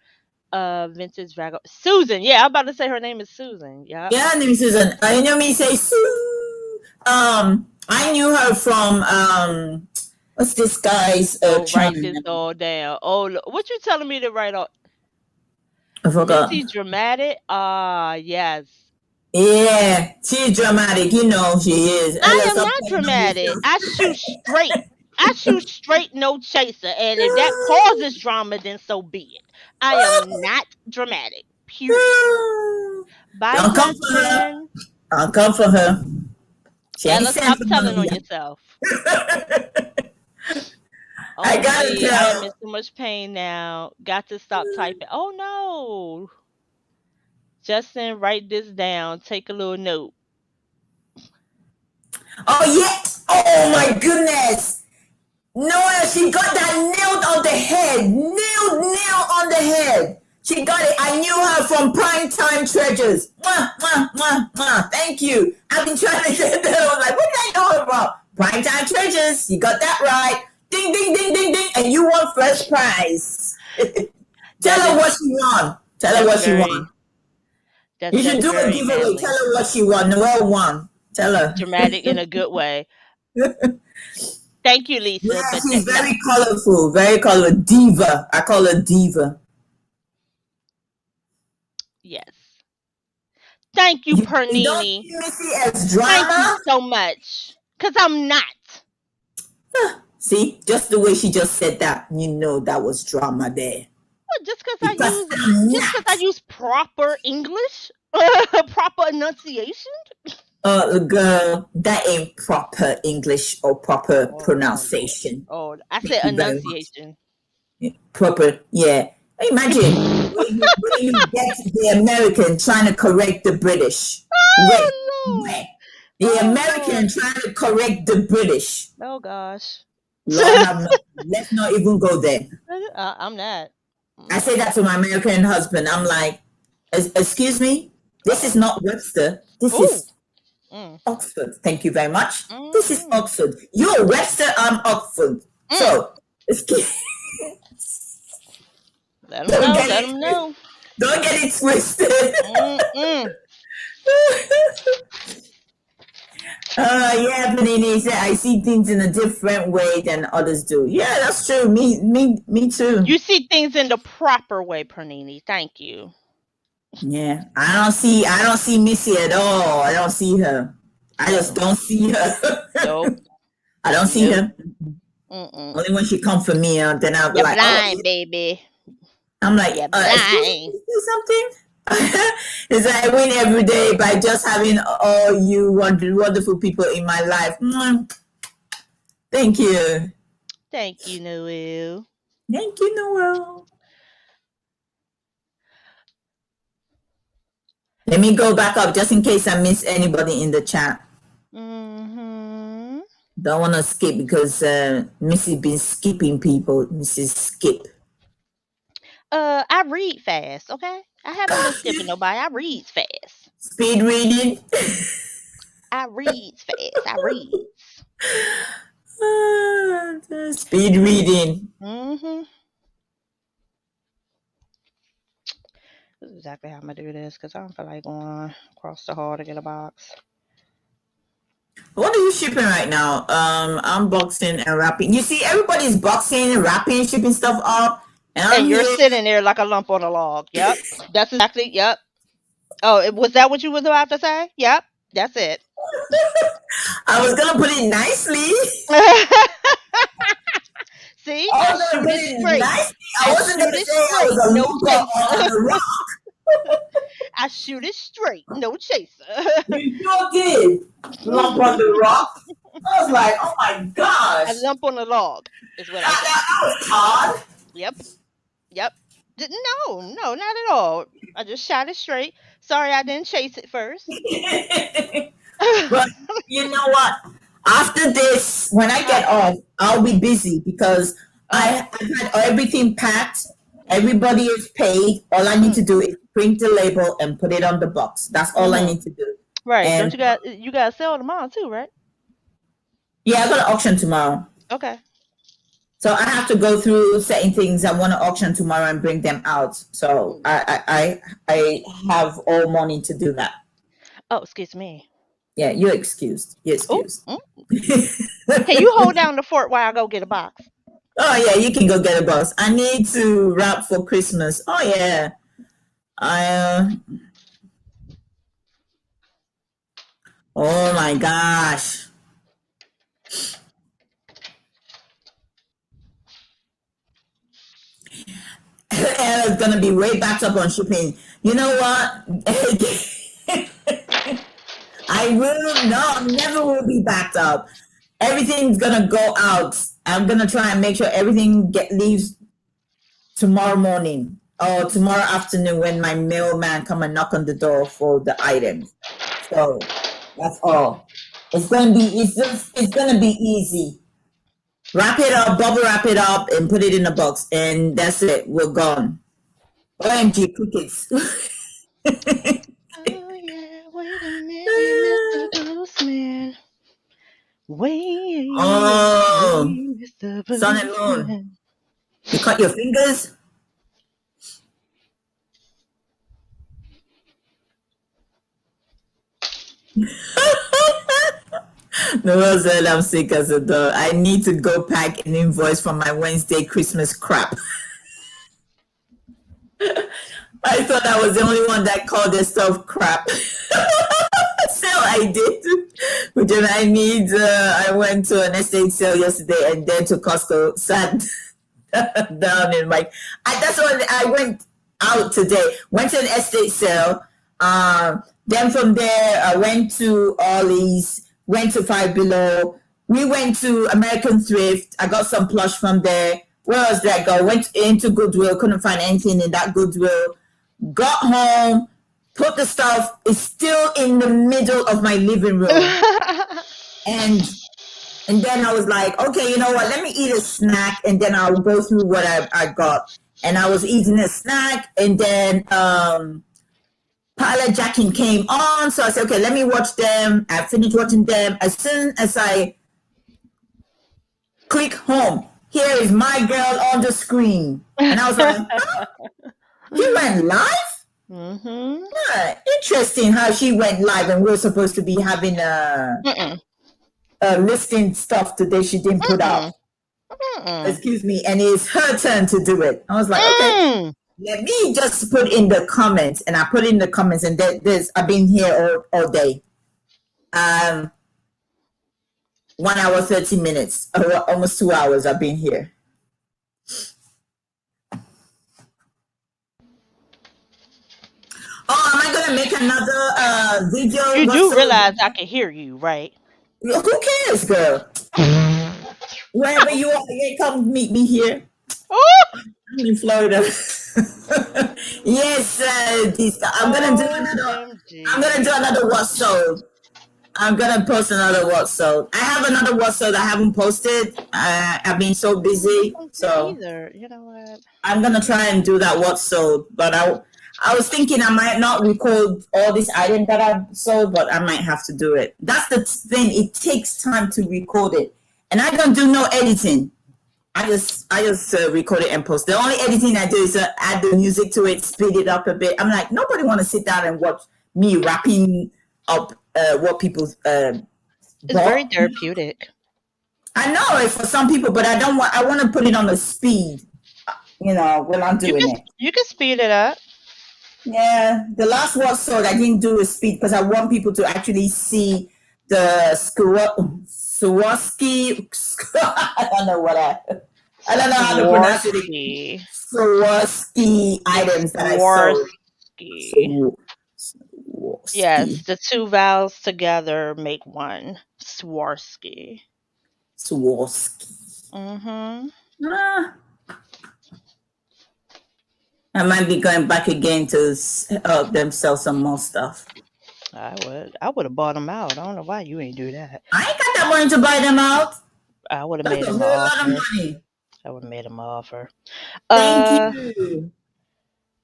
Vintage Vago Susan. Yeah, I'm about to say her name is Susan. Yeah. Yeah, her name is Susan. I know me say Sue. I knew her from what's this guy's Write channel? this all down. Oh, what you telling me to write all? I forgot. Missy Dramatic. Ah, yes. Yeah, she's dramatic. You know she is. I Ella, am stop not playing on dramatic. yourself. I shoot straight. I shoot straight, no chaser. And if that causes drama, then so be it. I am not dramatic. Period. Bye, Don't come for her. Justin. Don't come for her. She ain't Ella, stop telling on sentimental. yourself. I gotta OMG, I tell. am in so much pain now. Got to stop typing. Oh no. Justin, write this down. Take a little note. Oh yeah. Oh my goodness. Noah, she got that nailed on the head. Nail on the head. She got it. I knew her from Primetime Treasures. Mwah, mwah, mwah, mwah. Thank you. I've been trying to get that. I was like, what did I know her from? Primetime Treasures. You got that right. Ding, ding, ding, ding, ding. And you won first prize. Tell her what she won. Tell her what she won. You should do a giveaway. Manly. Tell her what she won. Noelle won. Tell her. Dramatic in a good way. Thank you, Lisa. Yeah, but she's very colorful. Very colorful. Diva. I call her Diva. Yes. Thank you, You Pernini. don't see Missy as drama? Thank you so much. Cause I'm not. See, just the way she just said that, you know that was drama there. What? Because I'm Just cause I not. use proper English, proper enunciation. Girl, that ain't proper English or proper Oh Lord. pronunciation. Oh, I Thank said you very much. enunciation. Proper, yeah. Imagine when you get the American trying to correct the British. Wait, Oh Lord. wait. The Oh American Lord. trying to correct the British. Oh gosh. Lord have mercy. Let's not even go there. I'm not. I say that to my American husband. I'm like, excuse me, this is Uh-oh. not Webster. This Ooh. is Mm. Oxford. Thank you very much. This is Mm-hmm. Oxford. You're Webster, I'm Oxford. Mm. So, excuse, Let them don't know. get Let it, them know. don't get it twisted. Mm-mm. Yeah, Panini said I see things in a different way than others do. Yeah, that's true. Me too. You see things in the proper way, Pernini. Thank you. Yeah, I don't see Missy at all. I don't see her. I just don't see her. Nope. I don't see Nope. her. Mm-mm. Only when she come for me, then I'll be You're like, oh, blind, baby. I'm like, You're excuse me, blind. is there something? It's like I win every day by just having all you wonderful people in my life. Thank you. Thank you, Noel. Thank you, Noel. Let me go back up just in case I miss anybody in the chat. Mm-hmm. Don't want to skip because Missy been skipping people. Mrs. Skip. I read fast, okay? I haven't been skipping nobody. I read fast. Speed reading. I read fast. I read. Speed reading. Mm-hmm. This is exactly how I'm gonna do this because I don't feel like going across the hall to get a box. What are you shipping right now? Unboxing and wrapping. You see, everybody's boxing and wrapping, shipping stuff up, and I'm And you're here. sitting there like a lump on a log. Yep. That's exactly. Yep. Oh, was that what you was about to say? Yep. That's it. I was gonna put it nicely. See, I I was gonna shoot put it it straight. nicely. I I wasn't shoot gonna it say I straight. was a No looper on chaser. the rock. I shoot it straight. No chaser. You sure did. Lump on the rock. I was like, oh my A gosh. lump on the log is what I said. That was hard. Yep. Yep. No, not at all. I just shot it straight. Sorry, I didn't chase it first. But you know what? After this, when I get off, I'll be busy because I've had everything packed. Everybody is paid. All I need to do is print the label and put it on the box. That's all I need to do. Right. And Don't you got to sell tomorrow too, right? yeah, I got an auction tomorrow. Okay. So I have to go through certain things I want to auction tomorrow and bring them out. So I have all morning to do that. Oh, excuse me. Yeah, you're excused. You're excused. Can you hold down the fort while I go get a box? Oh yeah, you can go get a box. I need to wrap for Christmas. Oh yeah. Oh my gosh. Ella's gonna be way backed up on shipping. You know what? Never will be backed up. Everything's gonna go out. I'm gonna try and make sure everything leaves tomorrow morning or tomorrow afternoon when my mailman come and knock on the door for the items. So that's all. It's gonna be easy. Wrap it up, bubble wrap it up, and put it in a box, and that's it. We're gone. OMG crickets. Oh yeah, wait a minute, Mr. Postman. Wait, Oh, Mr. sun and moon. You cut your fingers? No, said I'm sick as a dog. I need to go pack an invoice for my Wednesday Christmas crap. I thought I was the only one that called this stuff crap. So I did. Which I need. I went to an estate sale yesterday and then to Costco. Sat down in my. That's what I went out today. Went to an estate sale. Then from there, I went to Ollie's. Went to Five Below. We went to American Thrift. I got some plush from there. Where else did I go? Went into Goodwill. Couldn't find anything in that Goodwill. Got home. Put the stuff. It's still in the middle of my living room. And then I was like, okay, you know what? Let me eat a snack, and then I'll go through what I got. And I was eating a snack, and then Pilot Jacking came on. So I said, okay, let me watch them. I finished watching them. As soon as I click home, here is my girl on the screen. And I was like, huh? She went live? Mm-hmm. Yeah, interesting how she went live, and we're supposed to be having listing stuff today. She didn't put out. Excuse me, and it's her turn to do it. I was like, okay, let me just put in the comments, and I put in the comments, and there's I've been here all day. 1 hour 30 minutes, almost 2 hours. I've been here. Oh, am I gonna make another video? You do realize I can hear you, right? Who cares, girl? Wherever you are, you come meet me here. Oh! I'm in Florida. Yes, I'm gonna do another. I'm gonna do another what's sold. I'm gonna post another what's sold. I have another what's sold I haven't posted. I've been so busy, so either. You know what? I'm gonna try and do that what's sold. But I was thinking I might not record all these items that I've sold, but I might have to do it. That's the thing. It takes time to record it, and I don't do no editing. I just record it and post. The only editing I do is add the music to it, speed it up a bit. I'm like, nobody want to sit down and watch me wrapping up what people. It's very therapeutic. I know it's for some people, but I don't want. I want to put it on the speed. When I'm doing it. You can speed it up. Yeah, the last what's sold I didn't do a speed because I want people to actually see the Swarovski. I don't know how to pronounce it. Swarovski items that I sold. Swarovski. Yes, the two vowels together make one. Swarovski. Mm-hmm. I might be going back again to help them sell some more stuff. I would have bought them out. I don't know why you ain't do that. I ain't got that money to buy them out. I would have made them an offer. Lot of money. I would have made them an offer. Thank you.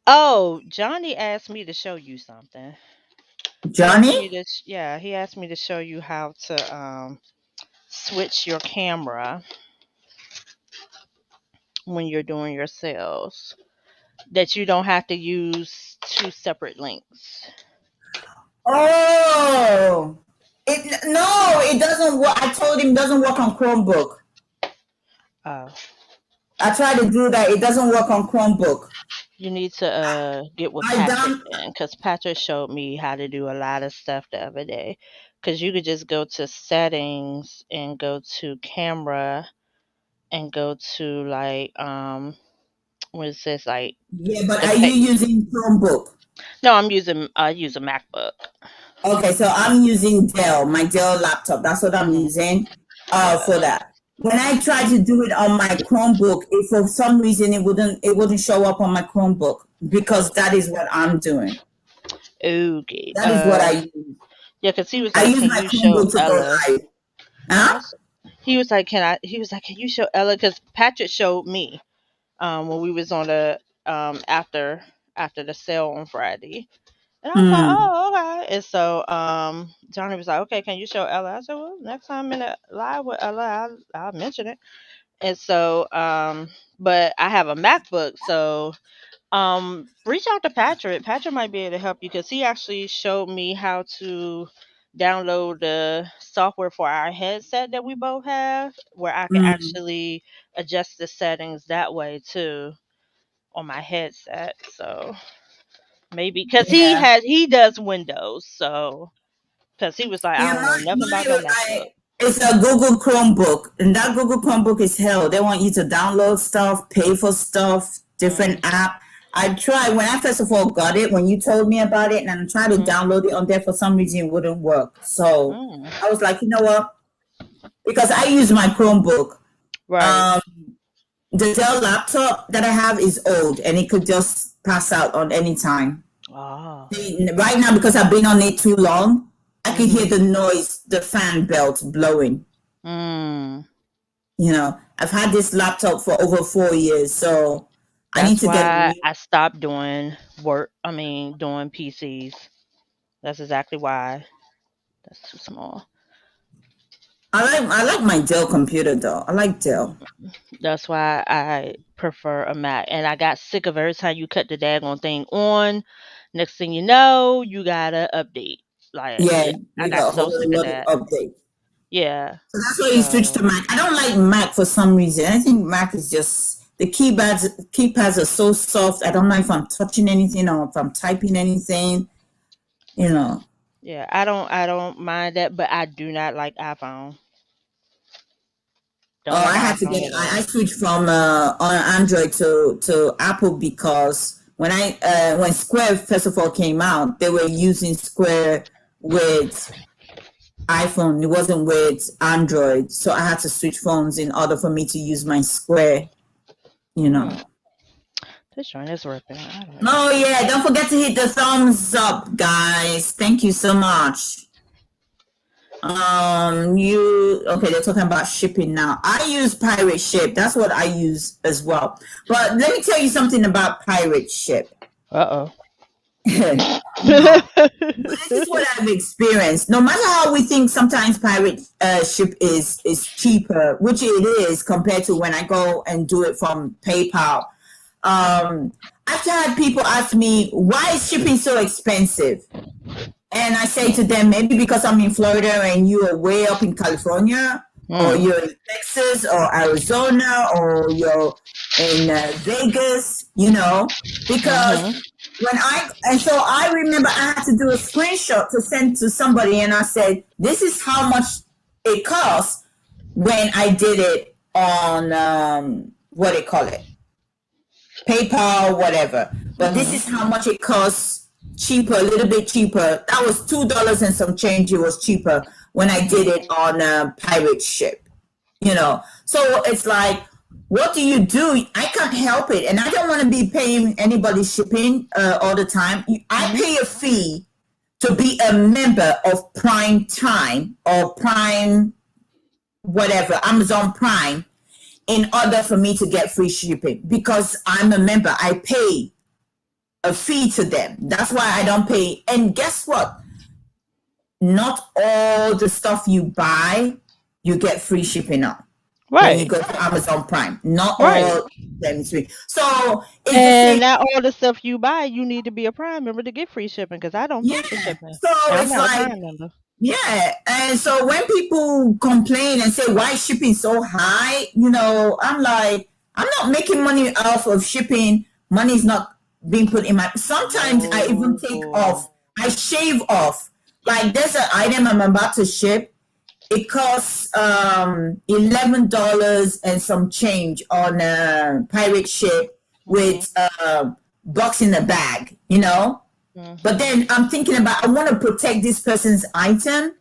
Oh, Johnny asked me to show you something. Johnny? He asked me to show you how to switch your camera when you're doing your sales. That you don't have to use two separate links. Oh, it doesn't work. I told him it doesn't work on Chromebook. Oh. I tried to do that. It doesn't work on Chromebook. You need to get with Patrick because Patrick showed me how to do a lot of stuff the other day. Because you could just go to settings and go to camera and go to like what is this like? Yeah, but are you using Chromebook? No, I use a MacBook. Okay, so I'm using my Dell laptop. That's what I'm using for that. When I tried to do it on my Chromebook, if for some reason it wouldn't show up on my Chromebook because that is what I'm doing. Okay. That is what I use. Yeah, because he was like, can you show Ella? Huh? He was like, can you show Ella? Because Patrick showed me when we was on the after the sale on Friday. And I was like, oh, okay. And so Johnny was like, okay, can you show Ella? I said, well, next time I'm in a live with Ella, I'll mention it. And so, but I have a MacBook, so reach out to Patrick. Patrick might be able to help you because he actually showed me how to download the software for our headset that we both have, where I can actually adjust the settings that way too on my headset. So maybe because he does Windows, so Because he was like, I Yeah, don't know nothing about mine no was like, laptop. it's a Google Chromebook, and that Google Chromebook is hell. They want you to download stuff, pay for stuff, different app. I tried when I first of all got it, when you told me about it, and I tried to download it on there. For some reason, it wouldn't work. So Mm. I was like, you know what? Because I use my Chromebook. Right. The Dell laptop that I have is old, and it could just pass out on any time. Oh. Right now, because I've been on it too long, I can hear the noise, the fan belt blowing. Mm. You know, I've had this laptop for over 4 years, so I need That's to get a why new. I stopped doing work. I mean, doing PCs. That's exactly why. That's too small. I like my Dell computer though. I like Dell. That's why I prefer a Mac. And I got sick of every time you cut the daggone thing on. Next thing you know, you gotta update. Like, Yeah, I you got got a so whole sick of lot of that. updates. Yeah. So that's why you switch to So, Mac. I don't like Mac for some reason. I think Mac is just the keypads are so soft. I don't know if I'm touching anything or if I'm typing anything. You know. yeah, I don't mind that, but I do not like iPhone. Oh, Don't like I had to iPhone get. at I all. switched from on Android to Apple because when Square first of all came out, they were using Square with iPhone. It wasn't with Android, so I had to switch phones in order for me to use my Square. You know. This joint is ripping. I don't Oh yeah! Don't forget to hit the thumbs up, guys. Thank you so much. You okay? They're talking about shipping now. I use Pirate Ship. That's what I use as well. But let me tell you something about Pirate Ship. Uh Now, this is what I've experienced. No matter how we think sometimes Pirate Ship is cheaper, which it is compared to when I go and do it from PayPal. I've had people ask me, why is shipping so expensive? And I say to them, maybe because I'm in Florida and you are way up in California, or you're in Texas or Arizona, or you're in Vegas, you know, because so I remember I had to do a screenshot to send to somebody, and I said, this is how much it costs when I did it on, what do you call it? PayPal, whatever. But this is how much it costs cheaper, a little bit cheaper. That was $2 and some change. It was cheaper when I did it on Pirate Ship, you know. So it's like, what do you do? I can't help it, and I don't want to be paying anybody shipping all the time. I pay a fee to be a member of Prime Time or Prime, whatever, Amazon Prime, in order for me to get free shipping because I'm a member. I pay a fee to them. That's why I don't pay. And guess what? Not all the stuff you buy, you get free shipping on. When you Right. go to Amazon Prime, not Right. all them is free. So it's the And same. not all the stuff you buy, you need to be a Prime member to get free shipping because I don't pay for Yeah. shipping. So And I'm it's not a like, Prime member. yeah. And so when people complain and say, why is shipping so high? You know, I'm like, I'm not making money off of shipping. Money is not being put in my. Sometimes I even take off. I shave off. Like there's an item I'm about to ship. It costs $11 and some change on Pirate Ship with box in the bag, you know. But then I'm thinking about, I want to protect this person's item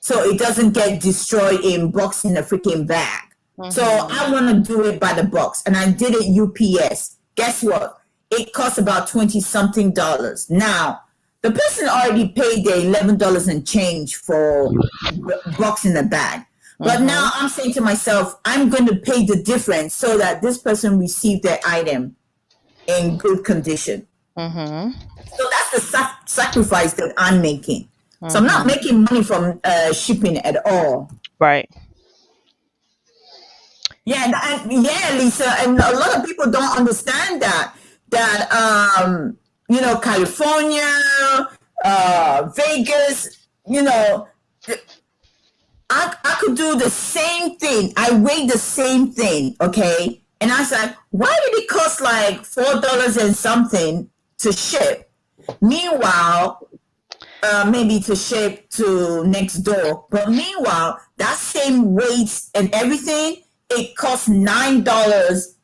so it doesn't get destroyed in box in a freaking bag. So I want to do it by the box, and I did it UPS. Guess what? It costs about 20 something dollars. Now the person already paid their $11 and change for box in the bag. But now I'm saying to myself, I'm going to pay the difference so that this person received their item in good condition. So that's the sacrifice that I'm making. So I'm not making money from shipping at all. Right. Yeah, yeah, Lisa, and a lot of people don't understand that. You know, California, Vegas, you know, I could do the same thing. I weigh the same thing, okay? And I was like, why did it cost like $4 and something to ship? Meanwhile, maybe to ship to next door. But meanwhile, that same weight and everything, it costs $9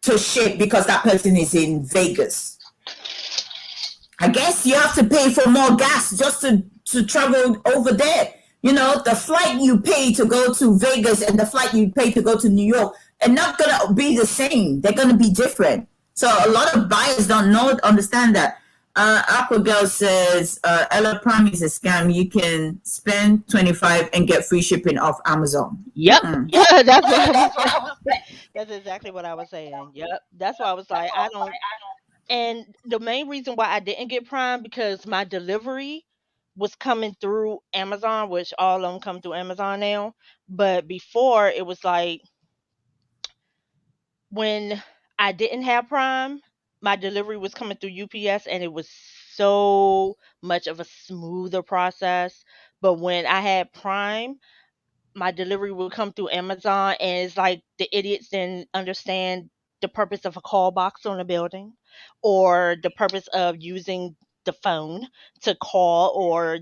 to ship because that person is in Vegas. I guess you have to pay for more gas just to travel over there. You know, the flight you pay to go to Vegas and the flight you pay to go to New York are not going to be the same. They're going to be different. So a lot of buyers don't understand that. Aquagirl says, Ella Prime is a scam. You can spend $25 and get free shipping off Amazon. Yep. Yeah, that's what I was saying. That's exactly what I was saying. Yep. That's why I was like, I don't. And the main reason why I didn't get Prime because my delivery was coming through Amazon, which all of them come through Amazon now. But before it was like when I didn't have Prime, my delivery was coming through UPS and it was so much of a smoother process. But when I had Prime, my delivery would come through Amazon and it's like the idiots didn't understand the purpose of a call box on a building or the purpose of using the phone to call or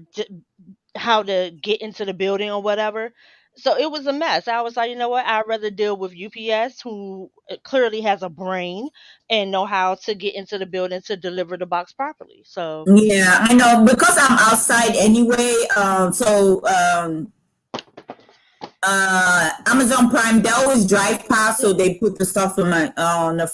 how to get into the building or whatever. So it was a mess. I was like, you know what? I'd rather deal with UPS, who clearly has a brain and know how to get into the building to deliver the box properly. So Yeah, I know because I'm outside anyway. Amazon Prime, they always drive past, so they put the stuff on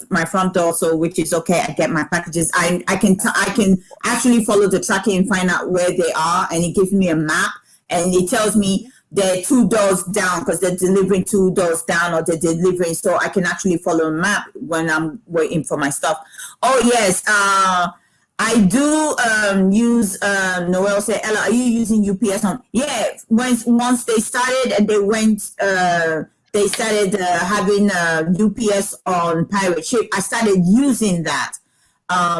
my front door, so which is okay. I get my packages. I can actually follow the tracking and find out where they are, and it gives me a map, and it tells me they're 2 doors down because they're delivering 2 doors down, or they're delivering, so I can actually follow a map when I'm waiting for my stuff. Oh yes, I do use Noel said, Ella, are you using UPS on? Yeah, once they started and they started having UPS on pirate ship. I started using that.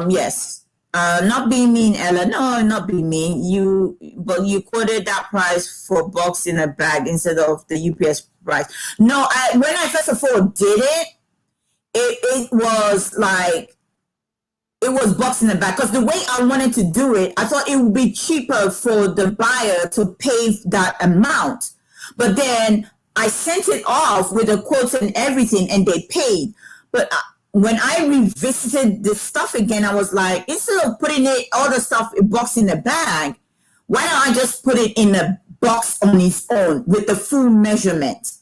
Yes. Not being mean, Ella. No, not being mean. But you quoted that price for box in a bag instead of the UPS price. No, when I first of all did it was like, it was box in the bag because the way I wanted to do it, I thought it would be cheaper for the buyer to pay that amount. But then I sent it off with the quotes and everything, and they paid. But when I revisited the stuff again, I was like, instead of putting all the stuff in box in the bag, why don't I just put it in a box on its own with the full measurement?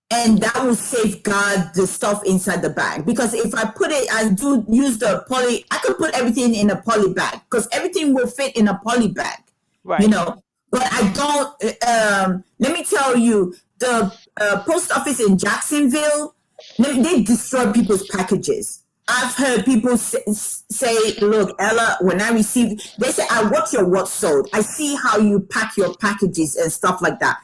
And that will safeguard the stuff inside the bag. Because if I put it, I do use the poly, I could put everything in a poly bag because everything will fit in a poly bag, right. You know. But I don't, let me tell you, the post office in Jacksonville, they destroy people's packages. I've heard people say, look, Ella, when I receive, they say, I watch your what's sold. I see how you pack your packages and stuff like that.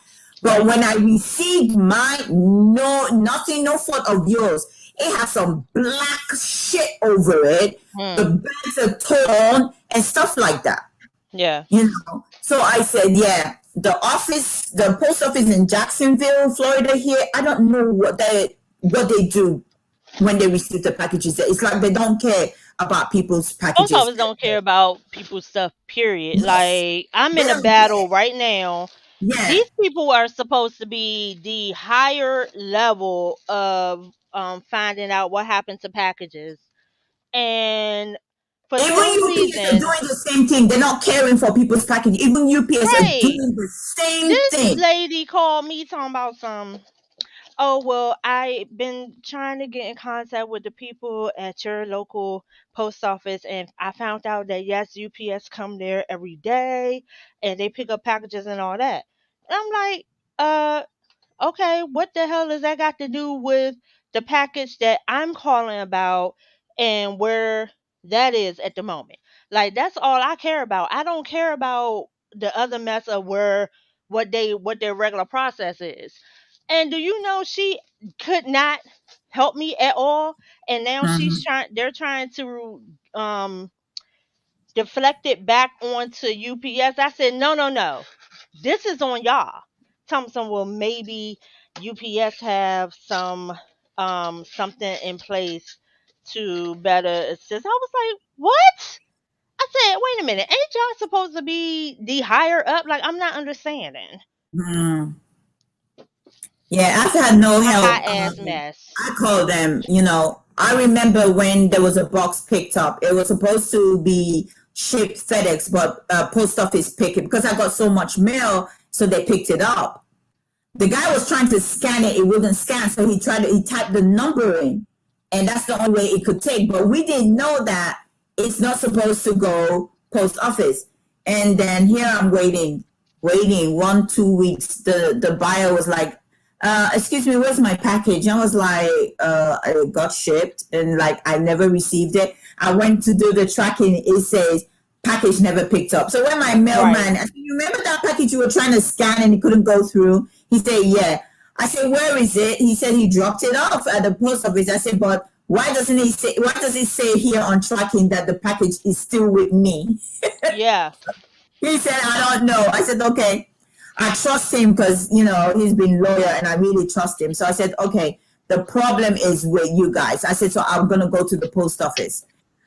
But when I received mine, nothing, no fault of yours. It has some black shit over it. The bags are torn and stuff like that. Yeah. You know. So I said, yeah, the post office in Jacksonville, Florida here, I don't know what they do when they receive the packages. It's like they don't care about people's packages. Post office don't care about people's stuff, period. Yes. Like, I'm in a battle right now. Yeah. These people are supposed to be the higher level of finding out what happened to packages. And for even some UPS reason, are doing the same thing. They're not caring for people's package. Even UPS are doing the same thing. This lady called me talking about oh, well, I've been trying to get in contact with the people at your local post office, and I found out that, yes, UPS come there every day, and they pick up packages and all that. And I'm like, okay, what the hell does that got to do with the package that I'm calling about and where that is at the moment? Like, that's all I care about. I don't care about the other mess of what their regular process is. And do you know she could not help me at all? And now they're trying to deflect it back onto UPS. I said, no. This is on y'all. Thompson, well, maybe UPS have some something in place to better assist. I was like, what? I said, wait a minute, ain't y'all supposed to be the higher up? Like, I'm not understanding. Mm. Yeah, I've had no A help. hot ass mess. I called them, you know. I remember when there was a box picked up. It was supposed to be shipped FedEx, but post office picked it because I got so much mail, so they picked it up. The guy was trying to scan it, it wouldn't scan, so he typed the number in, and that's the only way it could take. But we didn't know that it's not supposed to go post office. And then here I'm waiting 1-2 weeks. The buyer was like, excuse me, where's my package? I was like, it got shipped, and like I never received it. I went to do the tracking, it says package never picked up. So when my mailman, I said, you remember that package you were trying to scan and it couldn't go through? He said, yeah. I said, where is it? He said he dropped it off at the post office. I said, but why does it say here on tracking that the package is still with me? Yeah. He said, I don't know. I said, okay. I trust him because, you know, he's been loyal and I really trust him. So I said, okay, the problem is with you guys. I said, so I'm going to go to the post office.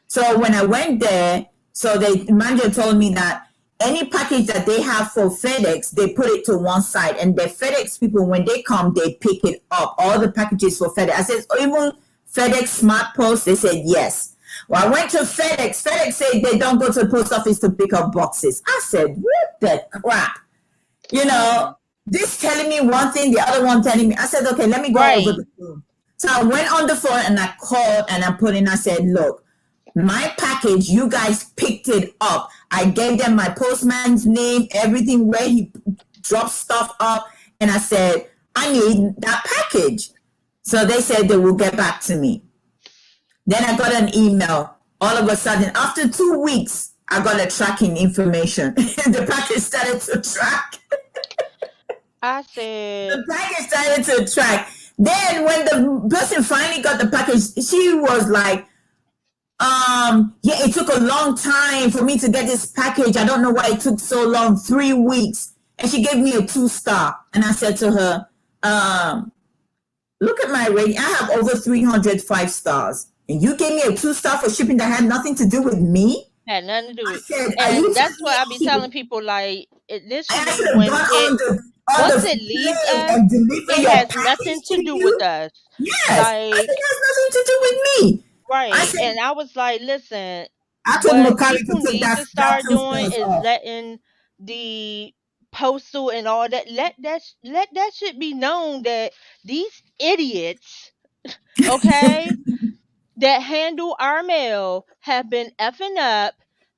So when I went there, so the manager told me that any package that they have for FedEx, they put it to one side. And the FedEx people, when they come, they pick it up. All the packages for FedEx. I said, even FedEx Smart Post? They said, yes. Well, I went to FedEx. FedEx said they don't go to the post office to pick up boxes. I said, what the crap? You know, this telling me one thing, the other one telling me. I said, okay, let me go over the phone. So I went on the phone and I called and I put in, I said, look, my package, you guys picked it up. I gave them my postman's name, everything where he dropped stuff up. And I said, I need that package. So they said they will get back to me. Then I got an email. All of a sudden, after 2 weeks, I got a tracking information. The package started to track. I said, the package started to track. Then when the person finally got the package, she was like, yeah, it took a long time for me to get this package. I don't know why it took so long, 3 weeks. And she gave me a 2-star. And I said to her, look at my rating. I have over 300 5-stars. And you gave me a 2-star for shipping that had nothing to do with me? Had nothing to do with it. And that's what I be telling people, like, literally, when once it leaves us, it has nothing to do with us. Yes, like, it has nothing to do with me. Right. And I was like, listen, I told what Makari people to take need that, to start that doing is off. letting the postal and all that, let that shit be known that these idiots, okay, that handle our mail have been effing up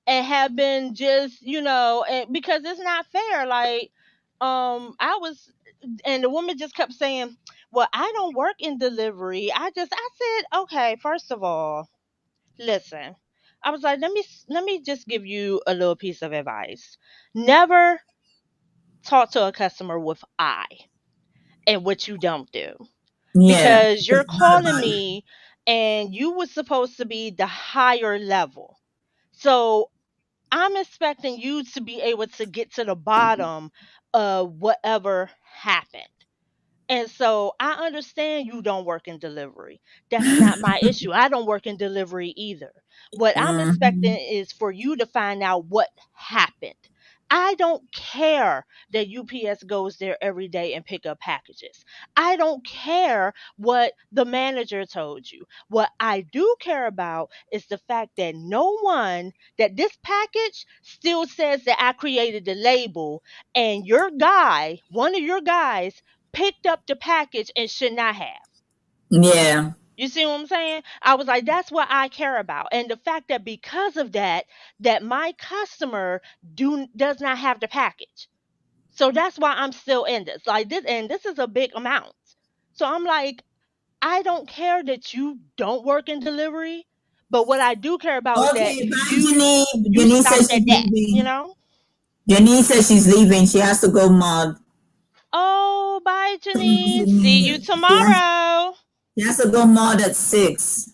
and have been just, you know, and because it's not fair. Like, I was, and the woman just kept saying, well, I don't work in delivery. I said, okay, first of all, listen. I was like, let me just give you a little piece of advice. Never talk to a customer with I and what you don't do. Yeah, Because you're calling me and you were supposed to be the higher level. So I'm expecting you to be able to get to the bottom of whatever happened. And so I understand you don't work in delivery. That's not my issue. I don't work in delivery either. What I'm expecting is for you to find out what happened. I don't care that UPS goes there every day and pick up packages. I don't care what the manager told you. What I do care about is the fact that that this package still says that I created the label and one of your guys, picked up the package and should not have. Yeah. You see what I'm saying? I was like, that's what I care about. And the fact that because of that my customer does not have the package. So that's why I'm still in this. Like this, and this is a big amount. So I'm like, I don't care that you don't work in delivery, but what I do care about is that you stop at that, you know? Janine says she's leaving. She has to go mod. Oh, bye, Janine. See you tomorrow. She has to go mod at 6.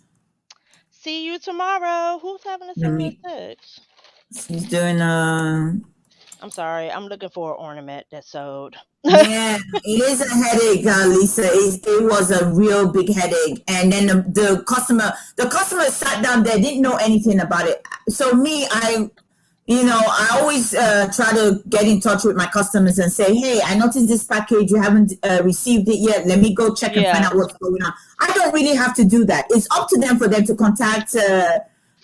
See you tomorrow. Who's having a 7 at 6? She's doing I'm sorry. I'm looking for an ornament that's sold. Yeah, it is a headache, Lisa. It was a real big headache. And then the customer sat down there, didn't know anything about it. So me, I always try to get in touch with my customers and say, hey, I noticed this package, you haven't received it yet. Let me go check and find Yeah. out what's going on. I don't really have to do that. It's up to them for them to contact,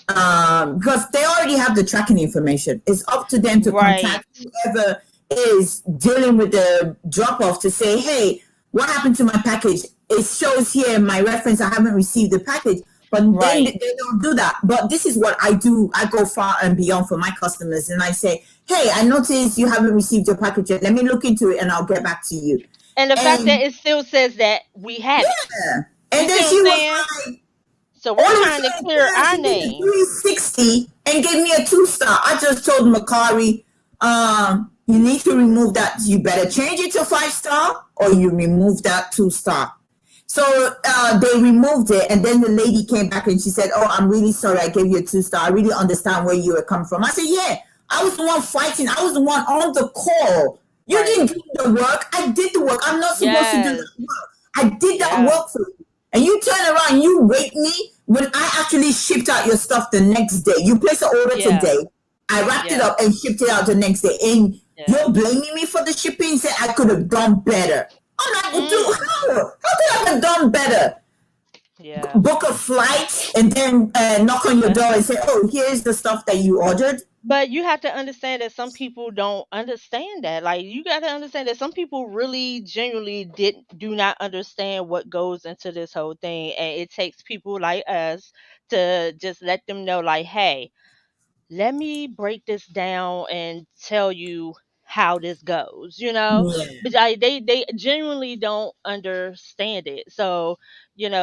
because they already have the tracking information. It's up to them to Right. contact whoever is dealing with the drop off to say, hey, what happened to my package? It shows here in my reference I haven't received the package. But then Right. they don't do that. But this is what I do. I go far and beyond for my customers, and I say, hey, I noticed you haven't received your package yet. Let me look into it and I'll get back to you. And the fact that And it still says that we have it. yeah. You And see then what she I'm was saying? like, So all we're of a trying to sudden, clear our she did a name. 360 and gave me a 2-star. I just told Makari, you need to remove that. You better change it to 5-star or you remove that 2-star. So they removed it, and then the lady came back and she said, oh, I'm really sorry I gave you a 2-star. I really understand where you were coming from. I said, yeah, I was the one fighting. I was the one on the call. You Right. didn't do the work. I did the work. I'm not supposed to do Yes. that work. I did that Yeah. work for you. And you turn around and you rate me when I actually shipped out your stuff the next day. You placed an order Yeah. today. I wrapped it Yeah. up and shipped it out the next day. And Yeah. you're blaming me for the shipping, say I could have done better. I'm like, dude, how could I have done better? Yeah. Book a flight and then knock on your door and say, oh, here's the stuff that you ordered. But you have to understand that some people don't understand that. Like, you got to understand that some people really genuinely do not understand what goes into this whole thing, and it takes people like us to just let them know, like, hey, let me break this down and tell you how this goes, Yeah. but they genuinely don't understand it. So, and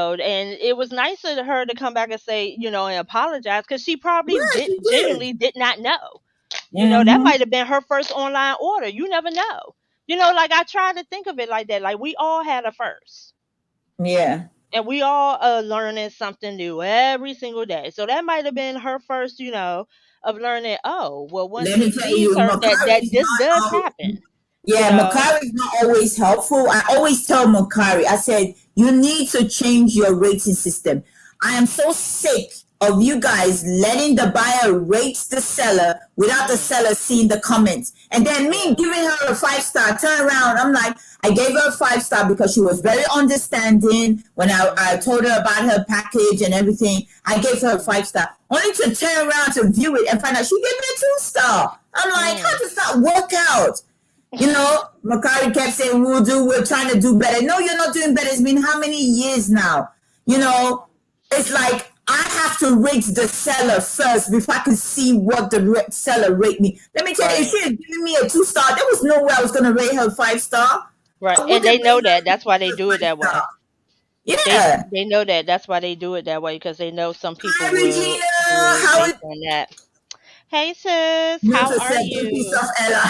it was nice of her to come back and say, and apologize, because she probably Yeah, she did. genuinely did not know. That Mhm. might have been her first online order. You never know. Like, I try to think of it like that. Like, we all had a first. Yeah. And we all are learning something new every single day. So that might have been her first, of learning, oh, well, once Let me it tell leaves you, her, that Makari is this does not happen. Yeah, Makari is not always helpful. I always tell Makari, I said, you need to change your rating system. I am so sick of you guys letting the buyer rate the seller without the seller seeing the comments. And then me giving her a 5-star, turn around. I'm like, I gave her a 5-star because she was very understanding when I told her about her package and everything. I gave her a 5-star, only to turn around to view it and find out she gave me a 2-star. I'm like, how does that work out? Makari kept saying, we're trying to do better. No, you're not doing better. It's been how many years now? It's like I have to rate the seller first before I can see what the seller rate me. Let me tell you, if she had given me a 2-star, there was no way I was going to rate her 5-star. Right. And they know that. That's why they do it that way. Yeah. They know that. That's why they do it that way, because they know some people Hi, will Regina. based on that. Hey, sis. How are Don't you? piss off Ella.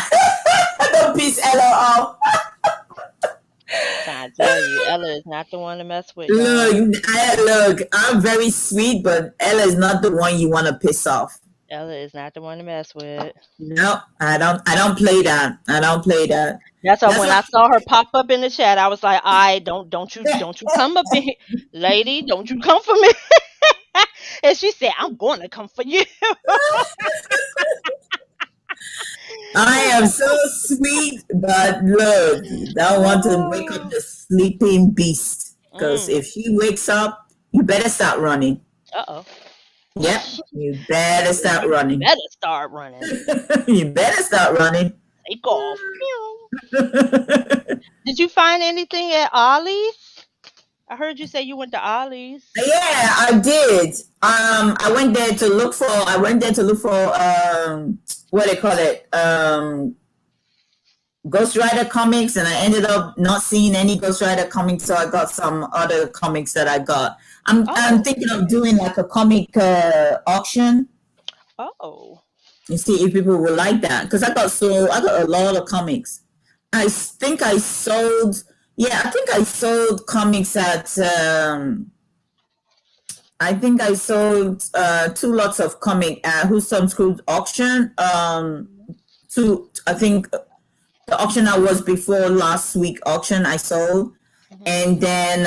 Don't piss Ella off. Trying to tell you, Ella is not the one to mess with. Look, I'm very sweet, but Ella is not the one you want to piss off. Ella is not the one to mess with. No, I don't play that. I don't play that. That's why when I saw her pop up in the chat, I was like, don't you come up in here, lady, don't you come for me. And she said, I'm going to come for you. I am so sweet, but look, don't want to wake up the sleeping beast. Because if she wakes up, you better start running. Uh-oh. Yep, you better start running. Better start running. You better start running. Take off. Did you find anything at Ollie's? I heard you say you went to Ollie's. Yeah, I did. I went there to look for what they call it, Ghost Rider comics, and I ended up not seeing any Ghost Rider comics, so I got some other comics that I got. I'm thinking of doing like a comic auction. Oh. You see if people will like that, because I got a lot of comics. I think I sold comics at I think I sold 2 lots of comic at Who's Some Screwed auction. two. I think the auction that was before last week auction I sold. And then,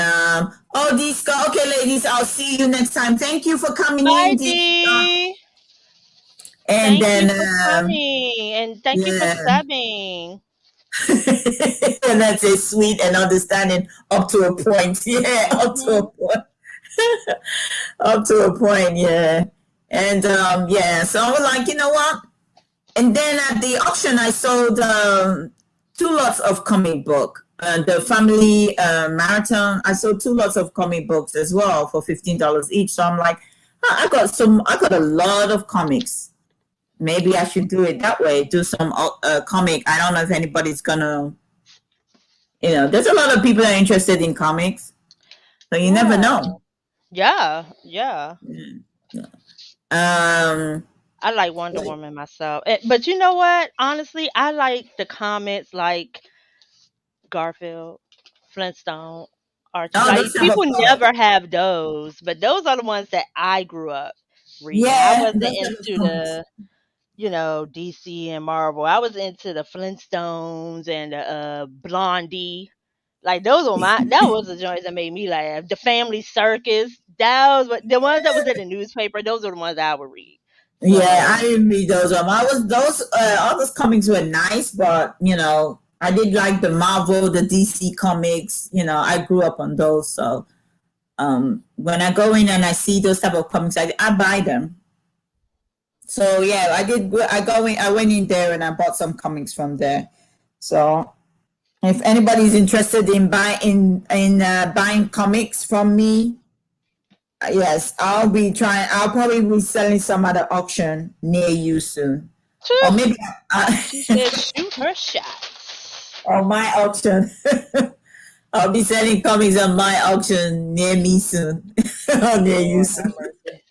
Diska, okay, ladies, I'll see you next time. Thank you for coming Bye, in, Diska. Dee. And Thank then, you for coming, and thank you for yeah, subbing. and that's a sweet and understanding up to a point. Yeah, up to a point. Up to a point, yeah. And yeah, so I was like, you know what? And then at the auction, I sold 2 lots of comic book. The family marathon, I sold 2 lots of comic books as well for $15 each. So I'm like, I got a lot of comics. Maybe I should do it that way. Do some comic. I don't know if anybody's gonna, there's a lot of people that are interested in comics, so you never know. Yeah. I like Wait. Wonder Woman myself. But you know what? Honestly, I like the comics like Garfield, Flintstone, Archie. Oh, Like those type of people comics. never have those, but those are the ones that I grew up reading. I Yeah, wasn't those type of into comics. the, DC and Marvel. I was into the Flintstones and Blondie. Like that was the joints that made me laugh. The Family Circus. That was the ones that was in the newspaper. Those are the ones I would read. Yeah, I So didn't read those. I was those all those comics were nice, but I did like the Marvel, the DC comics. I grew up on those. So when I go in and I see those type of comics, I buy them. So yeah, I did. I went in there and I bought some comics from there. So if anybody's interested in buying comics from me, yes, I'll probably be selling some at the auction near you soon, or maybe she said, "Shoot her shot." on my auction. I'll be selling comics on my auction near me soon, or near you soon.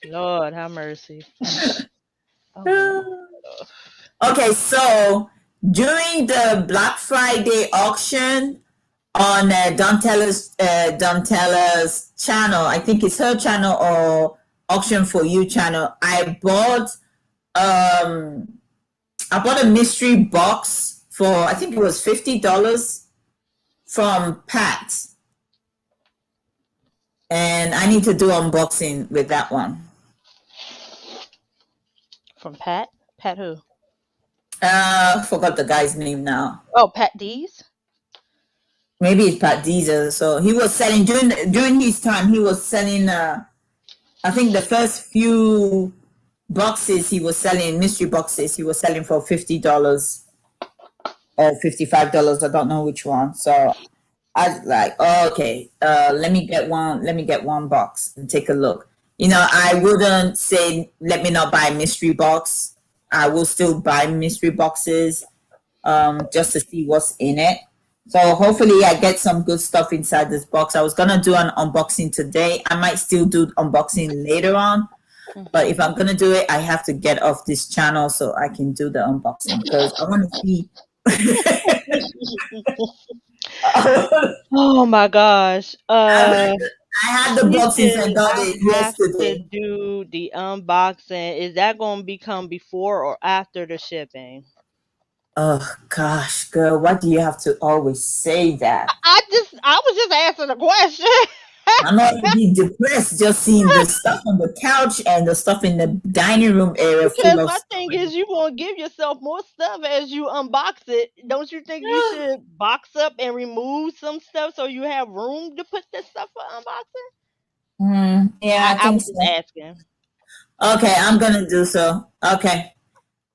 Lord have mercy. Oh, Okay, so during the Black Friday auction on Dontella's channel, I think it's her channel or Auction for You channel, I bought a mystery box for, I think it was $50 from Pat, and I need to do unboxing with that one. From Pat? Pat who? Forgot the guy's name now. Oh, Pat Dees? Maybe it's Pat Dees. So he was selling during his time. He was selling. I think the first few boxes he was selling, mystery boxes, he was selling for $50 or $55. I don't know which one. So I was like, okay, let me get one box and take a look. I wouldn't say let me not buy a mystery box. I will still buy mystery boxes just to see what's in it. So hopefully I get some good stuff inside this box. I was gonna do an unboxing today. I might still do unboxing later on, but if I'm gonna do it, I have to get off this channel so I can do the unboxing because I want to see. Oh my gosh. I had the box since I got it yesterday. To do the unboxing. Is that going to become before or after the shipping? Oh gosh, girl, why do you have to always say that? I was just asking a question. I'm not be depressed just seeing the stuff on the couch and the stuff in the dining room area. Because my thing is, you want to give yourself more stuff as you unbox it. Don't you think you should box up and remove some stuff so you have room to put that stuff for unboxing? Yeah, I was just asking. Okay, I'm gonna do so. Okay.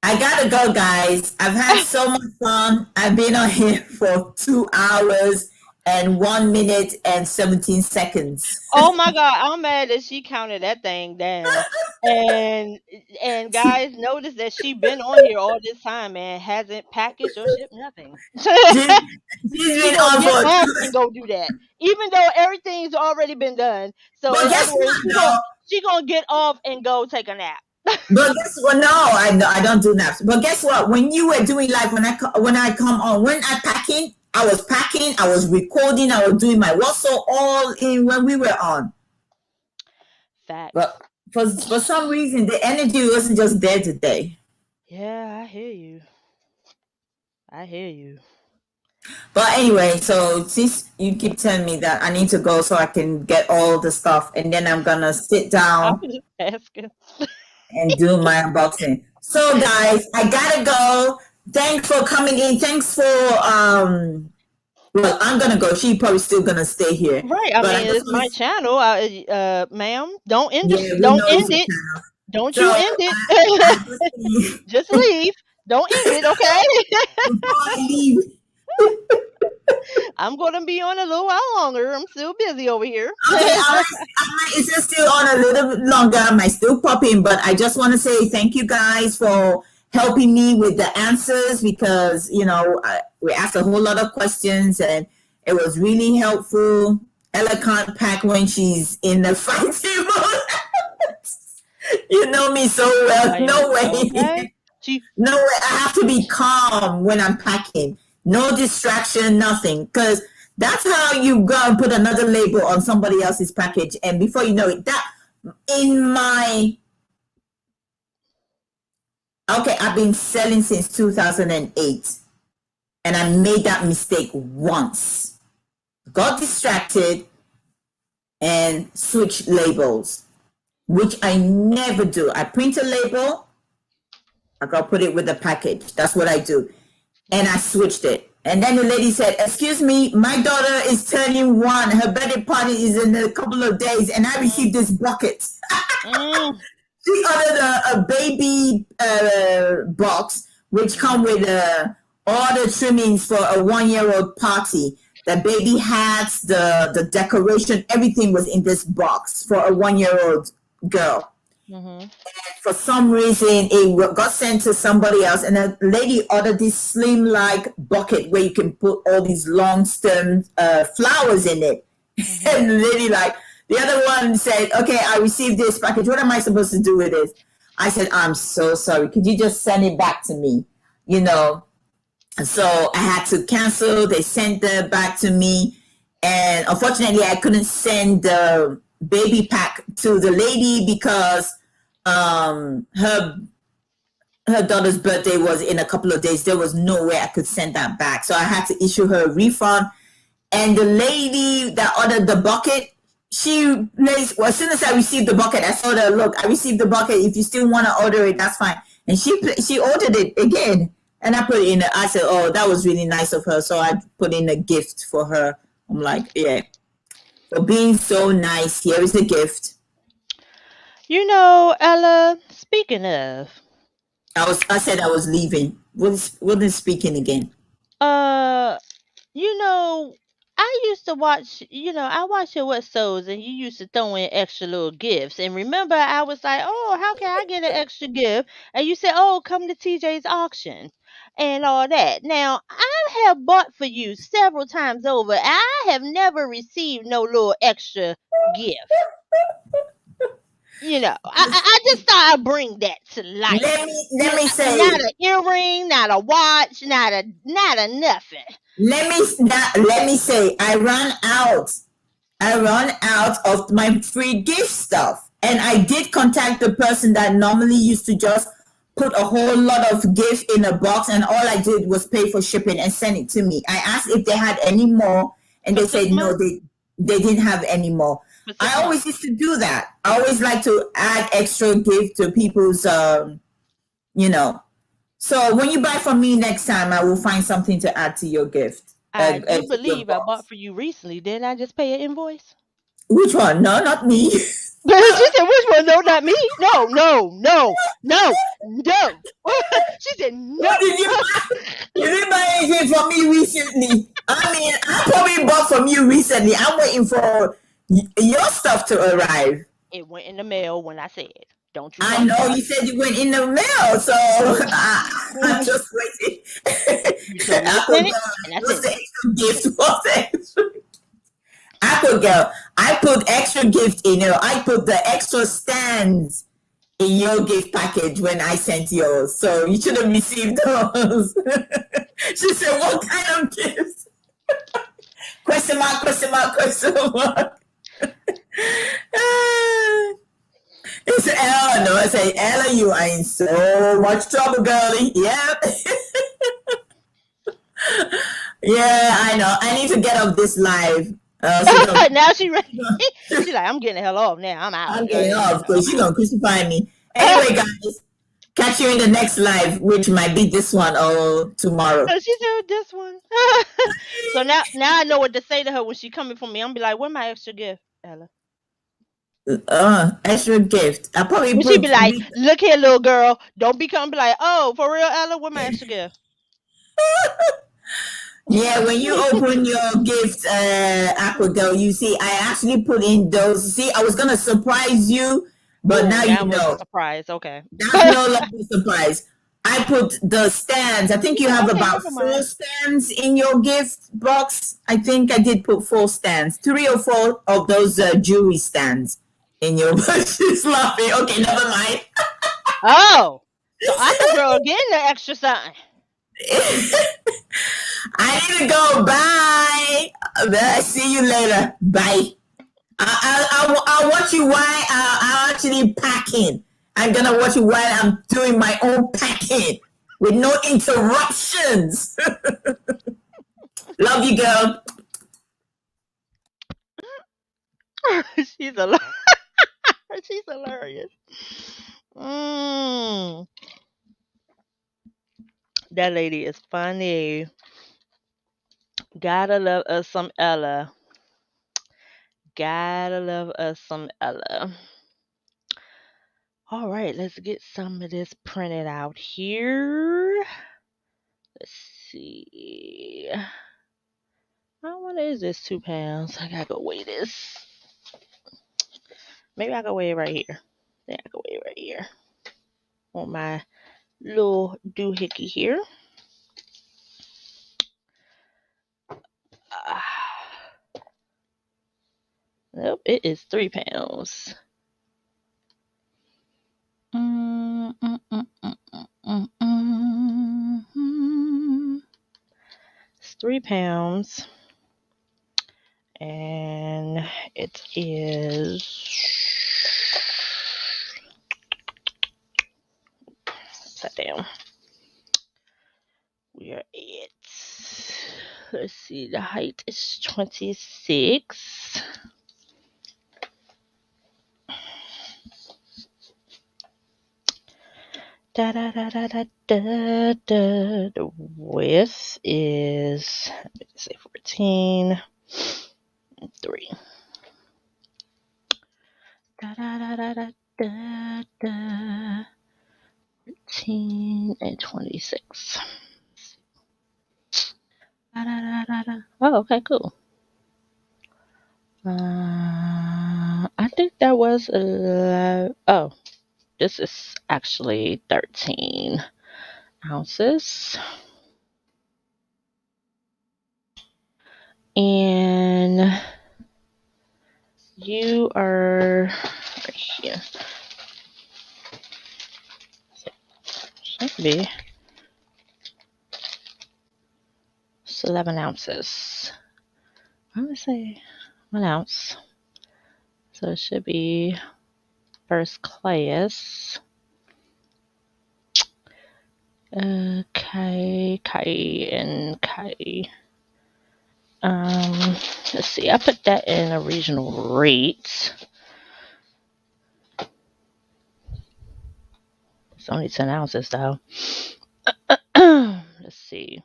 I gotta go, guys. I've had so much fun. I've been on here for 2 hours and 1 minute and 17 seconds. Oh my God, I'm mad that she counted that thing down. And guys, notice that she been on here all this time and hasn't packaged or shipped nothing. She's been on for and go do that, even though everything's already been done. So in other words, she gonna get off and go take a nap. But guess what? No, I don't do naps. But guess what? When you were doing live, when I come on, when I packing, I was packing, I was recording, I was doing my WhatsApp all in when we were on. Fact. But for some reason, the energy wasn't just there today. Yeah, I hear you. I hear you. But anyway, so since you keep telling me that I need to go so I can get all the stuff, and then I'm gonna sit I down was just asking. and do my unboxing. So guys, I gotta go. Thanks for coming in. Thanks for well, I'm gonna go. She probably still gonna stay here. Right. I But I mean, just it's want my to, channel. Ma'am, don't end yeah, it. we Don't know it's end a it. channel. Don't So you end I it. just Just leave. Don't end it, okay? before I leave, I'm gonna be on a little while longer. I'm still busy over here. okay, it's just still on a little bit longer. I might still pop in, but I just want to say thank you guys for helping me with the answers because, we asked a whole lot of questions and it was really helpful. Ella can't pack when she's in the fighting mode. You know me so well. Like, No okay. way. No way. I have to be calm when I'm packing. No distraction, nothing. Because that's how you go and put another label on somebody else's package. And before you know it, I've been selling since 2008. And I made that mistake once. Got distracted and switched labels, which I never do. I print a label, I gotta put it with the package. That's what I do. And I switched it. And then the lady said, "Excuse me, my daughter is turning 1. Her birthday party is in a couple of days, and I received this bucket." Mm, She ordered a baby box, which come with all the trimmings for a 1-year-old party. The baby hats, the decoration, everything was in this box for a 1-year-old girl. mhm. For some reason, it got sent to somebody else, and a lady ordered this slim-like bucket where you can put all these long stem flowers in it. And the lady, the other one said, "Okay, I received this package. What am I supposed to do with this?" I said, "I'm so sorry. Could you just send it back to me?" So I had to cancel. They sent it back to me, and unfortunately, I couldn't send the baby pack to the lady because her daughter's birthday was in a couple of days. There was no way I could send that back, so I had to issue her a refund. And the lady that ordered the bucket, as soon as I received the bucket, I told her, "Look, I received the bucket. If you still want to order it, that's fine." And she ordered it again, and I put it in. I said, "Oh, that was really nice of her." So I put in a gift for her. I'm like, "Yeah, for being so nice. Here is a gift." Ella, speaking of, I said I was leaving. Wasn't speaking again. uh, I used to watch, I watched your What Souls, and you used to throw in extra little gifts. And remember, I was like, "Oh, how can I get an extra gift?" And you said, "Oh, come to TJ's auction and all that." Now, I have bought for you several times over. I have never received no little extra gift. I just thought I'd bring that to light. Let me say. Not an earring, not a watch, not a nothing. Let me say. I run out of my free gift stuff, and I did contact the person that normally used to just put a whole lot of gift in a box, and all I did was pay for shipping and send it to me. I asked if they had any more, and they said no, they didn't have any more. I always used to do that. I always like to add extra gift to people's, So when you buy from me next time, I will find something to add to your gift. I do believe I bought for you recently. Didn't I just pay an invoice? Which one? No, not me. She said, "Which one? No, not me. No." She said, "No." You didn't buy anything from me recently. I probably bought from you recently. I'm waiting for your stuff to arrive. It went in the mail when I said, "Don't you?" I know you said you went in the mail, so I'm just waiting. What's the extra gift? What's the extra? I put extra gift in it. I put the extra stands in your gift package when I sent yours, so you should have received those. She said, "What kind of gift?" Question mark, question mark, question mark. It's Ella. No, I say, "Ella, you are in so much trouble, girlie." Yeah. Yeah, I know. I need to get off this live. So Now she ready. She like, I'm getting the hell off now. I'm out. I'm Like, getting you off because she's gonna crucify me. know. Anyway, guys, catch you in the next live, which might be this one or tomorrow. So she did this one. So now I know what to say to her when she coming for me. I'm be like, "Where my extra gift, Ella?" Extra gift. I probably And she be put. like, "Look here, little girl. Don't be coming. Be like, oh, for real, Ella? Where my extra gift?" Yeah, when you open your gift, Aquadel, you see, I actually put in those. See, I was gonna surprise you, but Ooh, now that you was a know. surprise. Okay. That's no longer a surprise. I put the stands. I think you have Okay, about never four mind. stands in your gift box. I think I did put four stands, 3 or 4 of those jewelry stands in your box. She's laughing. Okay, never mind. Oh, so Aqua getting the extra something. I need to go. Bye. See you later. Bye. I'll watch you while I'm actually packing. I'm gonna watch you while I'm doing my own packing with no interruptions. Love you, girl. She's a she's hilarious. Mm, that lady is funny. Gotta love us some Ella. Gotta love us some Ella. All right, let's get some of this printed out here. Let's see. How much is this? £2. I gotta go weigh this. Maybe I can weigh it right here. Yeah, I can weigh it right here on my little doohickey here. Nope, it is £3. It's £3, and it is. Set down. We are at. Let's see. The height is 26. Da da da da da da da. The width is, let's say, 14. 3. Da da da da da da da. 14 and 26. Da, da, da, da, da. Oh, okay, cool. I think that was oh, this is actually 13 ounces. And you are right here. Should be. It's 11 ounces. I'm gonna say 1 ounce. So it should be first class. Kai and Kai. Let's see. I put that in a regional rate. It's only 10 ounces though. Let's see.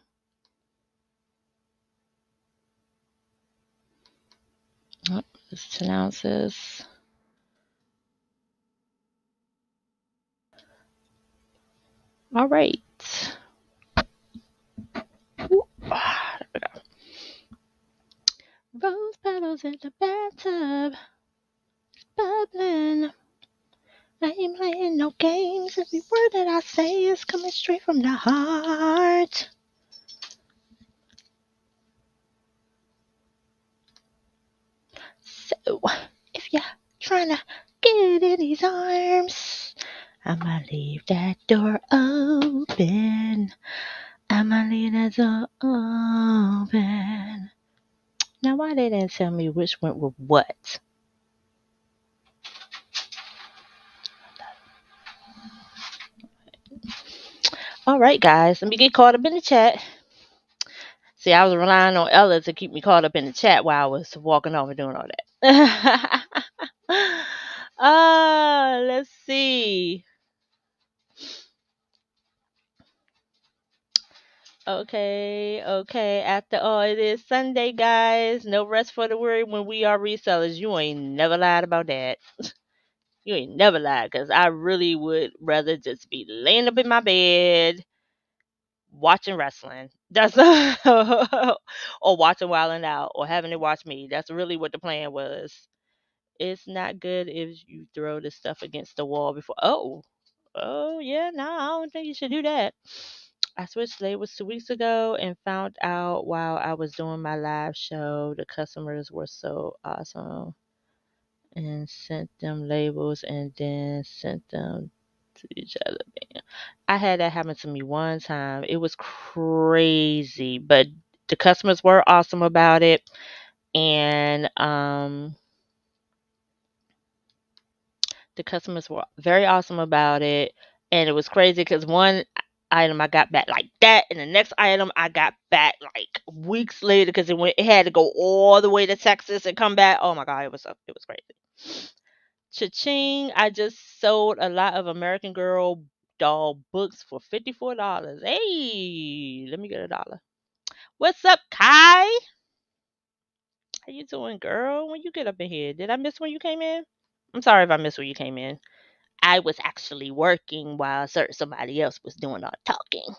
Oh, it's 10 ounces. All right. Ooh, there we go. Rose petals in the bathtub, bubbling. I ain't playing no games. Every word that I say is coming straight from the heart. So, if you're trying to get in these arms, I'ma leave that door open. I'ma leave that door open. Now, why they didn't tell me which went with what? All right, guys, let me get caught up in the chat. See, I was relying on Ella to keep me caught up in the chat while I was walking over doing all that. Let's see. Okay. After all, it is Sunday, guys. No rest for the weary when we are resellers. You ain't never lied about that. You ain't never lied, because I really would rather just be laying up in my bed watching wrestling. That's or watching Wild 'N Out or having to watch me. That's really what the plan was. It's not good if you throw the stuff against the wall before. Oh yeah, no, I don't think you should do that. I switched labels 2 weeks ago and found out while I was doing my live show, the customers were so awesome and sent them labels and then sent them to each other. I had that happen to me one time. It was crazy, but the customers were awesome about it, and the customers were very awesome about it, and it was crazy because one item I got back like that, and the next item I got back like weeks later because it had to go all the way to Texas and come back. Oh my god, it was crazy. Cha-ching! I just sold a lot of American Girl doll books for $54. Hey, let me get $1. What's up, Kai? How you doing, girl? When you get up in here, did I miss when you came in? I'm sorry if I missed when you came in. I was actually working while somebody else was doing all the talking.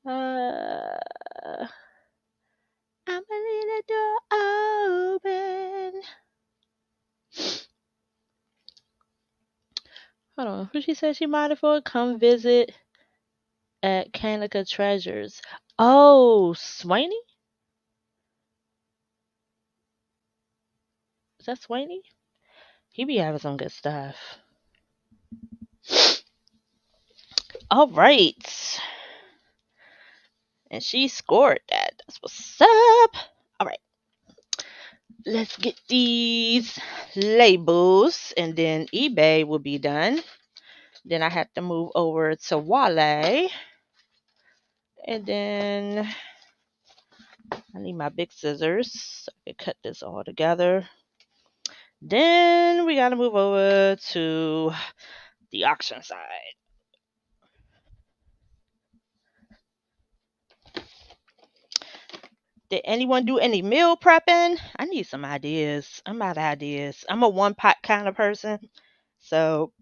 I'm gonna leave the door open. Hold on. Who she said she minded for? Come visit at Kanika Treasures. Oh, Swaney? Is that Swaney? He be having some good stuff. All right. And she scored that. That's what's up. All right. Let's get these labels and then eBay will be done. Then I have to move over to Wale. And then I need my big scissors so I can cut this all together. Then we got to move over to the auction side. Did anyone do any meal prepping? I need some ideas. I'm out of ideas. I'm a one pot kind of person. So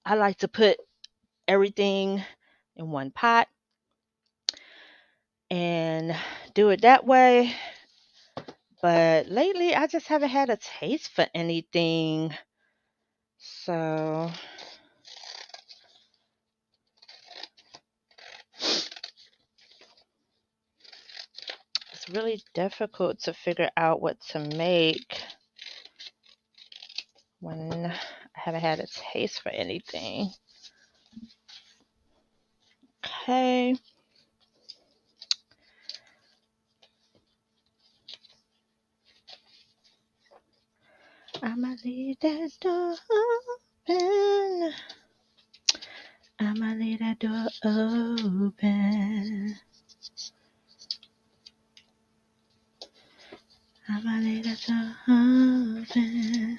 I like to put everything in one pot and do it that way. But lately, I just haven't had a taste for anything. So it's really difficult to figure out what to make when I haven't had a taste for anything. Okay. I'ma leave that door open. I'ma leave that door open. I'ma leave that door open.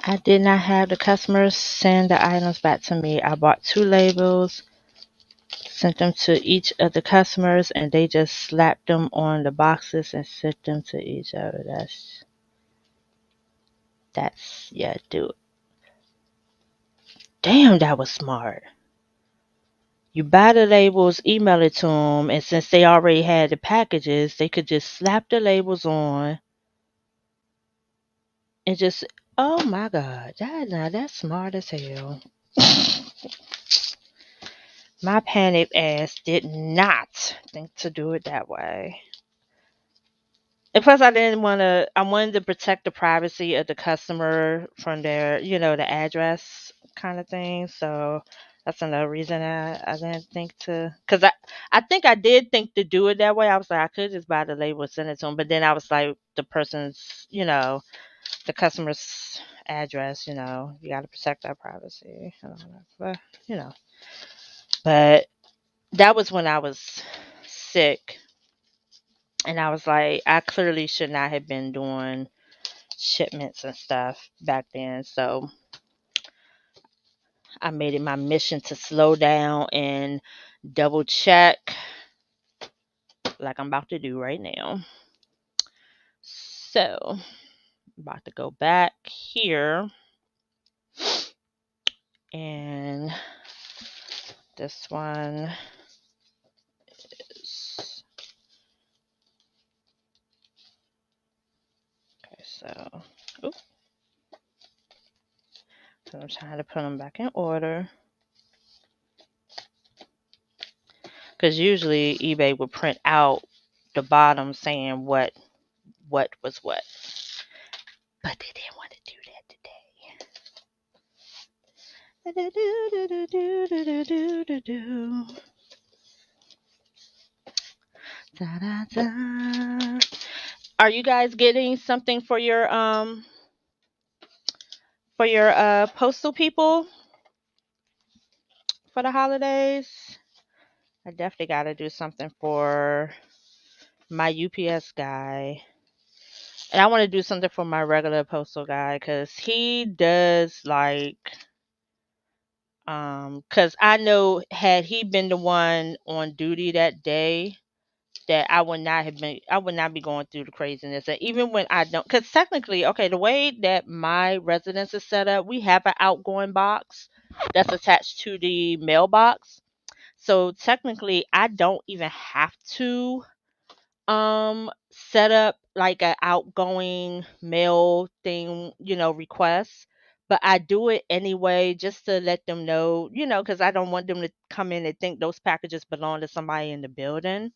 I did not have the customers send the items back to me. I bought 2 labels, sent them to each of the customers, and they just slapped them on the boxes and sent them to each other. Yeah, dude. Damn, that was smart. You buy the labels, email it to them, and since they already had the packages, they could just slap the labels on and just, oh my God, that's smart as hell. My panic ass did not think to do it that way. And plus, I didn't want to. I wanted to protect the privacy of the customer from their, the address kind of thing. So that's another reason I didn't think to. Cause I think I did think to do it that way. I was like, I could just buy the label and send it to them. But then I was like, the person's, the customer's address. You got to protect that privacy. And all that. You know, but that was when I was sick. And I was like, I clearly should not have been doing shipments and stuff back then. So I made it my mission to slow down and double check, like I'm about to do right now. So I'm about to go back here, and this one is okay. So I'm trying to put them back in order, because usually eBay will print out the bottom saying what was what, but they didn't want to do that today. Da, da, da. Are you guys getting something for your postal people for the holidays? I definitely got to do something for my UPS guy. And I want to do something for my regular postal guy, cuz he does like cuz I know had he been the one on duty that day, that I would not be going through the craziness. And even when I don't, because technically, okay, the way that my residence is set up, we have an outgoing box that's attached to the mailbox. So technically, I don't even have to set up like an outgoing mail thing, request. But I do it anyway just to let them know, because I don't want them to come in and think those packages belong to somebody in the building.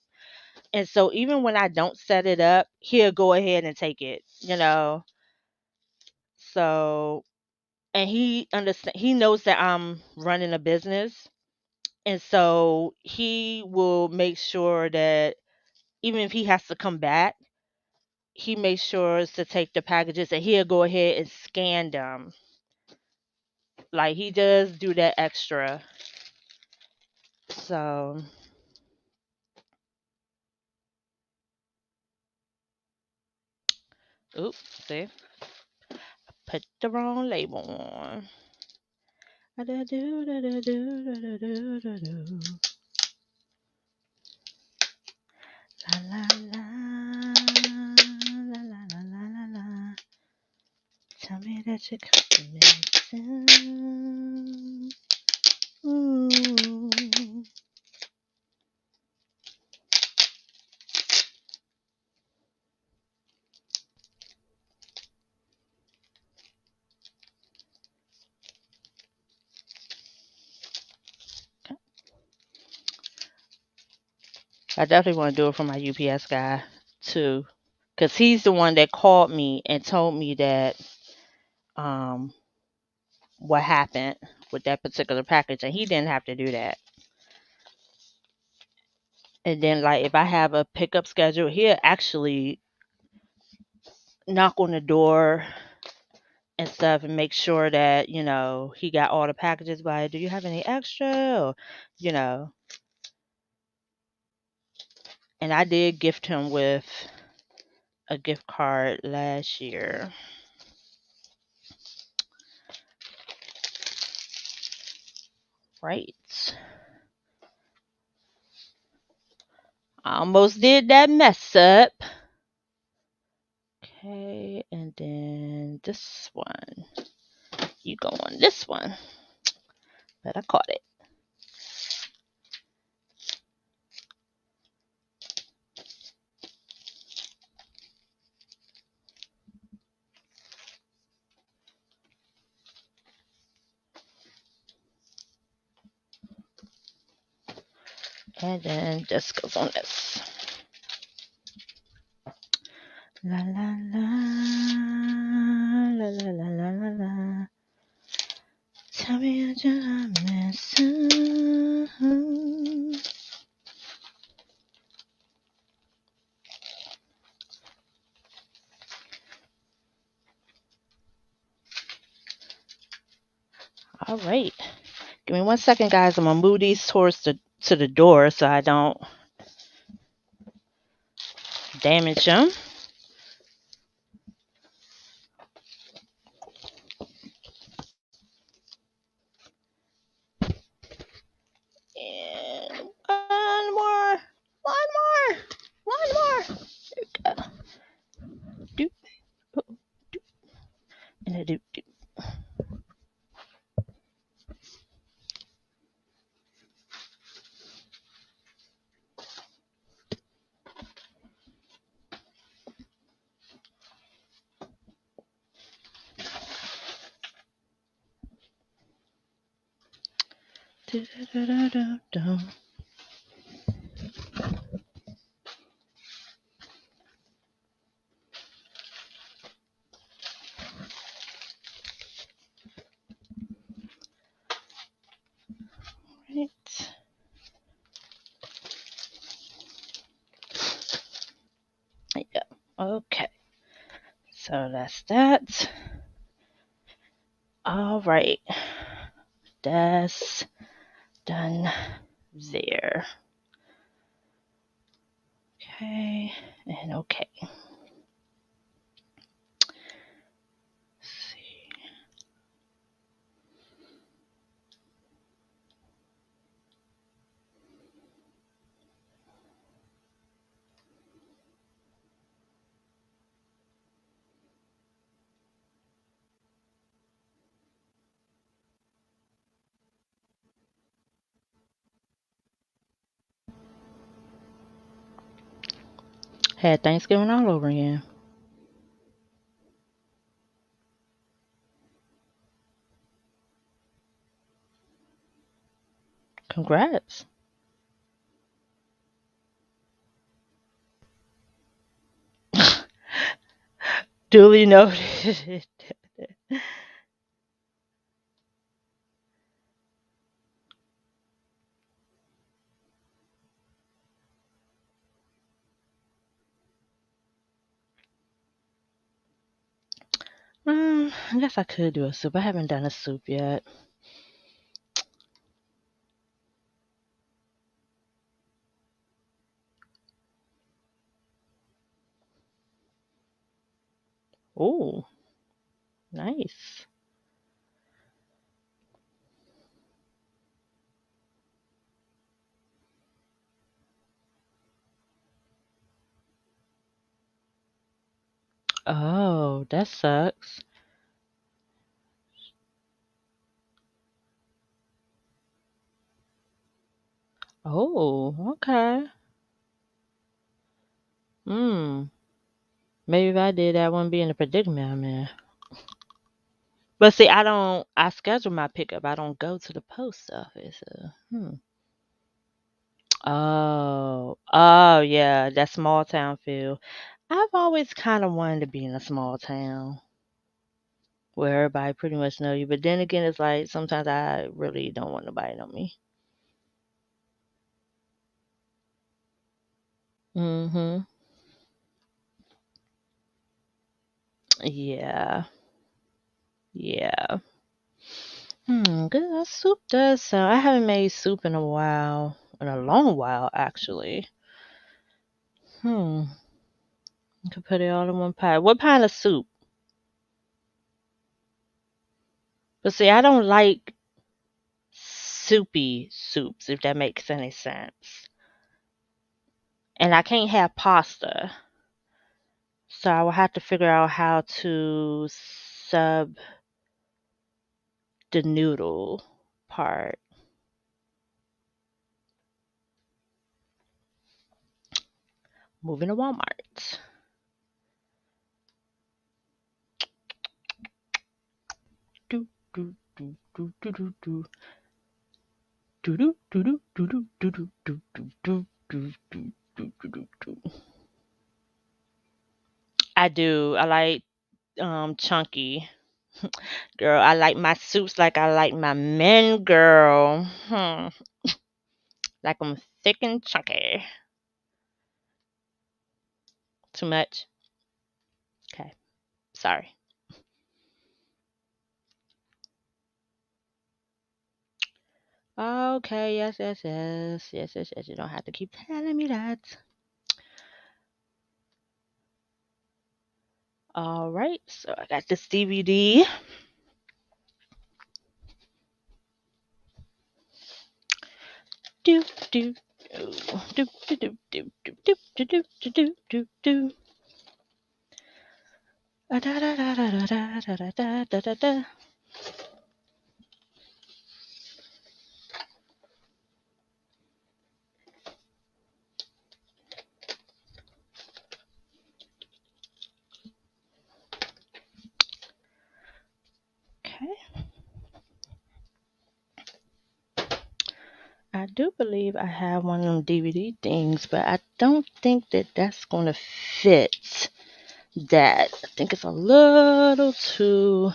And so even when I don't set it up, he'll go ahead and take it. So, and he knows that I'm running a business. And so he will make sure that even if he has to come back, he makes sure to take the packages and he'll go ahead and scan them. Like he does do that extra. So, oops, see, put the wrong label on. La la la la la la la la la. Tell me that you're coming. Ooh. I definitely want to do it for my UPS guy too, because he's the one that called me and told me that um what happened with that particular package, and he didn't have to do that. And then like if I have a pickup schedule, he'll actually knock on the door and stuff and make sure that he got all the packages by. Do you have any extra? Or, you know. And I did gift him with a gift card last year. Right. I almost did that mess up. Okay, and then this one. You go on this one. But I caught it. And then this goes on this. La la la la la la la la la. Tell me what you're missing. All right. Give me 1 second, guys. I'm gonna move these towards to the door so I don't damage them. And one more. One more. One more. There we go. Doop. Doop. And a doop doop. Da-da-da-da-da-da. Right. Yeah. Okay. So that's that. All right. That's done there. Okay. And okay. Let's see. Had Thanksgiving all over again. Congrats. Duly noted. I guess I could do a soup. I haven't done a soup yet. Oh, nice. Oh, that sucks. Oh, okay. Hmm. Maybe if I did, I wouldn't be in the predicament I'm in. But see, I schedule my pickup. I don't go to the post office. Oh, yeah, that small town feel. I've always kind of wanted to be in a small town where everybody pretty much know you. But then again, it's like sometimes I really don't want nobody to know me. Mm-hmm. Yeah. Yeah. Good. That soup does sound. I haven't made soup in a while, in a long while, actually. Hmm. I could put it all in one pot. What kind of soup? But see, I don't like soupy soups, if that makes any sense. And I can't have pasta. So I will have to figure out how to sub the noodle part. Moving to Walmart. Do, do, do, do, do, do, do. Do, do, do, do, do, do, do, do, do, do, do, do, do, do, do, do. I do. I like chunky. Girl, I like my soups like I like my men, girl. Like I'm thick and chunky. Too much? Okay. Sorry. Okay, yes, yes, yes. Yes, yes, yes. You don't have to keep telling me that. All right. So I got this DVD. Do do do do do do do do do do do do do do. Da da da da da da da da da da da. Okay. I do believe I have one of them DVD things, but I don't think that that's going to fit that. I think it's a little too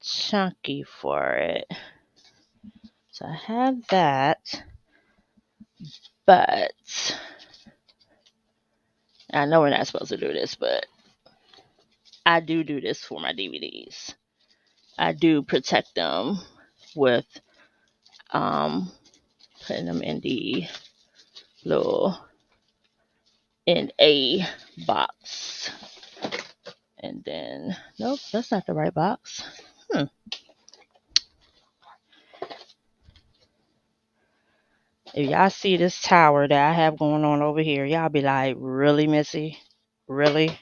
chunky for it. So I have that, but I know we're not supposed to do this, but I do this for my DVDs. I do protect them with putting them in the little in a box. And then nope, that's not the right box. If y'all see this tower that I have going on over here, y'all be like, really, Missy? Really?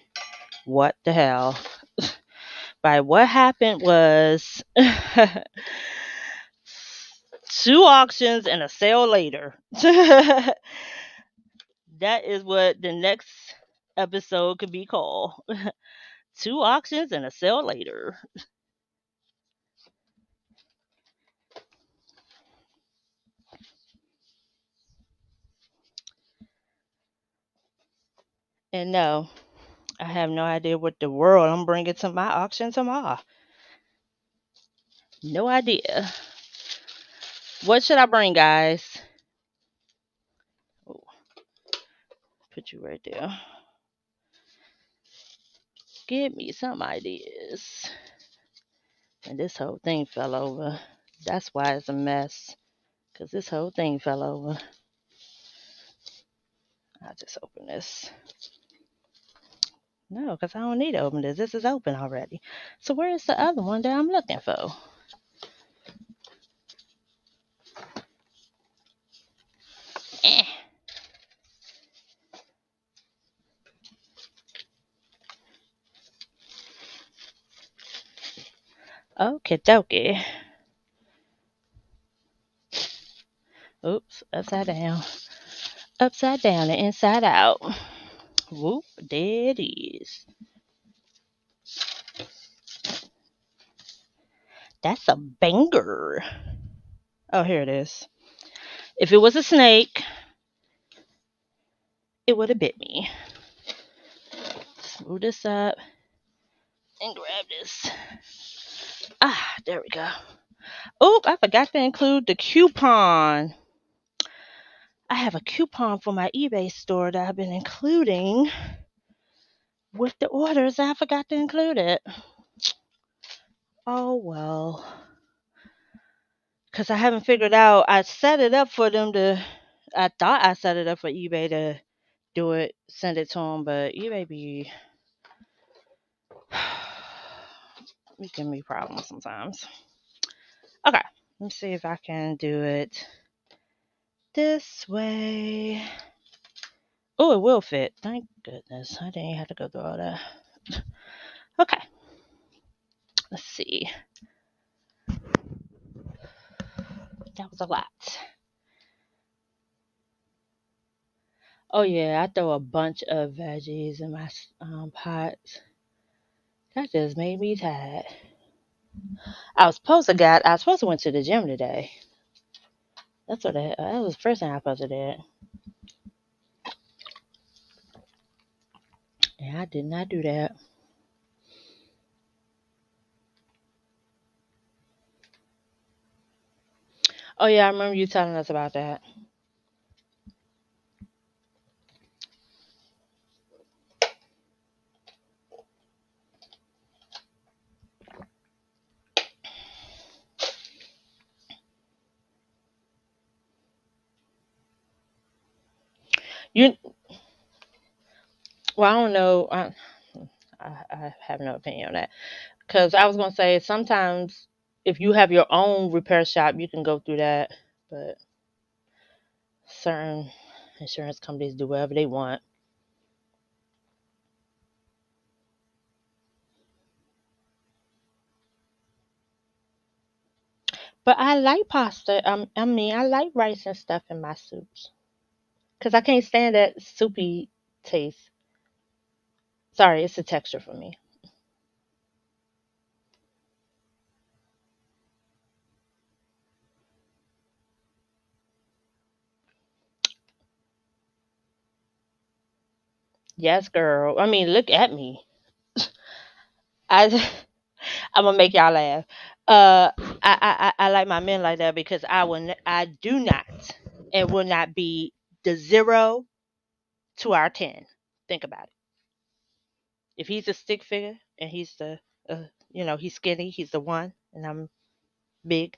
What the hell? But what happened was 2 auctions and a sale later. That is what the next episode could be called. 2 auctions and a sale later. And no, I have no idea what the world I'm bringing to my auction tomorrow. No idea. What should I bring, guys? Oh, put you right there. Give me some ideas. And this whole thing fell over. That's why it's a mess. Because this whole thing fell over. I'll just open this. No, because I don't need to open this. This is open already. So where is the other one that I'm looking for? Eh. Okie dokie. Oops, upside down. Upside down and inside out. Whoop, there it is. That's a banger. Oh, here it is. If it was a snake, it would have bit me. Smooth this up and grab this. Ah, there we go. Oh, I forgot to include the coupon. I have a coupon for my eBay store that I've been including with the orders. I forgot to include it. Oh, well. Because I haven't figured out. I set it up for them to. I thought I set it up for eBay to do it, send it to them, but eBay be making me problems sometimes. Okay, let me see if I can do it this way. Oh, it will fit. Thank goodness. I didn't have to go through all that. Okay. Let's see. That was a lot. Oh yeah, I throw a bunch of veggies in my pots. That just made me tired. I was supposed to went to the gym today. That was the first thing I supposed to do. And I did not do that. Oh yeah, I remember you telling us about that. You well, I don't know. I have no opinion on that. Because I was gonna say sometimes if you have your own repair shop, you can go through that. But certain insurance companies do whatever they want. But I like pasta. I mean, I like rice and stuff in my soups. Because I can't stand that soupy taste. Sorry, it's a texture for me. Yes, girl. I mean, look at me. I I'm gonna make y'all laugh. Uh, I like my men like that because I do not and will not be the 0 to our 10. Think about it. If he's a stick figure and he's the he's skinny, he's the one, and I'm big.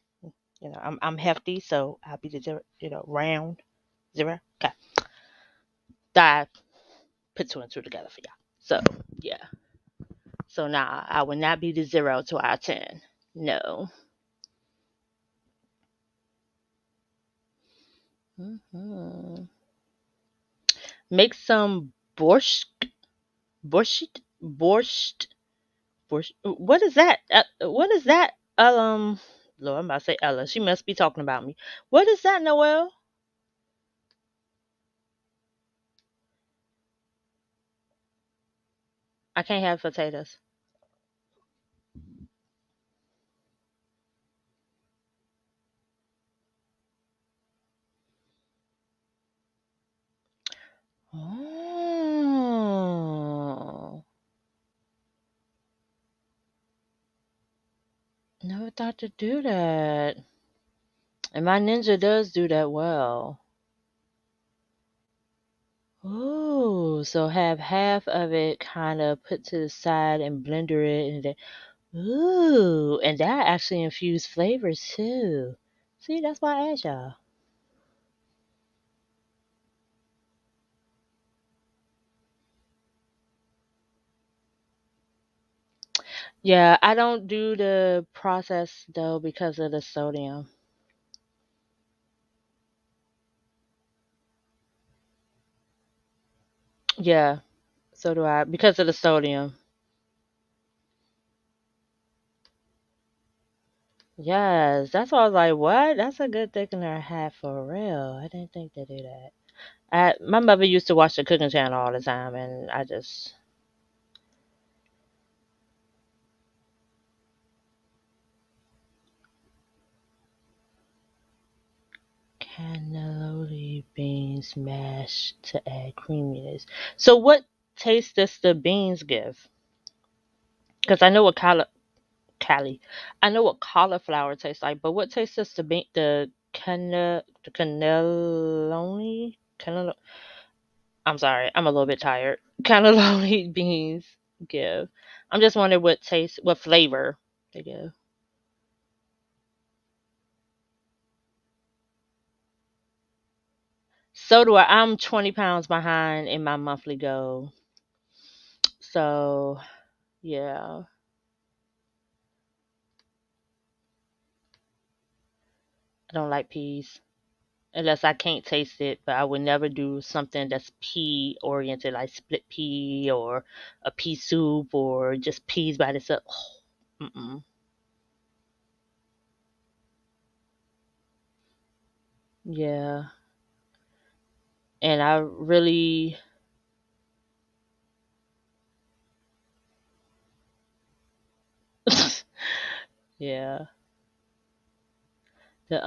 I'm hefty, so I'll be the 0. Round 0. Okay, that put 2 and 2 together for y'all. So yeah. So nah, I would not be the 0 to our 10. No. Hmm. Make some borscht, borscht, borscht, borscht. What is that? What is that? Lord, I'm about to say Ella. She must be talking about me. What is that, Noel? I can't have potatoes. Oh, never thought to do that. And my ninja does do that well. Ooh, so have half of it kind of put to the side and blender it, and then ooh, and that actually infused flavors too. See, that's why I asked y'all. Yeah, I don't do the process though because of the sodium. Yeah, so do I because of the sodium. Yes, that's why I was like, what? That's a good thickener to have for real. I didn't think they do that. My mother used to watch the cooking channel all the time, and I just cannelloni beans mashed to add creaminess. So, what taste does the beans give? Because I know what Cali, I know what cauliflower tastes like, but what taste does the cannelloni? I'm sorry, I'm a little bit tired. Cannelloni beans give. I'm just wondering what flavor they give. So do I. I'm 20 pounds behind in my monthly goal. So yeah, I don't like peas unless I can't taste it. But I would never do something that's pea oriented, like split pea or a pea soup or just peas by itself. Mm-mm. Yeah, and I really, yeah, the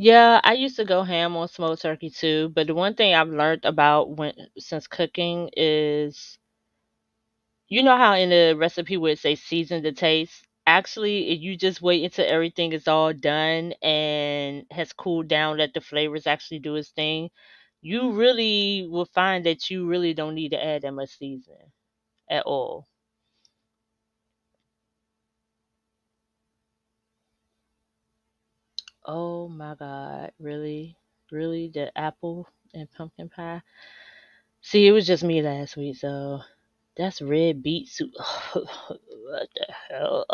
Yeah, I used to go ham on smoked turkey too, but the one thing I've learned about when since cooking is, you know how in the recipe where it say season the taste? Actually, if you just wait until everything is all done and has cooled down, let the flavors actually do its thing, you really will find that you really don't need to add that much seasoning at all. Oh my God, really? Really? The apple and pumpkin pie? See, it was just me last week, so that's red beet soup. What the hell?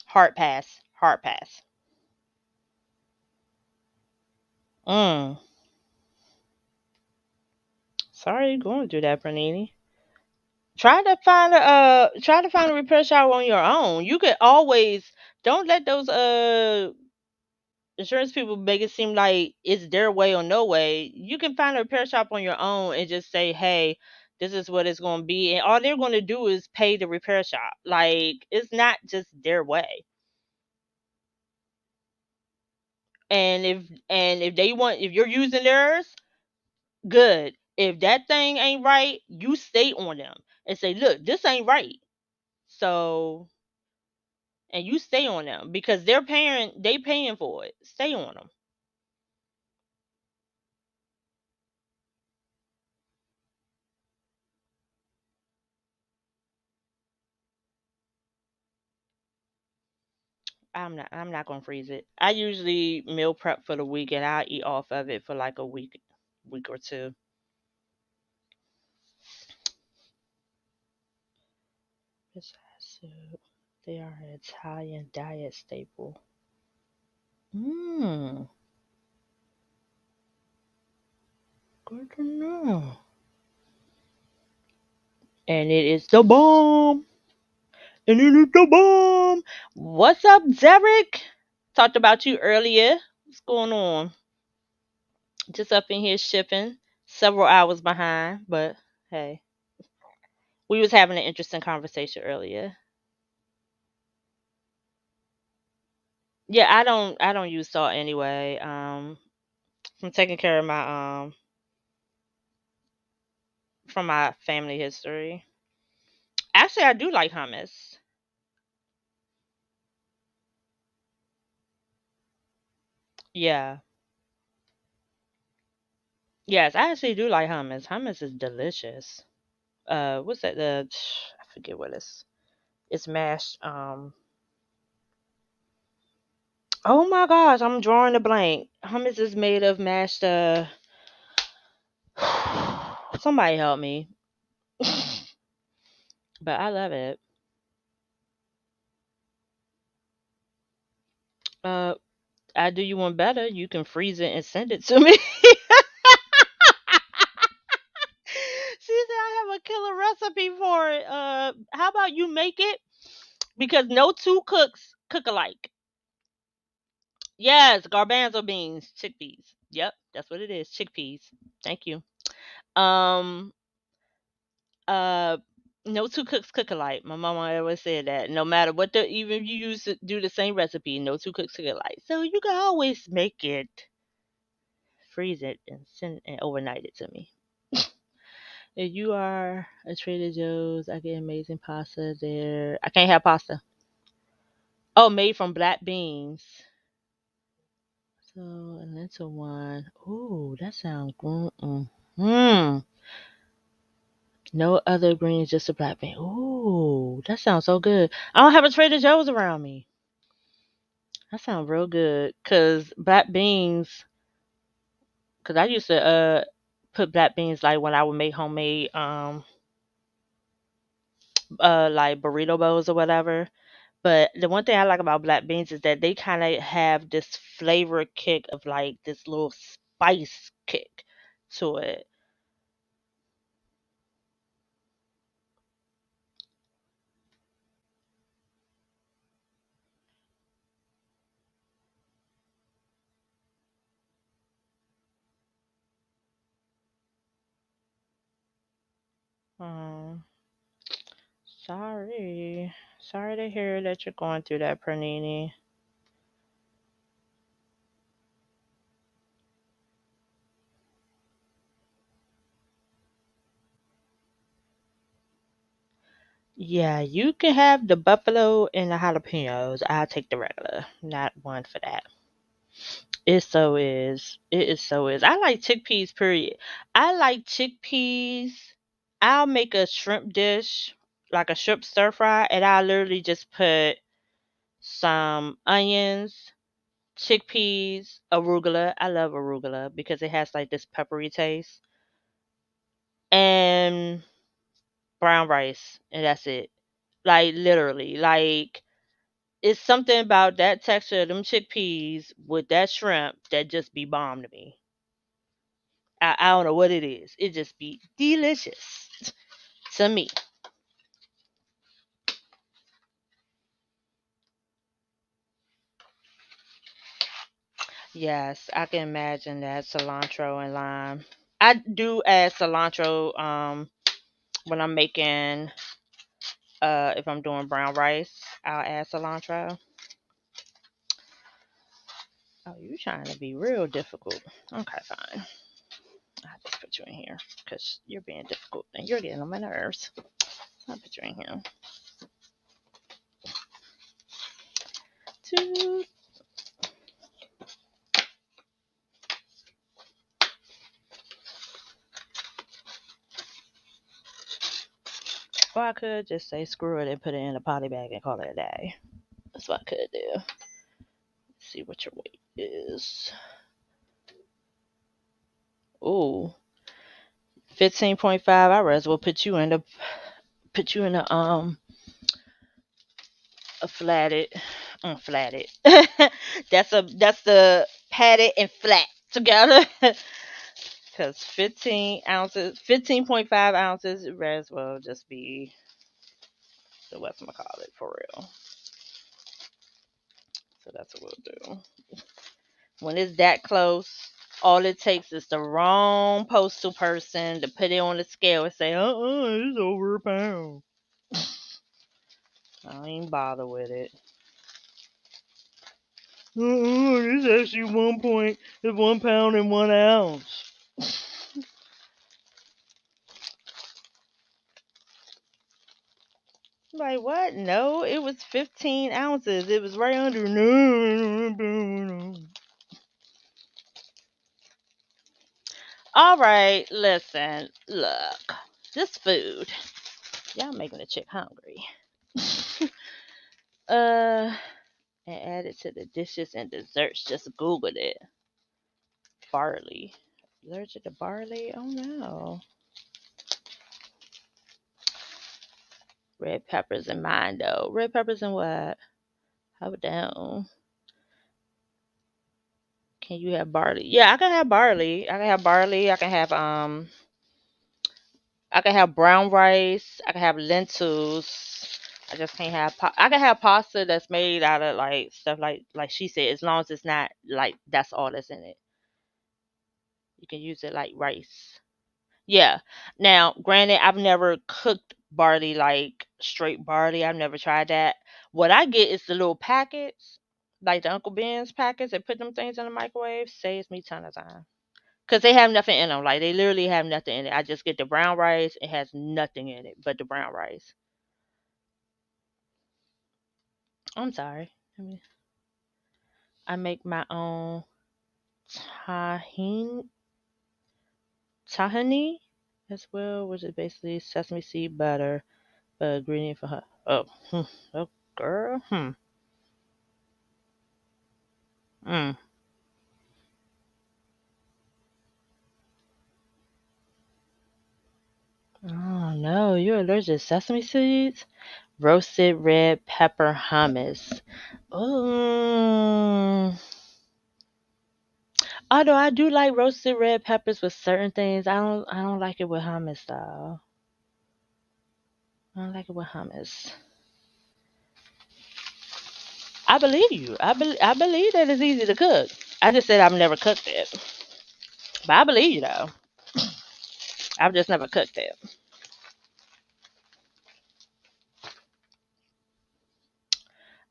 Hard pass. Hard pass. Mm. Sorry you're going through that, Pranini. Try to find a repair shop on your own. You could always don't let those insurance people make it seem like it's their way or no way. You can find a repair shop on your own and just say, "Hey, this is what it's going to be," and all they're going to do is pay the repair shop. Like it's not just their way. And if they want, if you're using theirs, good. If that thing ain't right, you stay on them and say, "Look, this ain't right." So, and you stay on them because they paying for it. Stay on them. I'm not gonna freeze it. I usually meal prep for the week and I eat off of it for like a week or two. Besides soup, they are an Italian diet staple. Mmm, good to know. And it is the bomb. And it is the bomb. What's up, Derek? Talked about you earlier. What's going on? Just up in here shipping. Several hours behind, but hey, we was having an interesting conversation earlier. Yeah, I don't use salt anyway. From taking care of my from my family history. Actually, I do like hummus. Yeah. Yes, I actually do like hummus. Hummus is delicious. What's that? The I forget what it's mashed. Oh my gosh, I'm drawing a blank. Hummus is made of mashed. Somebody help me. But I love it. Uh, I do you one better. You can freeze it and send it to me. She said I have a killer recipe for it. How about you make it? Because no two cooks cook alike. Yes, garbanzo beans, chickpeas. Yep, that's what it is. Chickpeas. Thank you. Um, uh, no two cooks cook alike. My mama always said that. No matter what the even if you do the same recipe, no two cooks cook alike. So you can always make it, freeze it, and send and overnight it to me. If you are a Trader Joe's, I get amazing pasta there. I can't have pasta. Oh, made from black beans. So a lentil one. Ooh, that sounds good. No other greens, just a black bean. Ooh, that sounds so good. I don't have a Trader Joe's around me. That sounds real good. Cause black beans. Cause I used to put black beans like when I would make homemade like burrito bowls or whatever. But the one thing I like about black beans is that they kind of have this flavor kick of like this little spice kick to it. Um, sorry. Sorry to hear that you're going through that, Pernini. Yeah, you can have the buffalo and the jalapenos. I'll take the regular. Not one for that. It so is. It is so is. I like chickpeas, period. I like chickpeas. I'll make a shrimp dish, like a shrimp stir fry, and I'll literally just put some onions, chickpeas, arugula. I love arugula because it has like this peppery taste. And brown rice, and that's it. Like literally, like it's something about that texture of them chickpeas with that shrimp that just be bomb to me. I don't know what it is. It just be delicious to me. Yes, I can imagine that cilantro and lime. I do add cilantro when I'm making if I'm doing brown rice, I'll add cilantro. Oh, you trying to be real difficult. Okay, fine. I'll just put you in here because you're being difficult and you're getting on my nerves. I'll put you in here. Two. Or I could just say screw it and put it in a poly bag and call it a day. That's what I could do. Let's see what your weight is. Ooh, 15.5. I as well put you in a flatted, flatted. That's the padded and flat together. Because 15 ounces, 15.5 ounces, it might as well just be the whatchamacallit for real. So that's what we'll do. When it's that close, all it takes is the wrong postal person to put it on the scale and say, it's over a pound. I don't even bother with it. It's actually 1 pound and 1 ounce. Like what? No, it was 15 ounces. It was right under. No. All right, listen, look, this food. Y'all making the chick hungry. uh, and add it to the dishes and desserts. Just Googled it. Barley. Allergic to barley? Oh no. Red peppers in mine though. Red peppers and what? How down? Can you have barley? Yeah, I can have barley. I can have barley. I can have brown rice. I can have lentils. I just can't have. I can have pasta that's made out of like stuff like she said, as long as it's not like that's all that's in it. You can use it like rice. Yeah. Now, granted, I've never cooked barley like straight barley. I've never tried that. What I get is the little packets, like the Uncle Ben's packets. They put them things in the microwave. Saves me ton of time. Cause they have nothing in them. Like they literally have nothing in it. I just get the brown rice. It has nothing in it but the brown rice. I'm sorry. I make my own tahin tahini as well, which is basically sesame seed butter, but ingredient for her. Oh, oh, girl. Mm. Oh no, you're allergic to sesame seeds? Roasted red pepper hummus. Oh. Although I do like roasted red peppers with certain things, I don't like it with hummus though. I don't like it with hummus. I believe you. I believe that it's easy to cook. I just said I've never cooked it, but I believe you though. I've just never cooked it.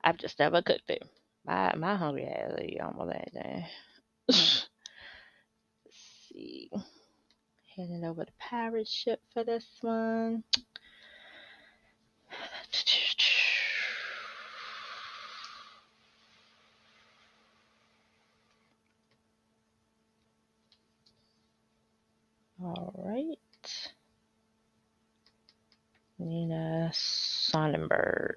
I've just never cooked it. My hungry ass eat almost anything. Let's see. Heading over to pirate ship for this one. All right. Nina Sonnenberg.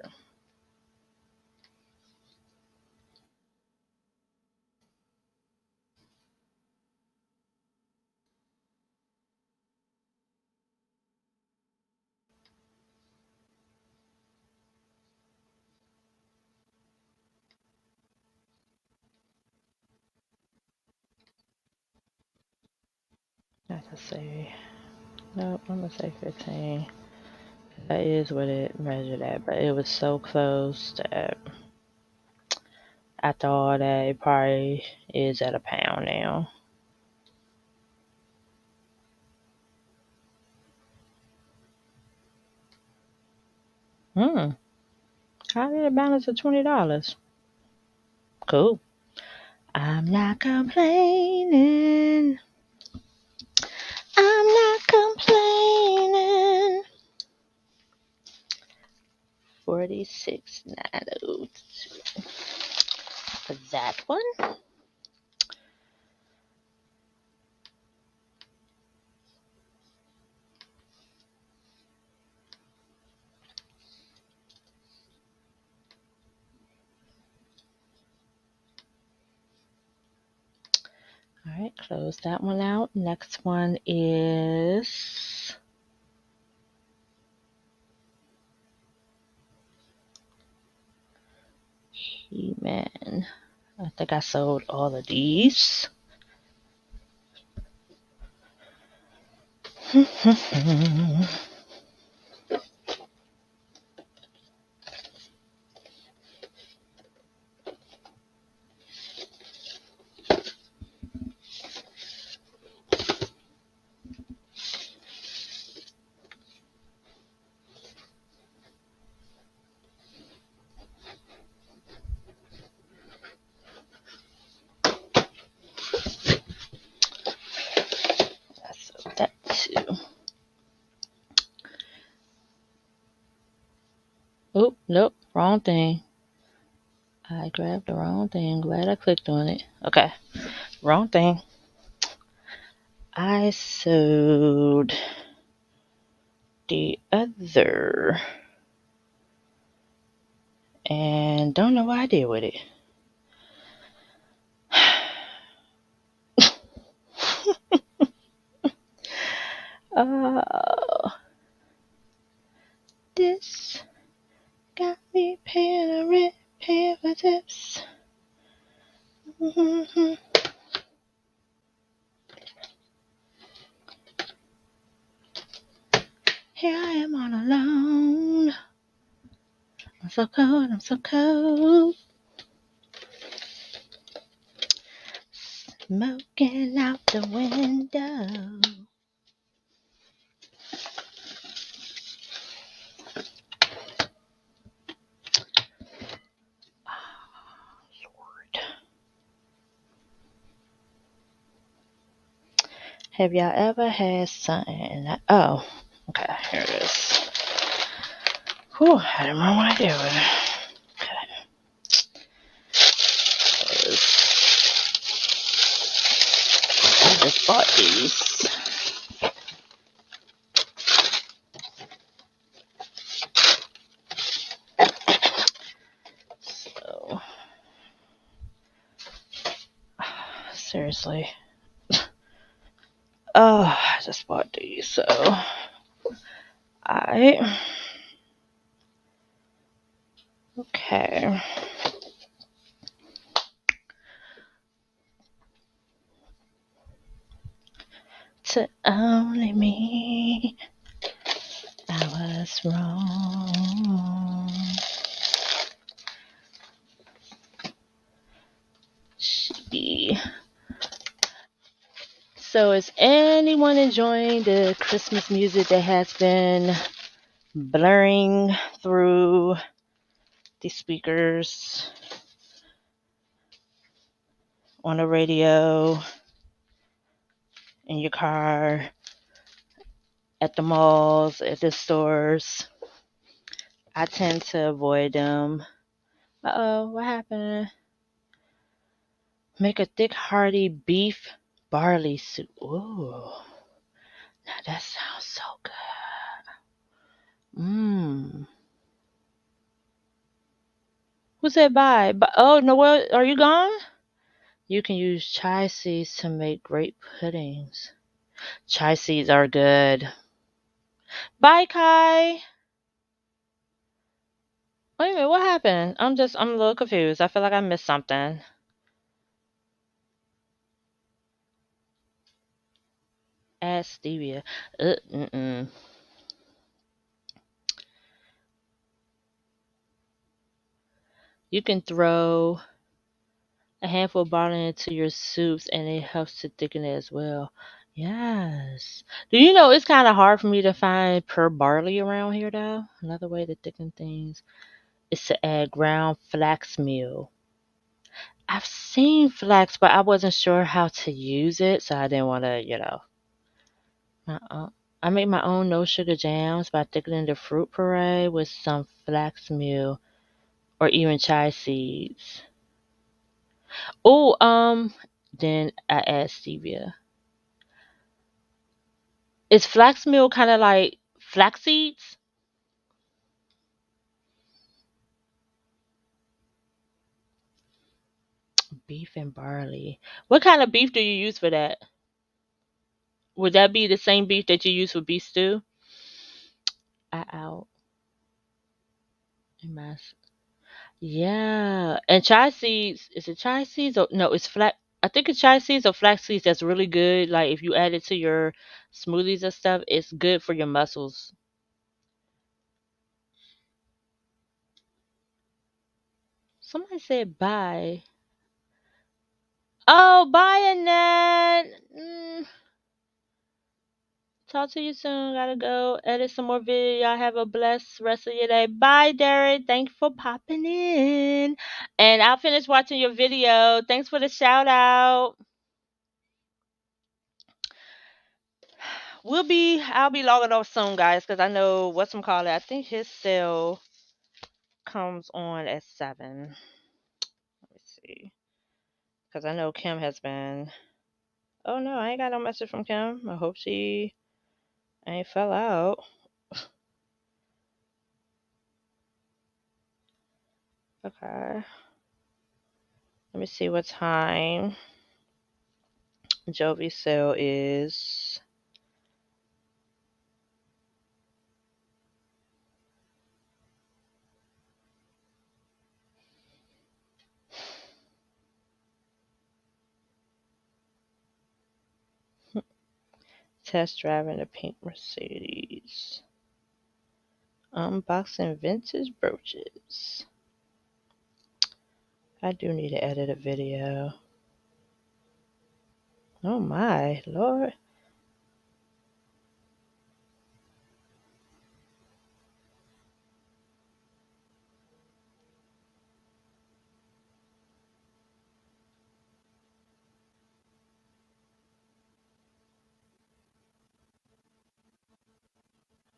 Let's say, nope, I'm gonna say 15. That is what it measured at, but it was so close that after all that, it probably is at a pound now. How did it balance to $20? Cool. I'm not complaining. I'm not complaining. 46.902 for that one. All right, close that one out. Next one is He-Man. I think I sold all of these. I sold that too. Oop, nope, wrong thing. I grabbed the wrong thing. Glad I clicked on it. Okay, wrong thing. I sold the other and don't know what I did with it. This got me paying for tips. Here I am all alone. I'm so cold, I'm so cold. Smoking out the window. Have y'all ever had something? Oh, okay, here it is. Whew, I don't know what I did with it. Okay. I just bought these. So, seriously. Oh, I just bought these, so okay. To only me, I was wrong. So is anyone enjoying the Christmas music that has been blurring through these speakers on the radio, in your car, at the malls, at the stores. I tend to avoid them. Uh-oh, what happened? Make a thick, hearty beef barley soup. Ooh, now that sounds so good. Mmm. Who said bye? Oh, Noel, are you gone? You can use chia seeds to make great puddings. Chia seeds are good. Bye, Kai. Wait a minute, what happened? I'm a little confused. I feel like I missed something. Add stevia. Mm-mm. You can throw a handful of barley into your soups and it helps to thicken it as well. Yes. Do you know it's kind of hard for me to find pure barley around here though? Another way to thicken things is to add ground flax meal. I've seen flax, but I wasn't sure how to use it, so I didn't want to, My own, I make my own no sugar jams by thickening the fruit puree with some flax meal or even chia seeds. Oh, then I add stevia. Is flax meal kind of like flax seeds? Beef and barley. What kind of beef do you use for that? Would that be the same beef that you use for beef stew? I out. In my Yeah, and chia seeds. Is it chia seeds or no? It's flax. I think it's chia seeds or flax seeds. That's really good. Like if you add it to your smoothies and stuff, it's good for your muscles. Somebody said bye. Oh, bye, Annette. Talk to you soon. Gotta go edit some more video. Y'all have a blessed rest of your day. Bye, Derek. Thank you for popping in. And I'll finish watching your video. Thanks for the shout out. I'll be logging off soon, guys, because I know whatchamacallit. I think his sale comes on at 7. Let me see. Because I know Kim has been. Oh no, I ain't got no message from Kim. I hope she ain't fell out. Okay. Let me see what time Jovi sale is. Test driving a pink Mercedes. Unboxing vintage brooches. I do need to edit a video. Oh my lord.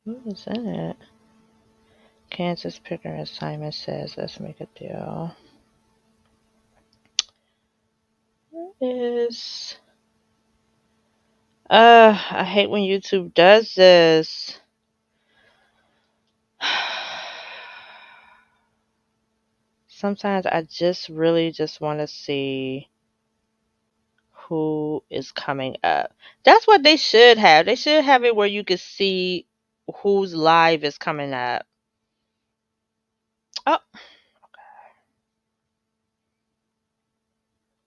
Who is that? Kansas Picker and Simon says, let's make a deal. What is. I hate when YouTube does this. Sometimes I just really just want to see who is coming up. That's what they should have. They should have it where you can see whose live is coming up. Oh,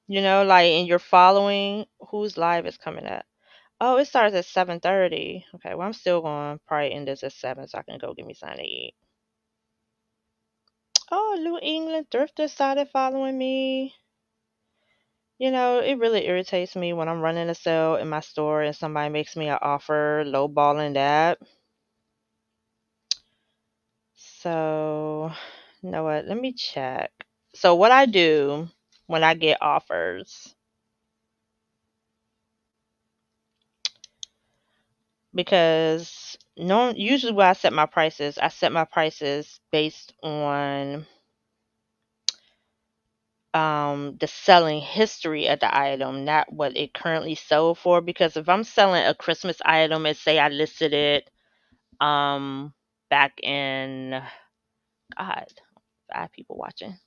like in your following, whose live is coming up. Oh, it starts at 7:30. Okay, well I'm still going to probably end this at 7 so I can go get me something to eat. Oh, New England Thrifter started following me. It really irritates me when I'm running a sale in my store and somebody makes me an offer lowballing that. So You know what? Let me check. So what I do when I get offers, because no, usually when I set my prices based on the selling history of the item, not what it currently sold for. Because if I'm selling a Christmas item and say I listed it back in, God, 5 people watching.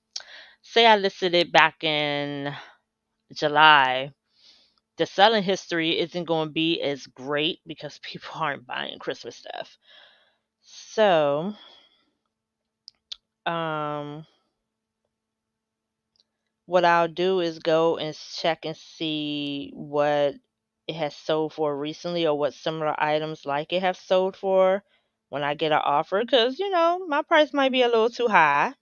Say I listed it back in July, the selling history isn't going to be as great because people aren't buying Christmas stuff. So, um, what I'll do is go and check and see what it has sold for recently or what similar items like it have sold for when I get an offer, because my price might be a little too high.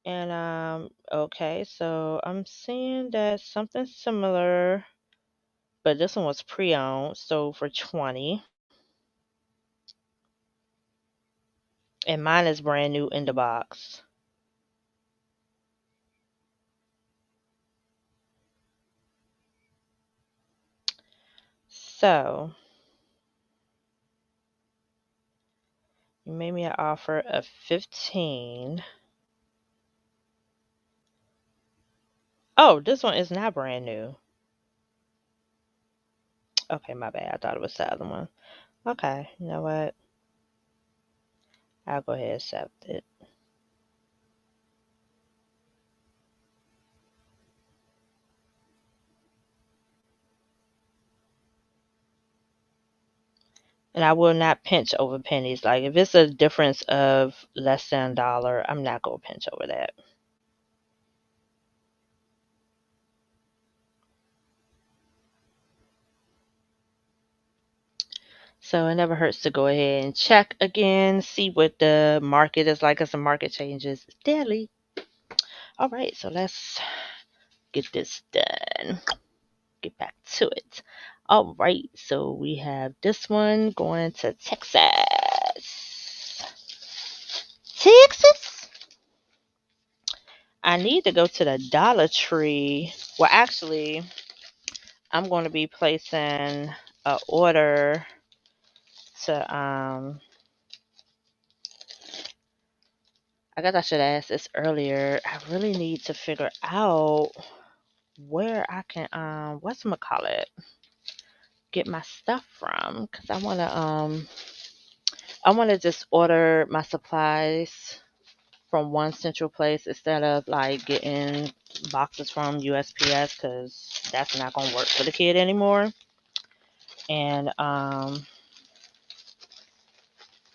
And okay, so I'm seeing that something similar, but this one was pre-owned, sold for 20, and mine is brand new in the box. So you made me an offer of 15. Oh, this one is not brand new. Okay, my bad. I thought it was the other one. Okay, you know what? I'll go ahead and accept it. And I will not pinch over pennies. Like if it's a difference of less than $1, I'm not gonna pinch over that. So it never hurts to go ahead and check again, see what the market is like, as the market changes daily. All right, so let's get this done. Get back to it. All right, so we have this one going to Texas. Texas? I need to go to the Dollar Tree. Well, actually, I'm going to be placing a order to I guess I should ask this earlier. I really need to figure out where I can whatchamacallit, get my stuff from, cuz I want to just order my supplies from one central place instead of like getting boxes from USPS, cuz that's not going to work for the kid anymore. And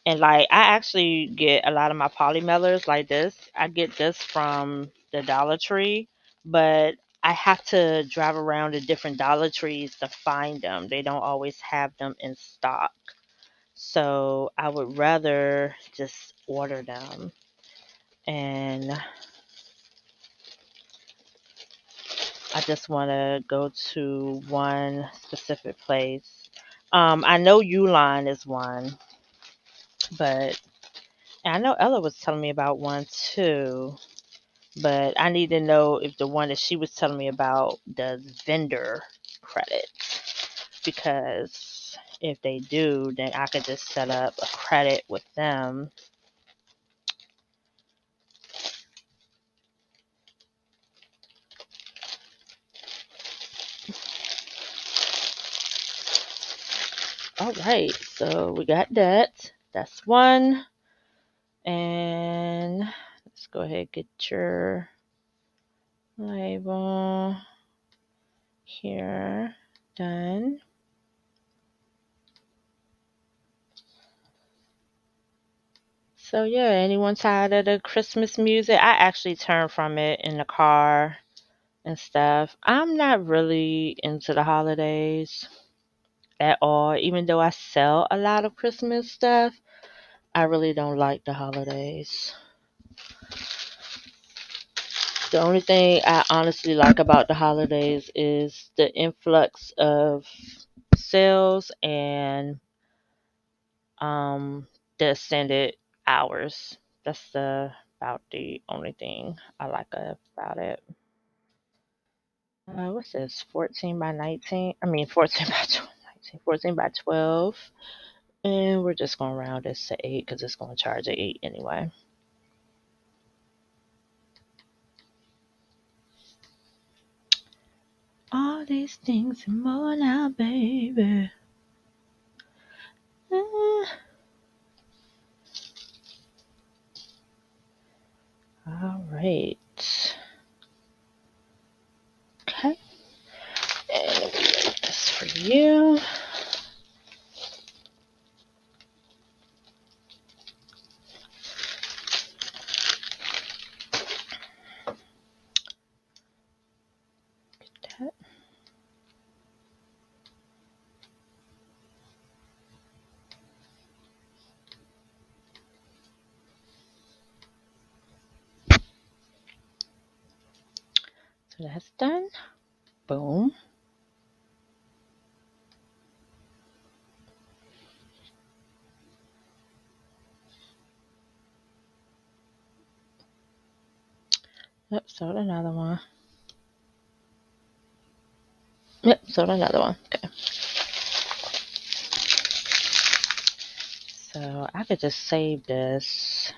and like I actually get a lot of my polymelers like this. I get this from the Dollar Tree, but I have to drive around to different Dollar Trees to find them. They don't always have them in stock. So I would rather just order them. And I just want to go to one specific place. I know Uline is one, but and I know Ella was telling me about one too. But I need to know if the one that she was telling me about does vendor credit. Because if they do, then I could just set up a credit with them. All right, so we got that. That's one. And let's go ahead and get your label here done. So yeah, anyone tired of the Christmas music? I actually turned from it in the car and stuff. I'm not really into the holidays at all. Even though I sell a lot of Christmas stuff, I really don't like the holidays. The only thing I honestly like about the holidays is the influx of sales and um the extended hours That's about the only thing I like about it. What's this? 14 by 19? I mean, 14 by 12, 19, 14 by 12. And we're just going to round this to 8 because it's going to charge at 8 anyway. All these things and more now, baby. All right. Okay. And we make this for you. Get that. So that's done. Boom. Yep, sold another one. Yep, sold another one. Okay. So I could just save this.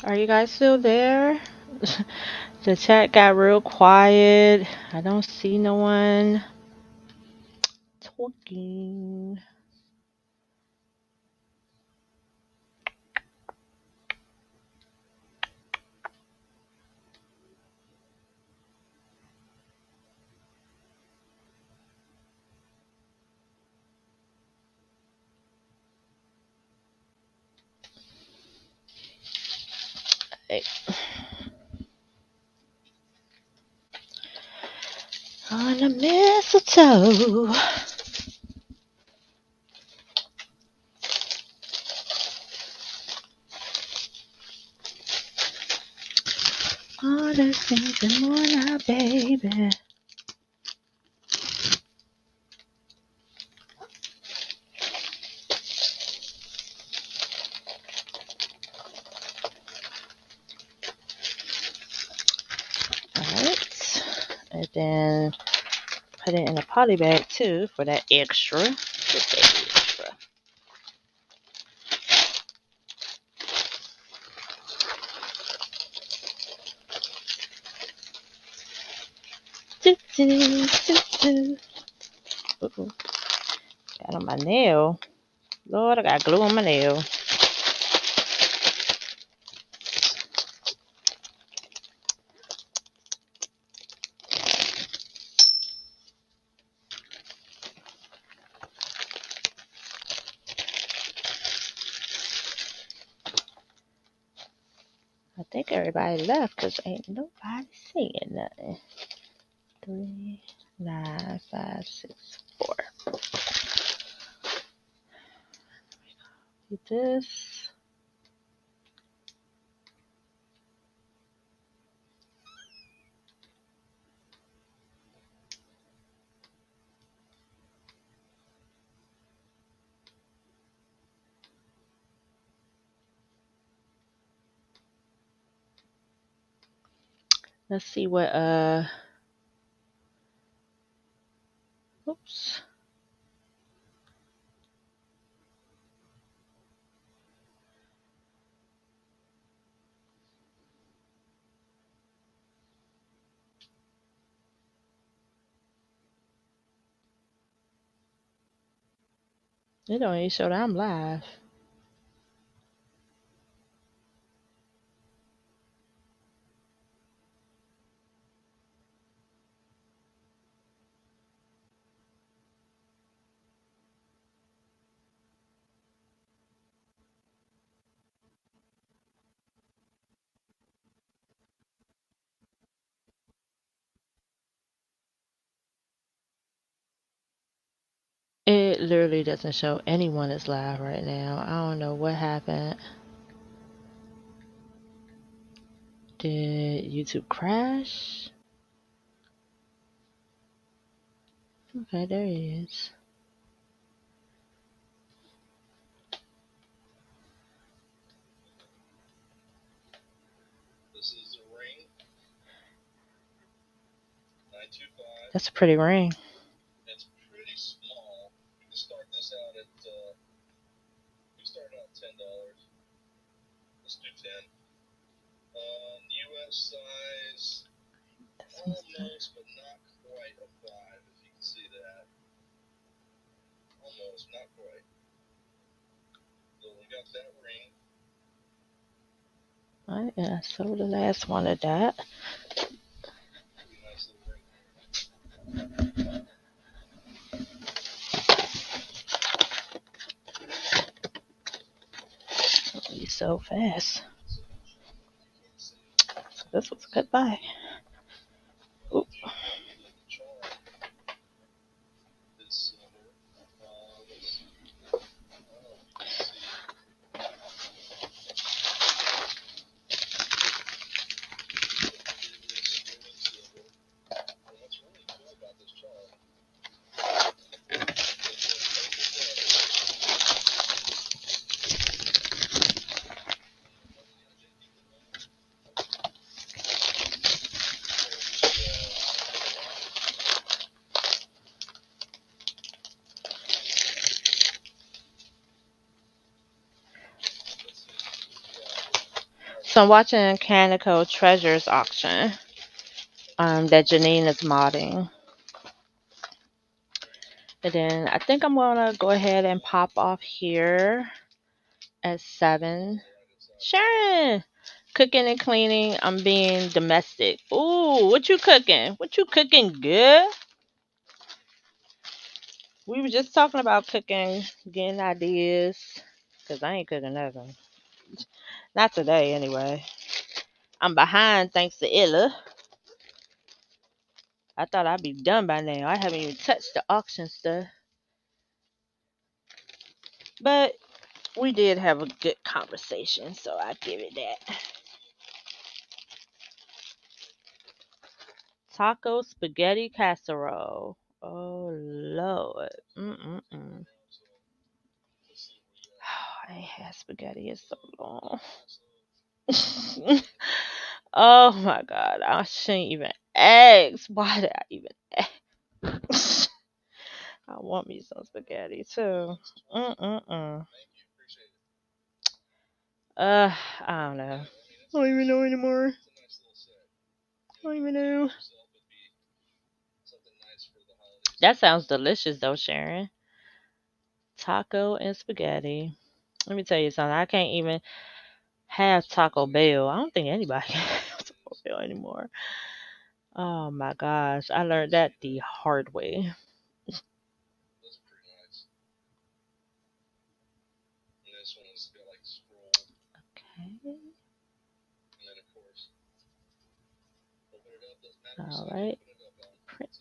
Are you guys still there? The chat got real quiet. I don't see no one talking. Hey. On the mistletoe. All the things and more now, baby. Alright. And then put it in a poly bag too for that extra. Just that extra. Do, do, do, do. Ooh. Got on my nail. Lord, I got glue on my nail. I think everybody left because ain't nobody saying nothing. 3, 9, 5, 6, 4. Do this. Let's see what oops. It don't even show that I'm live. It literally doesn't show anyone is live right now. I don't know what happened. Did YouTube crash? Okay, there he is. That's a pretty ring. Alright, yeah, so the last one of that. He's so fast. So this was goodbye. Ooh. So I'm watching Canico Treasures auction that Janine is modding. And then I think I'm gonna go ahead and pop off here at 7. Sharon! Cooking and cleaning. I'm being domestic. Ooh, what you cooking? What you cooking good? We were just talking about cooking, getting ideas. Cause I ain't cooking nothing. Not today anyway. I'm behind thanks to Illa. I thought I'd be done by now. I haven't even touched the auction stuff. But we did have a good conversation, so I give it that. Taco spaghetti casserole. Oh Lord. Mm-mm-mm. I ain't had spaghetti in so long. Oh my God. I shouldn't even ask. Why did I even ask? I want me some spaghetti too. Mm-mm-mm. I don't know. I don't even know anymore. I don't even know. That sounds delicious though, Sharon. Taco and spaghetti. Let me tell you something. I can't even have Taco Bell. I don't think anybody can have Taco Bell anymore. Oh my gosh. I learned that the hard way. Okay. All right. Print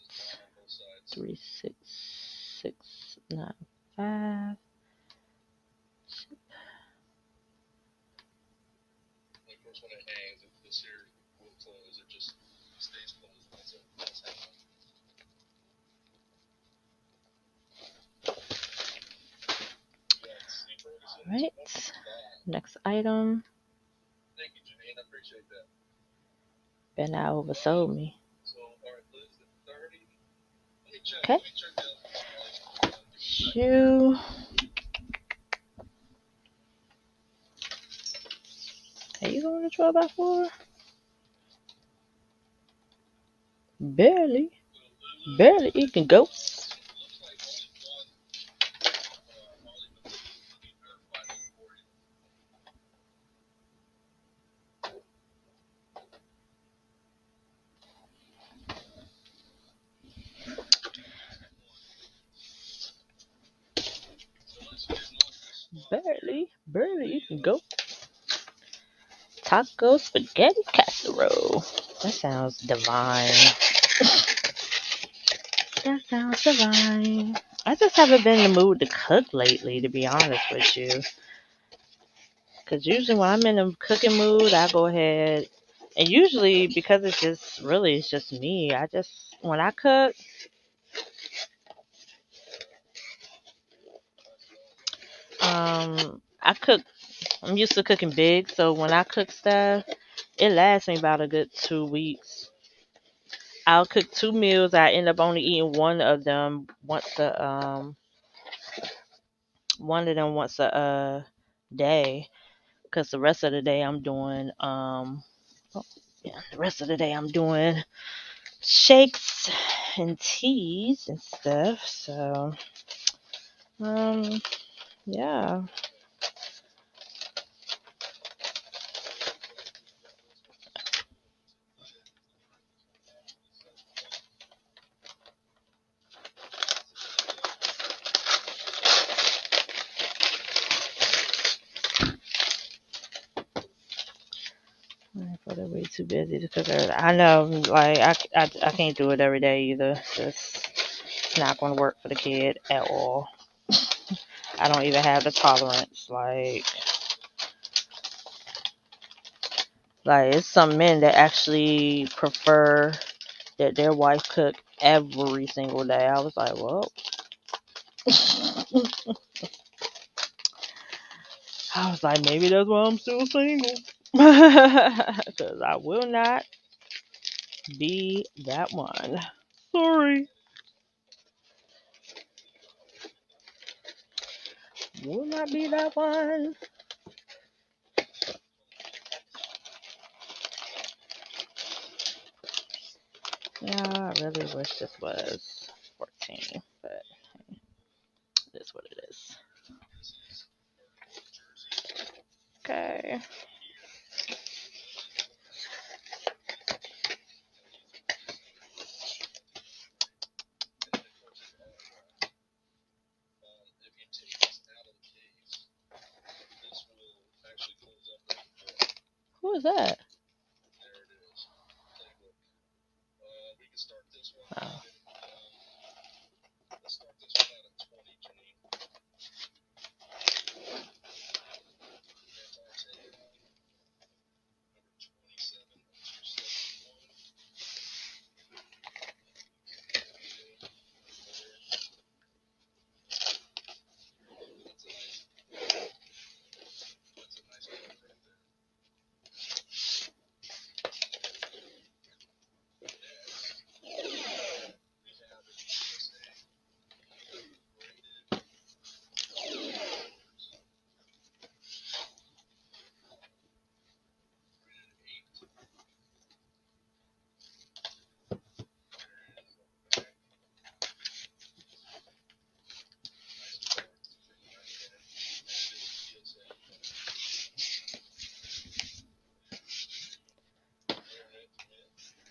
36695. All right. Next item. Ben now oversold me. Okay. Shoe. Are you going to 12x4? Barely. Barely. You can go. Barely. Go taco spaghetti casserole. That sounds divine. That sounds divine. I just haven't been in the mood to cook lately, to be honest with you. Because usually when I'm in a cooking mood, I go ahead. And usually because it's just me. When I cook, I cook, I'm used to cooking big. So when I cook stuff, it lasts me about a good 2 weeks. I'll cook 2 meals. I end up only eating one of them once a day. Because the rest of the day I'm doing, oh, yeah, the rest of the day I'm doing shakes and teas and stuff. So, um, yeah. But I'm way too busy to cook. I know, like I can't do it every day either. It's not going to work for the kid at all. I don't even have the tolerance. Like it's some men that actually prefer that their wife cook every single day. I was like, well, I was like, maybe that's why I'm still single. Because I will not be that one. Sorry. Will not be that one. Yeah, I really wish this was 14, but it is what it is. Okay. Who is that? Oh.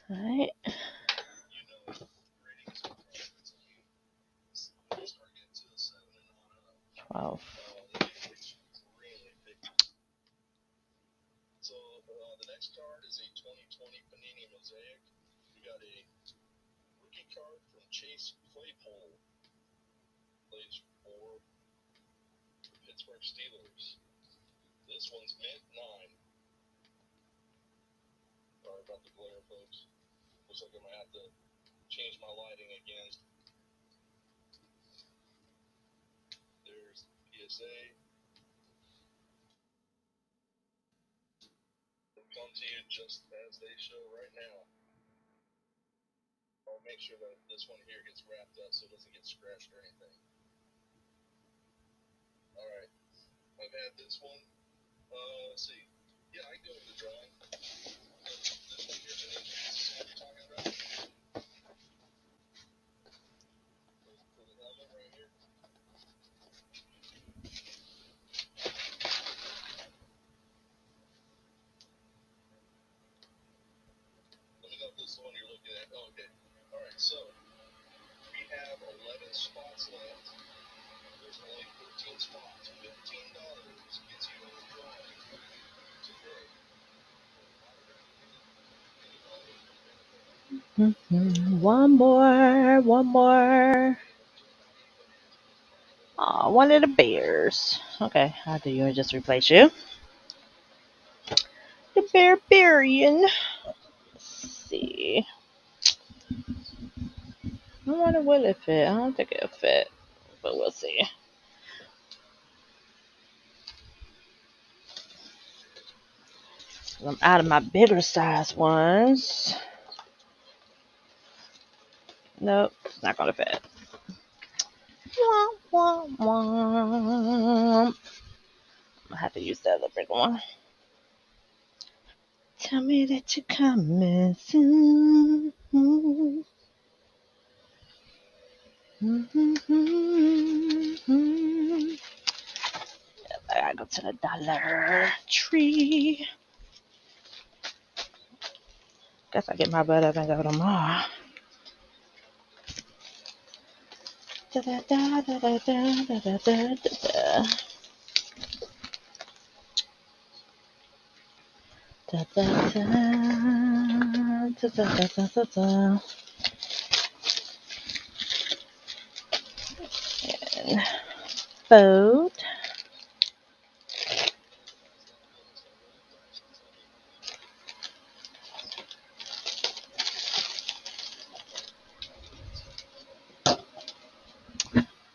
Alright. Wow. One more, one more. Oh, one of the bears. Okay, I'll do you and just replace you. The barbarian. Let's see. I wonder will it fit. I don't think it'll fit, but we'll see. I'm out of my bigger size ones. Nope, it's not gonna fit. Wah, wah, wah. I have to use the other big one. Tell me that you're coming soon. I gotta go to the Dollar Tree. Guess I get my butt up and go tomorrow. Da, da, da, da, da, da, da, da, da. Da, da, da, da, da, da, da, da. And fold.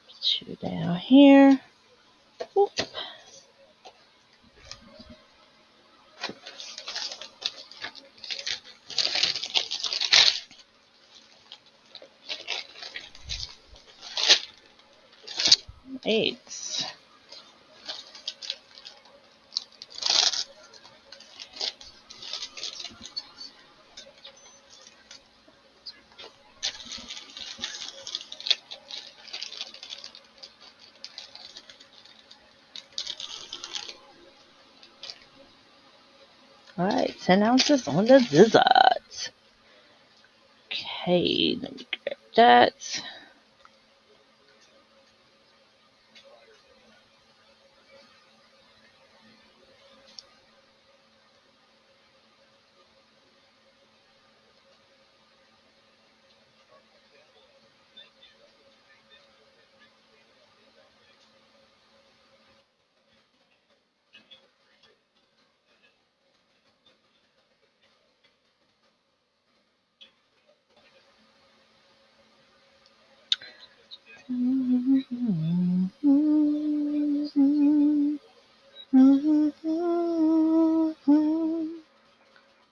Put you down here. Whoop. Eggs. All right, 10 ounces on the dessert. Okay, let me grab that.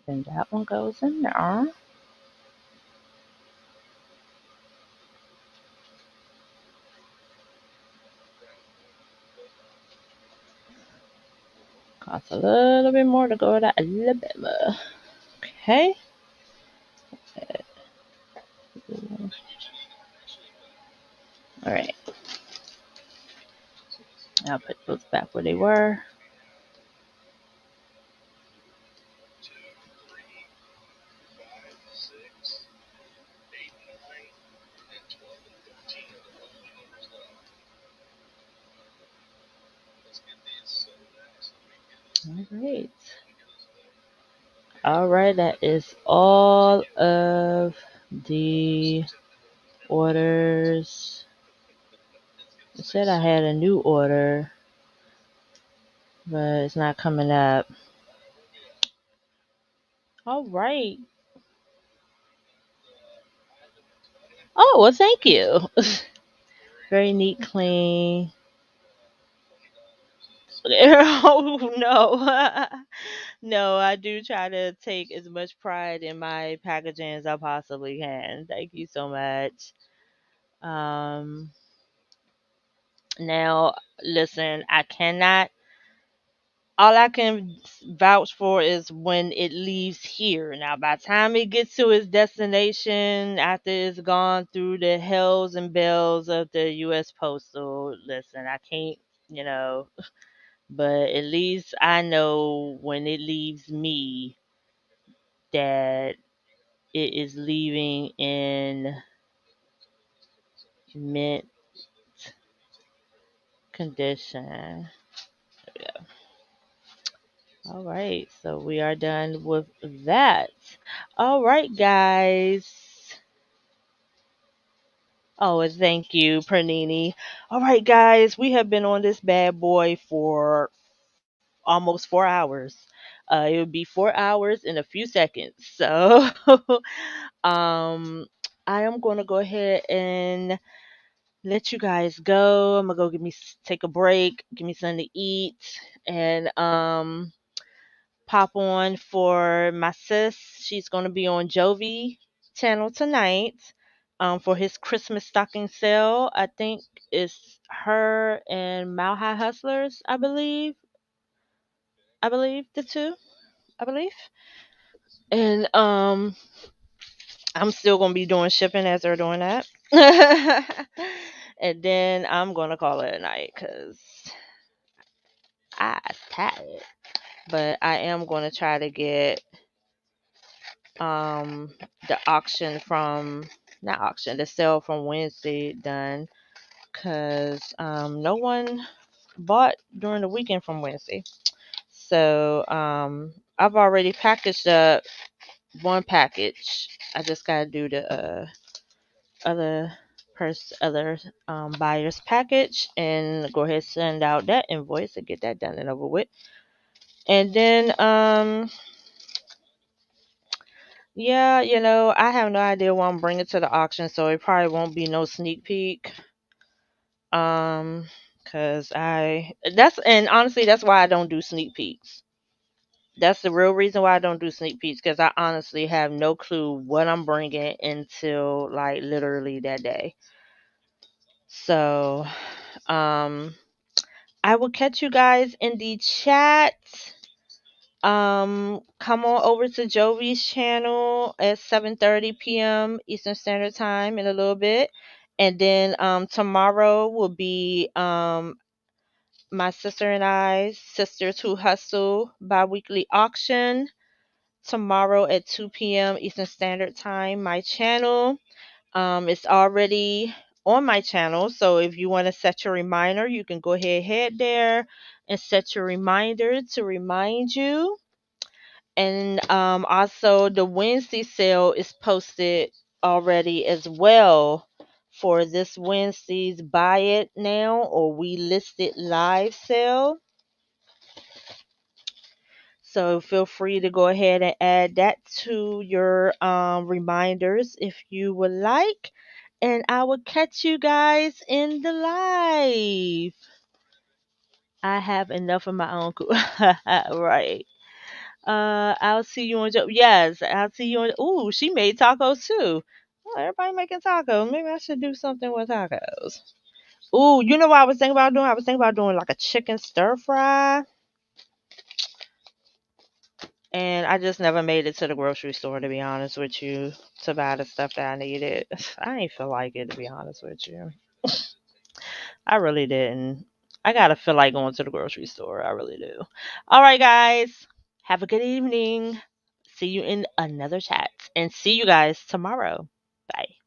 And that one goes in there. Costs a little bit more to go to Alabama. Okay. All right. I'll put those back where they were. All right. All right. That is all of the orders. I said I had a new order, but it's not coming up. All right. Oh, well, thank you. Very neat, clean. Oh, no. No, I do try to take as much pride in my packaging as I possibly can. Thank you so much. Um, Now, listen, I cannot, all I can vouch for is when it leaves here. Now, by the time it gets to its destination, after it's gone through the hells and bells of the U.S. Postal, listen, I can't, you know, but at least I know when it leaves me that it is leaving in mint condition. All right, so we are done with that. All right, guys. Oh, and thank you, Pernini. All right, guys, we have been on this bad boy for almost 4 hours. It would be 4 hours in a few seconds. So, um, I am going to go ahead and let you guys go. I'm gonna go take a break, give me something to eat, and pop on for my sis. She's gonna be on Jovi channel tonight. For his Christmas stocking sale. I think it's her and Mile High Hustlers, I believe. I believe the two. I believe. And I'm still gonna be doing shipping as they're doing that. And then I'm gonna call it a night because I tired. But I am gonna try to get um the auction from not auction, the sale from Wednesday done because no one bought during the weekend from Wednesday. So I've already packaged up one package. I just gotta do the other other buyer's package and go ahead and send out that invoice and get that done and over with. And then yeah, I have no idea what I'm bringing to the auction, so it probably won't be no sneak peek. Cause and honestly that's why I don't do sneak peeks. That's the real reason why I don't do sneak peeks because I honestly have no clue what I'm bringing until like literally that day. So, um, I will catch you guys in the chat. Come on over to Jovi's channel at 7:30 p.m. Eastern Standard Time in a little bit. And then tomorrow will be my sister and I, Sisters Who Hustle bi-weekly auction. Tomorrow at 2 p.m. Eastern Standard Time, my channel. It's already on my channel, so if you want to set your reminder, you can go ahead head there and set your reminder to remind you. And also, the Wednesday sale is posted already as well for this Wednesday's Buy It Now or We List It Live sale. So feel free to go ahead and add that to your reminders if you would like. And I will catch you guys in the live. I have enough of my own. Right. I'll see you on. Yes, I'll see you on. Ooh, she made tacos too. Oh, everybody making tacos. Maybe I should do something with tacos. Ooh, you know what I was thinking about doing? I was thinking about doing like a chicken stir fry. And I just never made it to the grocery store to be honest with you to buy the stuff that I needed. I ain't feel like it to be honest with you. I really didn't. I gotta feel like going to the grocery store. I really do. All right, guys. Have a good evening. See you in another chat and see you guys tomorrow. Bye.